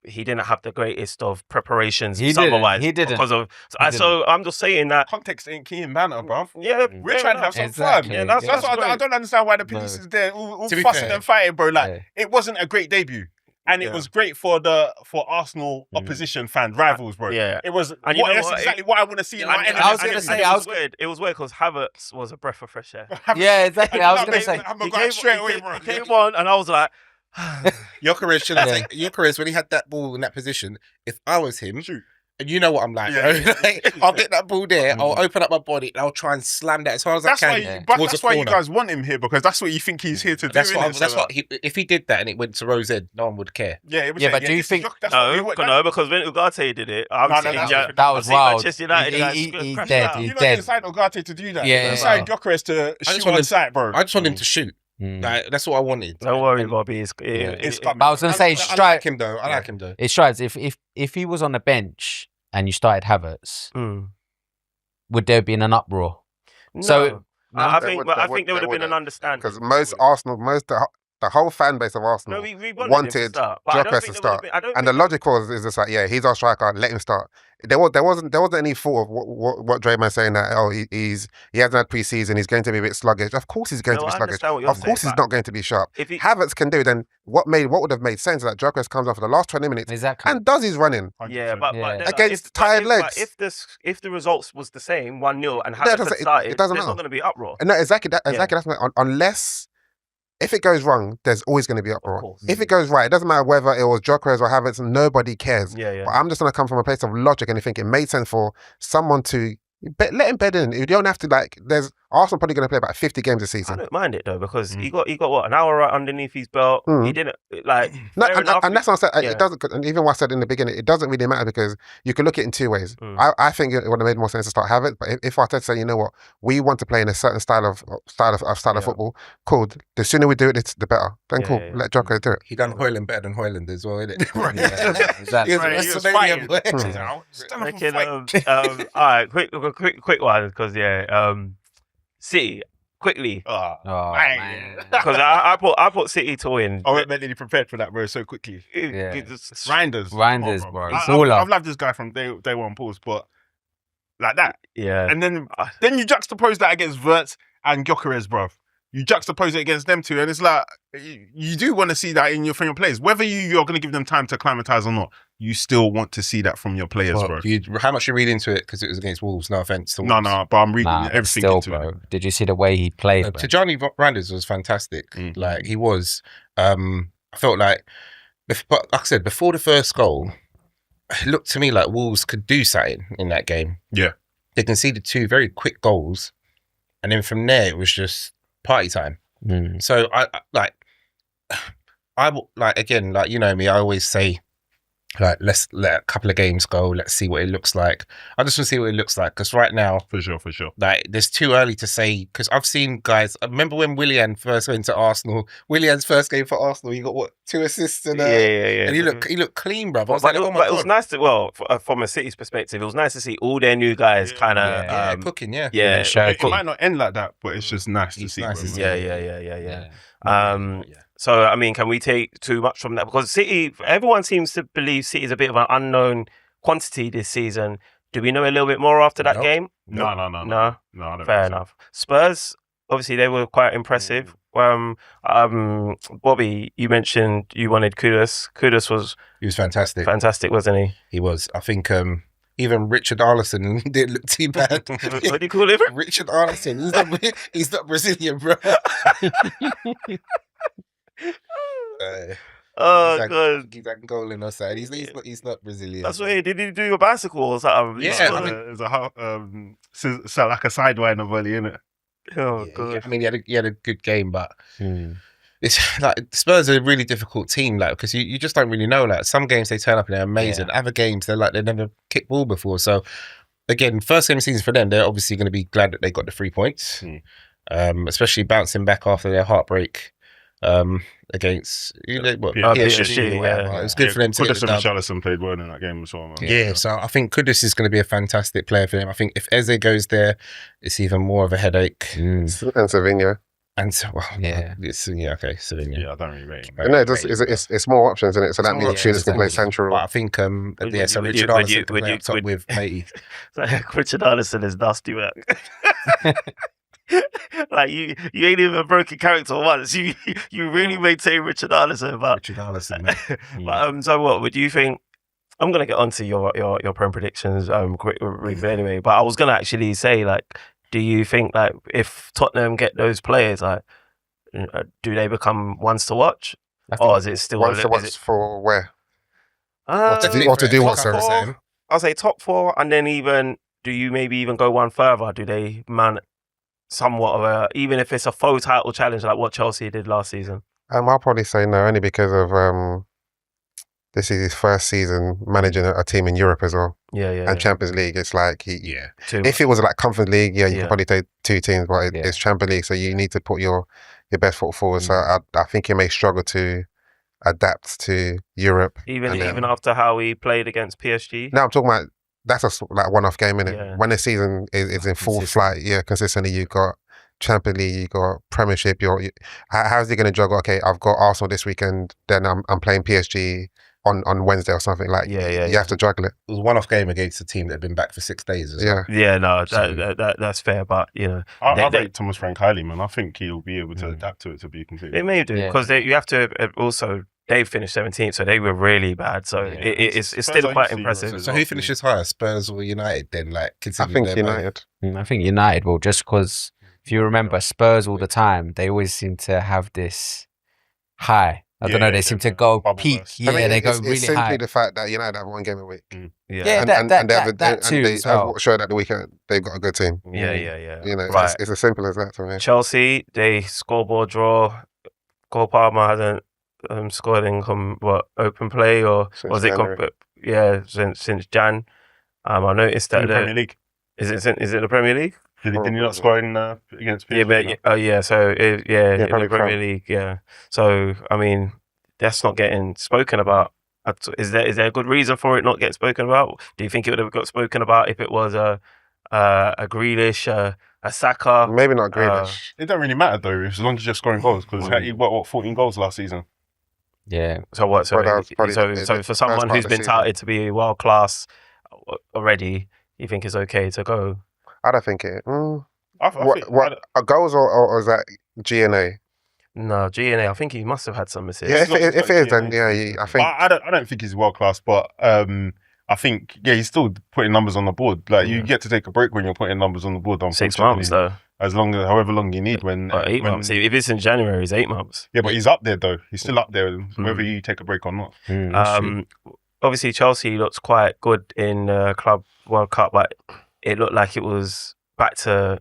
D: He didn't have the greatest of preparations.
F: He didn't.
D: summer-wise
F: He didn't.
D: because of.
F: He
D: So I'm just saying that.
E: Context ain't key in banter, bro.
D: Yeah,
E: We're trying to have some
F: Exactly.
E: fun.
D: Yeah, that's
E: That's what I
D: great.
E: don't understand why the police is there all
G: To be
E: fussing
G: fair.
E: and fighting, bro. Like,
F: Yeah.
E: it wasn't a great debut. And it
D: Yeah.
E: was great for Arsenal opposition fan rivals, bro.
D: Yeah.
E: It was
D: And you know
E: that's
D: what?
E: exactly what I want to see in my
D: And-
E: enemy.
F: I was
D: and
F: gonna
D: it-
F: say,
D: and it
F: I
D: was
F: was-
D: weird. It was weird because Havertz was a breath of fresh air.
F: Yeah, exactly. I was gonna say.
E: I'm gonna go straight away, bro.
D: He came on, and I was like,
G: Gyokeres should have
F: Yeah.
G: taken Gyokeres when he had that ball in that position. If I was him,
E: Shoot.
G: And you know what I'm like, bro. Like, I'll get that ball there, I'll open up my body, and I'll try and slam that as hard as I can.
E: But
G: towards
E: that's
G: the
E: why you
G: corner.
E: guys want him here, because that's what you think he's here to do.
G: That's what.
E: innit?
G: That's
E: So,
G: what. If he did that and it went to Rose Ed, no one would care.
E: Yeah, it was
F: Yeah, but do you
E: it's
F: think-
E: that's what we
D: No,
E: want-
D: no, because when Ugarte did it, I'm
E: No, no,
D: saying
E: that's
D: yeah,
E: different.
F: That
D: I'm
F: was
D: saying
F: wild.
D: Manchester United guys
F: He's
D: crash
F: dead.
D: out.
F: He's
E: You know,
F: dead.
E: they signed Ugarte to do that.
F: Yeah,
E: They signed
F: wow.
E: Gyokeres to
G: just
E: shoot
G: want
E: on
G: him-
E: sight, bro.
G: I just want him to shoot.
F: Mm.
G: Like that's what I wanted.
D: Don't worry, Bobby.
E: It's
F: But I was gonna say,
G: I
F: strike.
G: like him though. I like him though.
F: It strikes. If he was on the bench and you started Havertz,
D: Mm.
F: would there be an uproar?
D: No.
F: So-
D: I
B: There
D: think,
B: would-
D: but I
B: there
D: think there would have been an
B: wouldn't.
D: understanding.
B: Because most Arsenal, the whole fan base of Arsenal
D: No, we wanted him to
B: wanted
D: start, but I don't
B: Gyokeres
D: think
B: to
D: there would have
B: start.
D: been- I don't
B: And the
D: think-
B: logic was is just like, yeah, he's our striker, let him start. There wasn't any thought of what Draymond's saying that he hasn't had pre-season, he's going to be a bit sluggish. Of course he's going
D: No,
B: to be
D: I
B: sluggish.
D: understand what you're
B: Of course
D: saying,
B: he's not going to be sharp.
D: If he,
B: Havertz can do, then what would have made sense is that Gyokeres comes on for the last 20 minutes
F: Exactly.
B: and does his running.
D: yeah, but
F: Yeah.
D: then,
B: Against tired legs.
D: But if the results was the same 1-0 and
B: it
D: Havertz
B: doesn't-
D: had started,
B: it doesn't
D: there's not
B: matter.
D: going to be uproar.
B: No, exactly.
D: Yeah.
B: That's unless if it goes wrong, there's always going to be uproar.
D: course.
B: If it goes right, it doesn't matter whether it was Gyokeres or Havertz. Nobody cares.
D: Yeah, yeah.
B: But I'm just going to come from a place of logic and think it made sense for someone to let him bed in. You don't have to There's Arsenal probably going to play about 50 games this
D: I
B: season.
D: don't mind it though because he got what, an hour right underneath his belt.
B: Mm.
D: He didn't like.
B: No,
D: fair
B: and
D: enough,
B: that's what I said.
D: yeah.
B: It doesn't. And even what I said in the beginning, it doesn't really matter because you can look at it in two ways. I think it would have made more sense to start Havertz. But if I said, you know what, we want to play in a certain style of football, cool. The sooner we do it, the better. Then
D: Yeah,
B: cool.
D: yeah, yeah.
B: Let Gyokeres do it.
G: He done Hoyland better than Hoyland as well, innit?
F: Yeah, exactly.
G: He was
E: Right, he was
G: WrestleMania
E: fighting.
G: boy.
E: You know, stand up and
D: Okay,
E: fight.
D: all right, quick one because City quickly
E: Ah,
F: Oh,
E: bang.
F: man.
D: because I put City to win.
E: I wasn't mentally prepared for that, bro, so quickly.
F: Yeah.
E: Reinders.
F: Reinders, bro. It's
E: I,
F: all up.
E: I've loved this guy from day one, pause, but like that.
D: Yeah,
E: And then you juxtapose that against Wirtz and Gyokeres, bro. You juxtapose it against them two, and it's like you do want to see that in from your players. Whether you're going to give them time to acclimatise or not, you still want to see that from your players, bro.
G: How much you read into it because it was against Wolves? No offense to
E: No,
G: Wolves.
E: but I'm reading
F: Nah,
E: everything
F: still,
E: into
F: bro.
E: it.
F: Did you see the way he played? bro?
G: Tijani Reinders was fantastic.
E: Mm.
G: Like he was. I felt like, but like I said, before the first goal, it looked to me like Wolves could do something in that game.
E: Yeah.
G: They conceded 2 very quick goals, and then from there it was just party time.
F: Mm.
G: So again, like you know me, I always say, like let's let a couple of games go, let's see what it looks like. I just want to see what it looks like because right now,
E: For sure.
G: like there's too early to say because I've seen guys. I remember when Willian first went to Arsenal. Willian's first game for Arsenal, he got what 2 assists and
D: yeah.
G: and he looked clean, bruv. I was
D: But,
G: like, oh my
D: but it was
G: God.
D: nice to from a City's perspective, it was nice to see all their new guys kind of
G: Yeah, cooking, yeah.
D: yeah,
F: Shaq.
E: It might not end like that, but it's just nice to
G: It's
E: see.
G: nice
E: bro.
G: to see.
D: yeah. So I mean, can we take too much from that? Because City, everyone seems to believe City is a bit of an unknown quantity this season. Do we know a little bit more after that
G: Nope.
D: game?
E: No.
D: No,
E: I don't
D: fair
E: think so.
D: enough. Spurs, obviously, they were quite impressive. Bobby, you mentioned you wanted Kudus. Kudus was
G: He was fantastic.
D: fantastic, wasn't he?
G: He was. I think even Richard Arlison didn't look too bad.
D: What do you call him?
G: Richard Arlison. He's not Brazilian, bro.
D: Oh,
G: he's
D: God.
G: He's like goaling or something. He's not Brazilian.
D: That's what he did. He do a bicycle or something?
G: Yeah,
E: It was like a sidewinder volley, innit?
D: Oh,
G: Yeah,
D: God.
G: I mean, he had a good game, but
F: Mm.
G: it's like Spurs are a really difficult team, like because you just don't really know. Like some games they turn up and they're amazing. Other games they're like they've never kicked ball before. So again, first game of the season for them, they're obviously going to be glad that they got the 3 points, especially bouncing back after their heartbreak against
D: PSG, yeah.
G: It was good for them to get
E: Kudus
G: the
E: and
G: dub.
E: Richarlison played well in that game as well, man.
G: Yeah, so I think Kudus is going to be a fantastic player for them. I think if Eze goes there, it's even more of a headache.
B: And Semenyo.
G: And so, well,
F: Yeah.
G: okay, Semenyo.
E: Yeah, I don't really rate him.
B: No, it's more options, isn't it? So that means Tudors can play central.
G: But I think, so
D: Would
G: Richard
D: you-
G: Arlison can
D: would
G: play
D: you-
G: up top
D: would-
G: with Matey.
D: Richard Arlison is nasty work. Like you ain't even broken character once. You really maintain Richard Arlison, but
G: Richard Arlison, man.
D: so what would you think? I'm gonna get onto your prem predictions quickly anyway. But I was gonna actually say, like, do you think like if Tottenham get those players, like, do they become ones to watch, or is it still
B: Once to watch for where?
D: Uh,
B: Or to do what, sorry?
D: for- I'll say top 4, and then even do you maybe even go one further? Do they man somewhat of a, even if it's a faux title challenge like what Chelsea did last season?
B: I'll probably say no, only because of this is his first season managing a team in Europe as well. And Champions League, it's like if it was like Conference League, you could probably take 2 teams, but it's Champions League, so you need to put your best foot forward. So I think he may struggle to adapt to Europe.
D: Even after how he played against PSG.
B: No, I'm talking about that's a like one-off game, innit? Yeah. When the season is in full flight, consistently, you got Champions League, you got Premiership. How's he going to juggle? Okay, I've got Arsenal this weekend, then I'm playing PSG on Wednesday or something. Like, you have to juggle it.
G: It was a one-off game against a team that had been back for 6 days.
D: That's fair, but
E: I rate Thomas Frank highly, man. I think he'll be able to adapt to it to be completely.
D: They may do because you have to also. They finished 17th, so they were really bad. So it's still quite impressive.
G: So who finishes higher, Spurs or United? Then, like,
B: I think United.
F: I think United will, just because if you remember Spurs all the time, they always seem to have this high. I don't know. They seem to go peak.
B: Burst. They go really high. It's simply the fact that United have 1 game a week.
F: That too.
B: And they showed at the weekend they've got a good team. It's as simple as that to me.
D: Chelsea, they scoreboard draw. Cole Palmer hasn't scored in open play or
B: since
D: was it since Jan. I noticed that
E: in the Premier League.
D: Is it the Premier League?
E: Did he not score in against PSG?
D: So in the Premier League, So I mean, that's not getting spoken about. Is there a good reason for it not getting spoken about? Do you think it would have got spoken about if it was a Grealish, a Saka?
B: Maybe not Grealish.
E: It don't really matter though, as long as you're scoring goals, because he got 14 goals last season.
F: Yeah.
D: So what? So for someone who's been touted to be world class already, you think it's okay to go?
B: I don't think it. Goals or is that GNA?
D: No, GNA. I think he must have had some assists.
B: Yeah, if it is, then I think.
E: I don't think he's world class, but I think he's still putting numbers on the board. Like you get to take a break when you're putting numbers on the board.
D: 6 months though.
E: However long you need. When
D: 8 months. If it's in January, it's 8 months.
E: Yeah, but he's up there though. He's still up there, whether you take a break or not.
D: Obviously, Chelsea looks quite good in Club World Cup, but it looked like it was back to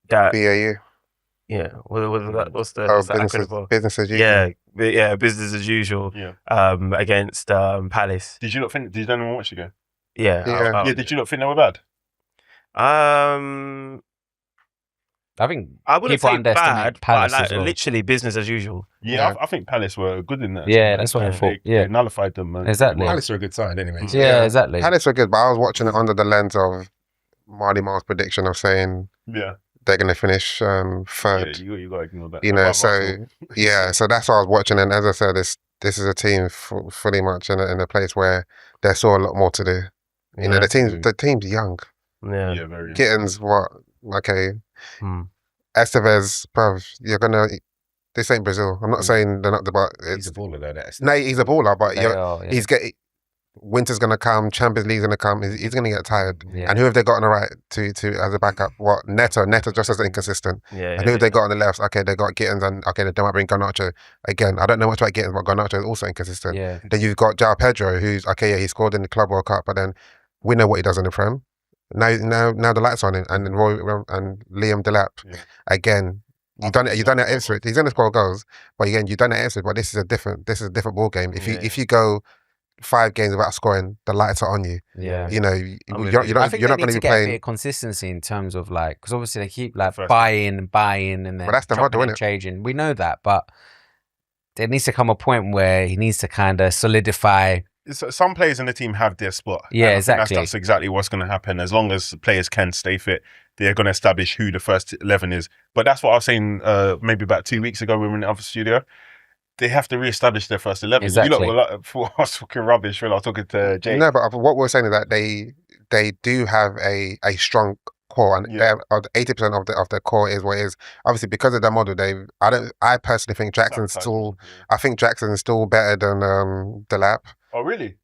D: that
B: BAU.
D: Yeah, what's the acronym for?
B: Business as usual.
D: Yeah, business as usual.
E: Yeah.
D: Against Palace.
E: Did anyone watch the game?
D: Yeah.
E: Did you not think they were bad?
F: I think
D: I wouldn't say bad,
F: Palace
D: but
F: as well.
D: Literally business as usual.
E: Yeah. I think Palace were good in that.
F: Yeah, that's what I thought.
E: They nullified them.
F: Exactly.
G: Palace are a good side anyway.
F: Yeah, exactly.
B: Palace were good, but I was watching it under the lens of Marty Marl's prediction of saying they're going to finish third.
E: Yeah, you got to ignore that.
B: So that's what I was watching. And as I said, this is a team fully much in a place where there's still a lot more to do. The team's young.
D: Yeah,
E: very young.
B: Kittens, what? Okay. Estevez, bruv, you're going to... This ain't Brazil. I'm not saying they're not the... But
G: he's a baller though.
B: No, he's a baller, but he's getting... Winter's going to come, Champions League's going to come, he's going to get tired. Yeah. And who have they got on the right to as a backup? What? Neto just as inconsistent. And who have they got on the left? Okay, they got Gittins and they might bring Garnacho. Again, I don't know much about Gittins, but Garnacho is also inconsistent.
F: Yeah.
B: Then you've got João Pedro, who's, he scored in the Club World Cup, but then we know what he does in the Prem. Now the lights on him, and then Roy and Liam Delap. Yeah. Again, you've done it at Ipswich. He's going to score goals, but again, you've done it at Ipswich, but this is a different ball game. If you go 5 games without scoring, the lights are on you.
F: Yeah,
B: you're not going to be playing.
F: A bit of consistency in terms of because obviously they keep buying, and then
B: but that's the model, isn't it?
F: Changing. We know that, but there needs to come a point where he needs to kind of solidify.
E: Some players in the team have their spot.
F: Yeah, exactly.
E: That's exactly what's going to happen. As long as players can stay fit, they're going to establish who the first 11 is. But that's what I was saying maybe about 2 weeks ago when we were in the other studio. They have to re-establish their first 11.
F: Exactly.
E: You lot were I was fucking rubbish when I was talking to Jake.
B: No, but what we're saying is that they do have a strong core, and 80% of their core is what it is. Obviously, because of their model, I personally think Jackson's still better than Delap.
E: Oh, really?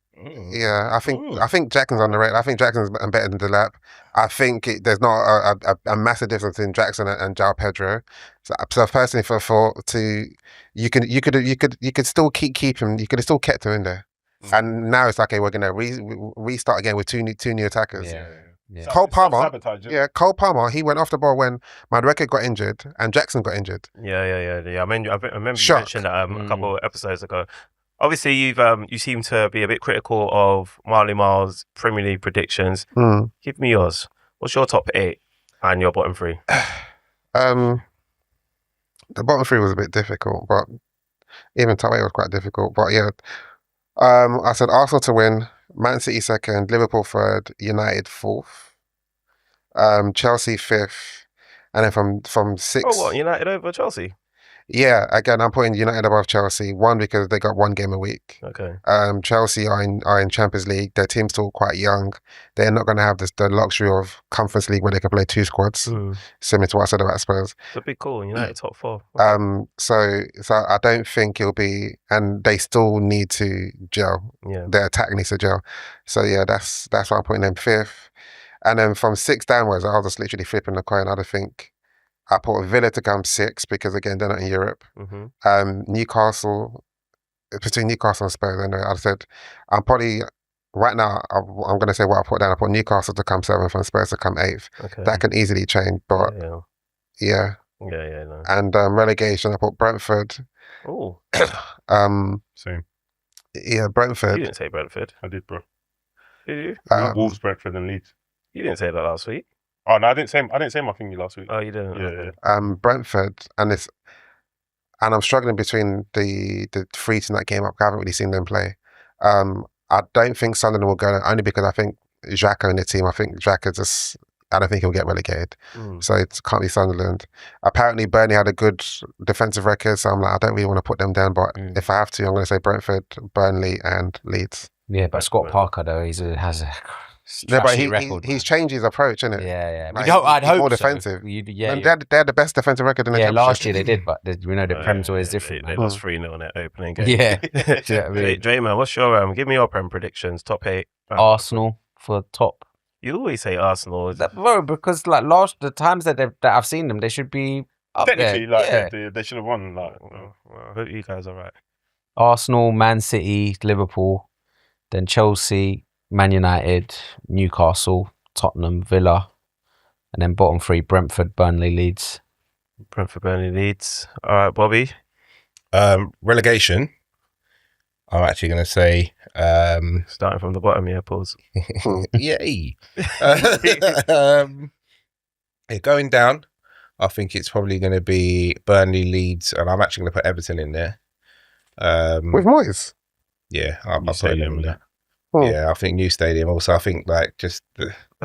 B: Yeah, I think Jackson's on the right. I think Jackson's better than Delap. I think there's not a massive difference in Jackson and João Pedro. So personally, you could still keep him. You could have still kept him in there. And now it's like, okay, we're gonna restart again with two new attackers.
F: Yeah.
B: Cole Palmer,
E: Self-sabotage,
B: Cole Palmer, he went off the ball when Madueke got injured and Jackson got injured.
D: Yeah. I mean, I remember
B: Shock.
D: you mentioned that a couple of episodes ago. Obviously, you seem to be a bit critical of Marley Marl's Premier League predictions. Give me yours. What's your top 8 and your bottom 3?
B: The bottom 3 was a bit difficult, but even top 8 was quite difficult. But yeah, I said Arsenal to win, Man City 2nd, Liverpool 3rd, United 4th, Chelsea 5th, and then from 6th.
D: Oh, what, United over Chelsea?
B: Yeah, again, I'm putting United above Chelsea. One, because they got one game a week.
D: Okay.
B: Chelsea are in Champions League. Their team's still quite young. They're not going to have the luxury of Conference League where they can play 2 squads, similar to what I said about Spurs.
D: It's a big call. United top 4.
B: So I don't think it'll be, and they still need to gel.
D: Yeah.
B: Their attack needs to gel. So yeah, that's why I'm putting them 5th. And then from 6 downwards, I was just literally flipping the coin. I think I put Villa to come 6 because again they're not in Europe. Newcastle, between Newcastle and Spurs, I know I said I'm probably right now. I'm going to say what I put down. I put Newcastle to come 7th and Spurs to come 8th.
D: Okay.
B: That can easily change, but yeah.
D: No.
B: And relegation, I put Brentford.
D: Oh.
E: Same.
B: Yeah, Brentford.
D: You didn't say Brentford.
E: I did, bro.
D: Did you?
E: Wolves, Brentford, and Leeds.
D: You didn't say that last week.
E: Oh no, I didn't say my thingy last week.
D: Oh, you didn't.
E: Yeah.
B: Brentford, and I'm struggling between the 3 teams that came up. I haven't really seen them play. I don't think Sunderland will go, only because I think Xhaka in the team. I think Xhaka I don't think he'll get relegated. So it can't be Sunderland. Apparently Burnley had a good defensive record, so I'm like, I don't really want to put them down, but if I have to, I'm going to say Brentford, Burnley and Leeds.
F: Yeah, but Scott Parker though, has a
B: Yeah, but
F: record.
B: he's changed his approach, isn't it?
F: Yeah.
B: Like,
F: I'd hope
B: more
F: so.
B: defensive.
F: Yeah.
B: They had the best defensive record in the championship.
F: Last year they did, but we know the Prem's always different.
D: They lost 3-0 in that opening game.
F: Yeah. Do you know what I mean?
D: Dre, man, what's your give me your Prem predictions? Top 8.
F: Arsenal for top.
D: You always say Arsenal.
F: Bro, because the times that I've seen them, they should be up
E: Technically,
F: there.
E: they should have won.
D: Well, I hope you guys are right.
F: Arsenal, Man City, Liverpool, then Chelsea, Man United, Newcastle, Tottenham, Villa, and then bottom 3, Brentford, Burnley, Leeds.
D: Brentford, Burnley, Leeds. All right, Bobby.
G: Relegation. I'm actually going to say...
D: Starting from the bottom, yeah, pause.
G: Yay. Going down, I think it's probably going to be Burnley, Leeds, and I'm actually going to put Everton in there.
B: With Moyes?
G: Yeah, I'll put him in there.
B: Hmm.
G: Yeah, I think new stadium. Also, I think
D: That's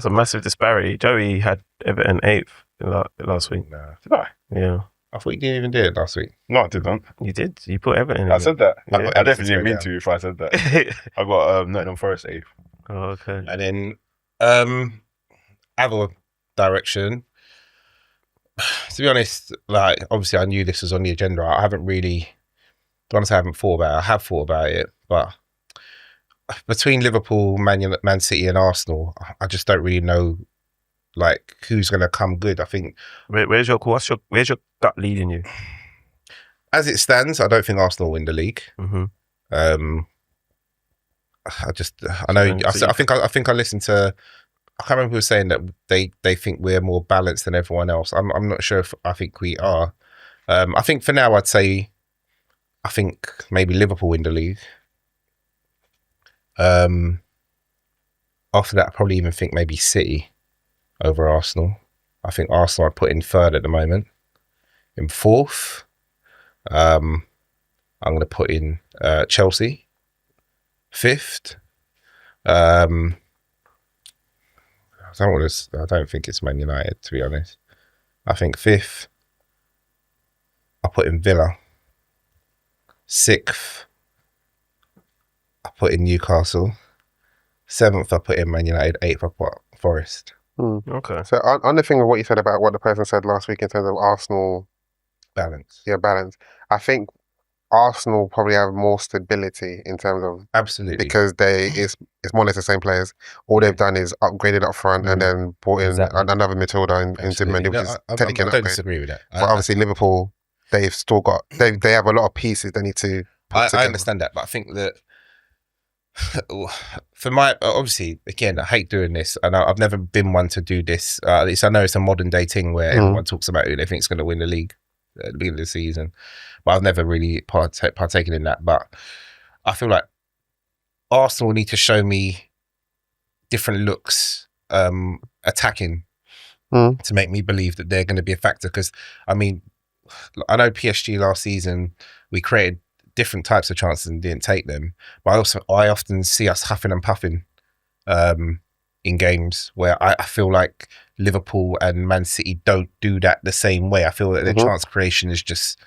D: a massive disparity. Joey had Everton 8th last week.
G: Nah.
E: Did I?
D: Yeah.
G: I thought you didn't even do it last week.
E: No, I didn't.
D: You did. You put Everton in.
E: I said that.
D: Yeah.
E: I definitely didn't mean to if I said that. I got Nottingham Forest 8th.
D: Oh, okay.
G: And then other direction. To be honest, like obviously I knew this was on the agenda. I haven't really, honestly, I haven't thought about it. I have thought about it, but between Liverpool, Man City, and Arsenal, I just don't really know like who's going to come good. I think.
D: Where's your gut leading you?
G: As it stands, I don't think Arsenal win the league.
D: Mm-hmm.
G: I think I listened to. I can't remember who was saying that they think we're more balanced than everyone else. I'm not sure if I think we are. I think for now I'd say I think maybe Liverpool win the league. After that, I probably even think maybe City over Arsenal. I think Arsenal I'd put in 3rd at the moment. In 4th, I'm going to put in Chelsea. 5th, I don't think it's Man United, to be honest. I think 5th, I'll put in Villa. 6th, I put in Newcastle. 7th, I put in Man United. 8th, I put Forest.
D: Okay.
B: So on the thing of what you said about what the person said last week in terms of Arsenal
G: Balance.
B: Yeah, balance. I think Arsenal probably have more stability in terms of
G: Absolutely.
B: because it's more or less the same players. All they've done is upgraded up front and then brought in another midfielder into Mendy, which is technically an
G: I don't
B: upgrade.
G: disagree with that.
B: But obviously Liverpool, they've still got they have a lot of pieces they need to put together.
G: I understand that, but I think that for my obviously, again, I hate doing this, and I've never been one to do this. At least I know it's a modern day thing where everyone talks about who they think is going to win the league at the beginning of the season, but I've never really partaken in that. But I feel like Arsenal need to show me different looks attacking to make me believe that they're going to be a factor. Because I mean, I know PSG last season we created different types of chances and didn't take them, but I often see us huffing and puffing in games where I feel like Liverpool and Man City don't do that the same way. I feel that their chance creation is just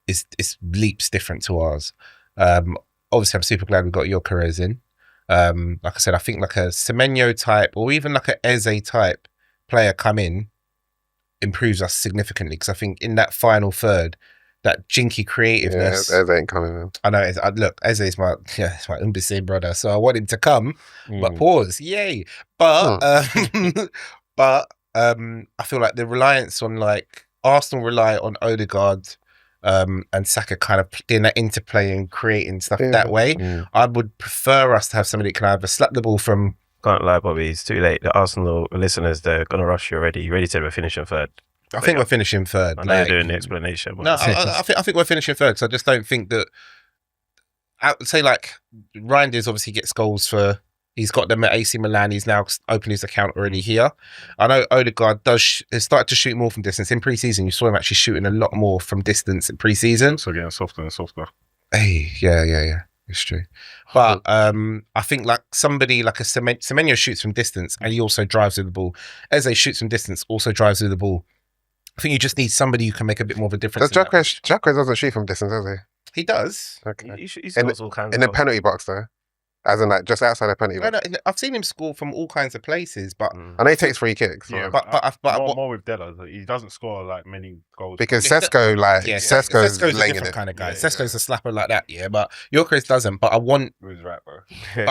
G: is leaps different to ours. Obviously, I'm super glad we got Gyokeres in. Like I said, I think like a Semenyo type or even like a Eze type player come in improves us significantly, because I think in that final third, that jinky creativeness.
B: Yeah, Eze ain't coming, man.
G: I know. Look, Eze is my Umbisi brother, so I want him to come. But pause, yay! But I feel like the reliance on like Arsenal rely on Odegaard and Saka kind of doing that interplay and creating stuff that way. I would prefer us to have somebody that can either slap the ball from.
D: Can't lie, Bobby. It's too late. The Arsenal listeners, they're gonna rush you already. You already said we're finishing third.
G: I think we're finishing third.
D: I know you're doing the explanation. But
G: No, I think we're finishing third. So I just don't think that. I would say like Reinders obviously gets goals for. He's got them at AC Milan. He's now opened his account already here. I know Odegaard has started to shoot more from distance. In pre-season, you saw him actually shooting a lot more from distance in pre-season.
E: So getting softer and softer.
G: Hey, yeah. It's true. But I think like somebody like a Semenyo shoots from distance and he also drives with the ball. Eze shoots from distance, also drives with the ball. I think you just need somebody who can make a bit more of a difference.
B: Does Gyokeres doesn't shoot from distance, does he?
G: He does.
B: Okay.
D: he scores all kinds
B: In
D: of
B: the penalty box, though? As in, like, just outside the penalty box?
G: No, I've seen him score from all kinds of places, but...
B: I know he takes free kicks.
E: Yeah,
B: But
E: more with Della. He doesn't score like many goals.
B: because Sesko, like, Sesko's
G: a
B: laying
G: different
B: it.
G: kind of guy. Sesko's a slapper like that, yeah, but Gyokeres doesn't. But I want...
E: Who's right, bro?
G: But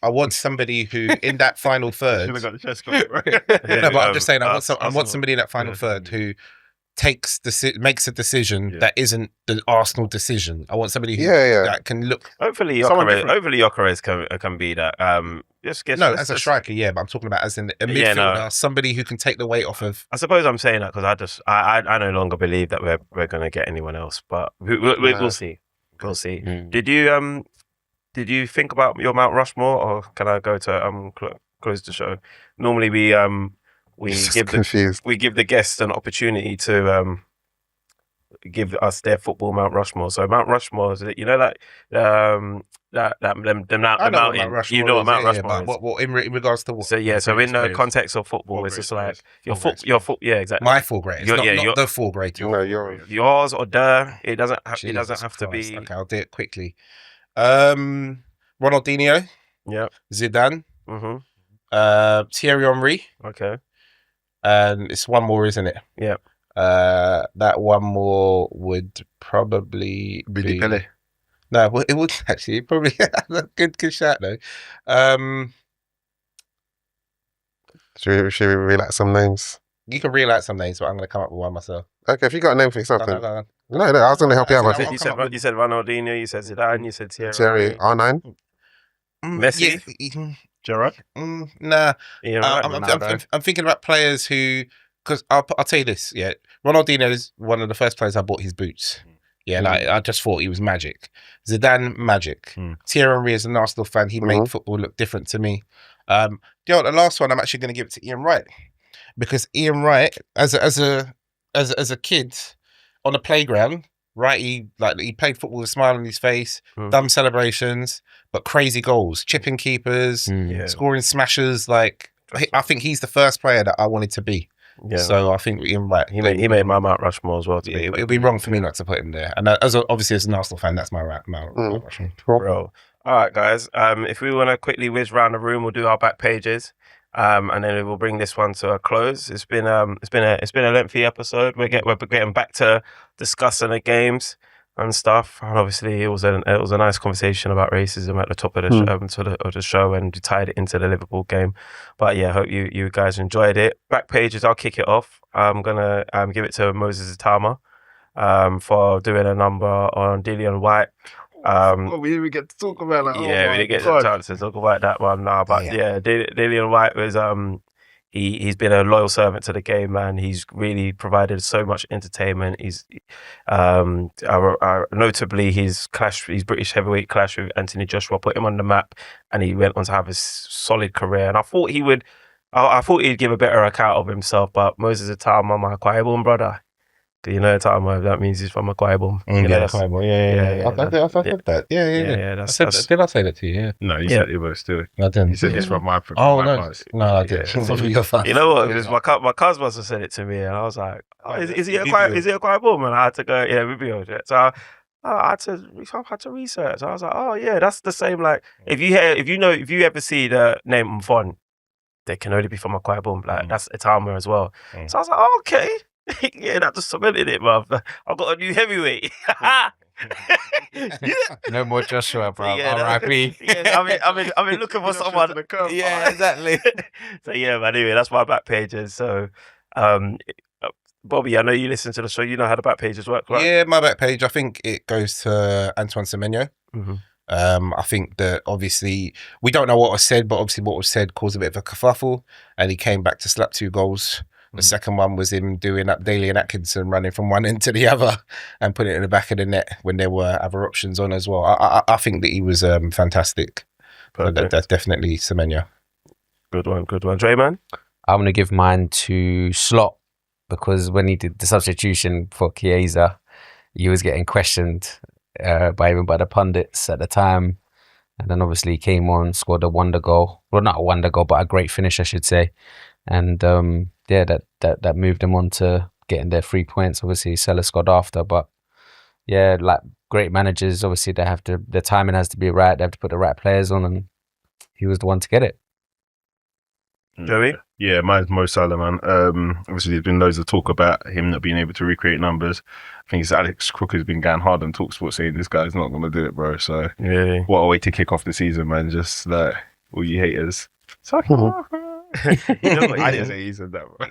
G: I want somebody who, in that final third...
E: Should have got the chest got it, right?
G: No, but I'm just saying, I want somebody in that final third who makes a decision that isn't the Arsenal decision. I want somebody who that can look.
D: Hopefully, Gyokeres can be that.
G: As a striker, yeah, but I'm talking about as in a midfielder, somebody who can take the weight off of.
D: I suppose I'm saying that because I no longer believe that we're going to get anyone else, but we'll see. We'll see. Did you think about your Mount Rushmore, or can I go to close the show? Normally we give the guests an opportunity to give us their football Mount Rushmore. So Mount Rushmore is, you know, like the mountain. You know what Mount Rushmore is.
G: What in regards to what?
D: So so in the context of football, it's just like your exactly.
G: My four greatest, not the four greatest.
B: No,
D: yours or it doesn't have to be.
G: Okay, I'll do it quickly. Ronaldinho.
D: Yeah.
G: Zidane. Thierry Henry.
D: Okay.
G: And it's one more, isn't it?
D: Yeah.
G: That one more would probably
E: Billy Pele.
G: No, it would actually probably good shout though.
B: Should we reel out some names?
G: You can reel out some names, but I'm going to come up with one myself.
B: Okay, if you got a name for yourself,
G: No,
B: I was going to help you out.
G: I'll
D: You said Ronaldinho, you said Zidane, you said
B: Thierry, R9.
G: Messi.
E: Gerrard?
G: Nah. I'm thinking about players who, because I'll tell you this, yeah. Ronaldinho is one of the first players I bought his boots. Yeah, like I just thought he was magic. Zidane, magic. Thierry Henry, as an Arsenal fan, he made football look different to me. The last one I'm actually going to give it to Ian Wright, because Ian Wright, as a kid on the playground, right, he played football with a smile on his face, dumb celebrations, but crazy goals, chipping keepers, scoring smashers. Like, I think he's the first player that I wanted to be. Yeah. So I think Ian Wright.
D: He made my Mount Rushmore as well.
G: It would be wrong for me not to put him there. And obviously, as an Arsenal fan, that's my Mount Rushmore.
D: Bro. All right, guys. If we want to quickly whiz around the room, we'll do our back pages, and then we'll bring this one to a close. It's been a lengthy episode. We're getting back to discussing the games and stuff, and obviously it was a nice conversation about racism at the top of the show, and we tied it into the Liverpool game. But yeah, hope you guys enjoyed it. Back pages, I'll kick it off. I'm gonna give it to Moses Itama for doing a number on Dillian White.
E: We didn't even get to talk about that.
D: Yeah, we didn't get the chance to talk about that one now. But yeah, Dillian White was he's been a loyal servant to the game, man. He's really provided so much entertainment. He's notably his British heavyweight clash with Anthony Joshua put him on the map, and he went on to have a solid career. And I thought he would. I thought he'd give a better account of himself, but Moses Atama, my Akwa brother. Do you know Atama? That means he's from Akwa Ibom.
H: Yeah, I've heard that. Yeah. Did I say that to you? Yeah.
E: No, you said it was still.
H: I didn't.
E: You said it's from my.
H: Oh,
E: my
H: no.
E: parts.
H: No, I did.
D: You know what? It was my cousin must have said it to me, and I was like, is he Akwa Ibom? And I had to go, Rubio. So I had to research. I was like, oh yeah, that's the same. Like if you ever see the name Mfon, they can only be from Akwa Ibom. Like that's Atama as well. So I was like, oh, okay. Yeah, that just cemented it, bruv. I've got a new heavyweight.
F: No more Joshua, bro.
D: Yeah,
F: R.I.P.
D: Yeah, I've been looking for someone.
F: Yeah, exactly.
D: So yeah, but anyway, that's my back pages. So, Bobby, I know you listen to the show. You know how the back pages work, right?
G: Yeah, my back page. I think it goes to Antoine Semenyo.
D: Mm-hmm.
G: I think that obviously we don't know what was said, but obviously what was said caused a bit of a kerfuffle, and he came back to slap 2 goals. The second one was him doing up Daly and Atkinson, running from one end to the other and putting it in the back of the net when there were other options on as well. I think that he was fantastic. That's definitely Semenyo.
D: Good one. Dre, man?
F: I'm going to give mine to Slot because when he did the substitution for Chiesa, he was getting questioned by the pundits at the time. And then obviously he came on, scored a wonder goal. Well, not a wonder goal, but a great finish, I should say. And that moved them on to getting their 3 points. Obviously, Salah scored after, but yeah, like great managers, obviously they have to. The timing has to be right. They have to put the right players on, and he was the one to get it.
D: Joey?
E: Yeah, mine's Mo Salah, man. Obviously, there's been loads of talk about him not being able to recreate numbers. I think it's Alex Crook who's been going hard on TalkSport saying this guy's not going to do it, bro. So, what a way to kick off the season, man. Just like all you haters.
D: You know what
E: I didn't say he said that, bro.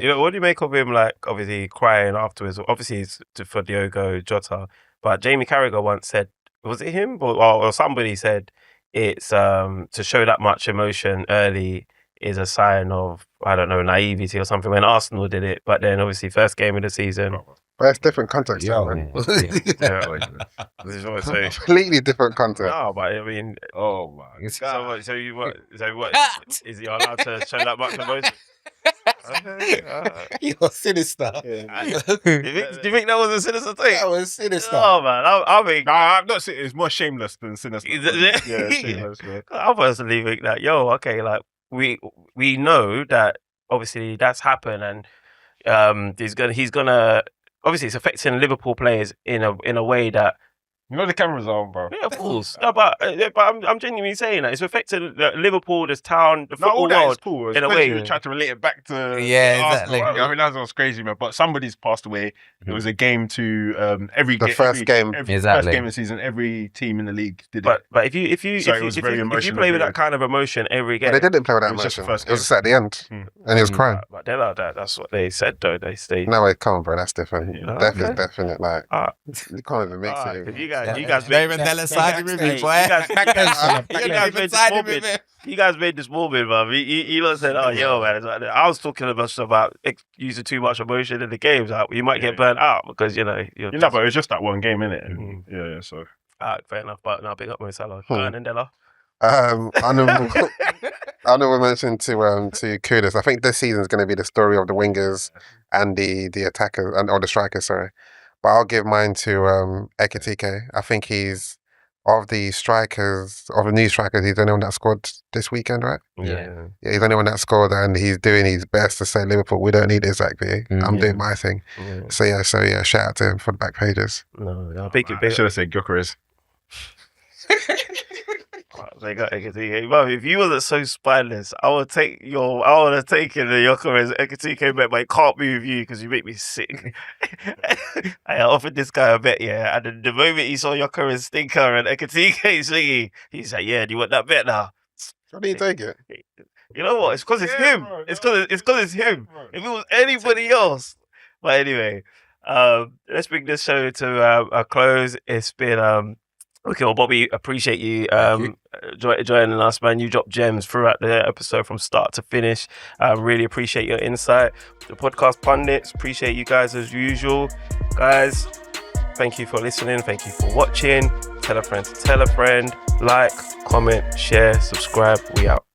D: You know, what do you make of him, like, obviously crying afterwards? Obviously, it's for Diogo Jota, but Jamie Carragher once said, was it him? Or somebody said it's to show that much emotion early is a sign of, I don't know, naivety or something when Arsenal did it, but then obviously first game of the season.
B: But it's different context, man.
D: This is what I say.
B: Completely different context.
D: No, but I mean,
E: oh my
D: God. So what? Is he allowed to show that much emotion?
G: You're sinister.
D: Do you think that was a sinister thing?
G: That was sinister.
D: Oh man, I think
E: I'm not saying it's more shameless than sinister. Yeah, shameless. Man.
D: I personally think that okay, like we know that obviously that's happened, and he's gonna obviously it's affecting Liverpool players in a way that.
E: You know the cameras are on, bro.
D: Yeah, of course. No, but I'm genuinely saying that it's affecting Liverpool, this town, the football world.
E: Cool.
D: In a way,
E: you tried to relate it back to
F: exactly.
E: Arsenal. I mean, that was crazy, man. But somebody's passed away. It was a game to
B: first game
E: of the season. Every team in the league did it.
D: But if you play with that kind of emotion every game,
B: but they didn't play with that
E: It was just
B: emotion.
E: the first
B: It was just at the end, and he was crying.
D: But they're like that. That's what they said, though. They stayed.
B: No, wait, come on, bro. That's different.
D: Yeah,
B: Definitely, definite. Like you can't even mix
D: Alright,
B: it.
D: 'cause you guys You guys made this moment, man. You lot said, "Oh, yo, man." It's like, I was talking about using too much emotion in the games. Like, you might get burnt out because but
E: it was just that one game, innit? Yeah. So,
D: fair enough. But now, big up Mo Salah. Go on, Della.
B: Honorable mention to Kudus. I think this season is going to be the story of the wingers and the attackers or the strikers. Sorry, but I'll give mine to Ekitike. I think he's of the new strikers. He's the only one that scored this weekend, right?
D: Yeah,
B: he's the only one that scored, and he's doing his best to say Liverpool, we don't need Isaac B. I'm doing my thing.
D: Yeah.
B: So shout out to him for the back pages.
D: No, big.
E: I should have said Gyokeres.
D: They got Ekitike. Well, if you wasn't so spineless, I would have taken the Gyokeres Ekitike bet, but it can't be with you because you make me sick. I offered this guy a bet, and then the moment he saw Gyokeres stinker and Ekitike swinging, he's like, "Yeah, do you want that bet now?"
B: How do you take it?
D: You know what? It's because it's him. Bro, it's because it's him. Bro. If it was anybody else, but anyway. Let's bring this show to a close. It's been okay. Well, Bobby, appreciate you joining us, man. You dropped gems throughout the episode from start to finish. Really appreciate your insight. The podcast Pundits, appreciate you guys as usual, guys. Thank you for listening. Thank you for watching. Tell a friend to tell a friend. Like, comment, share, subscribe. We out.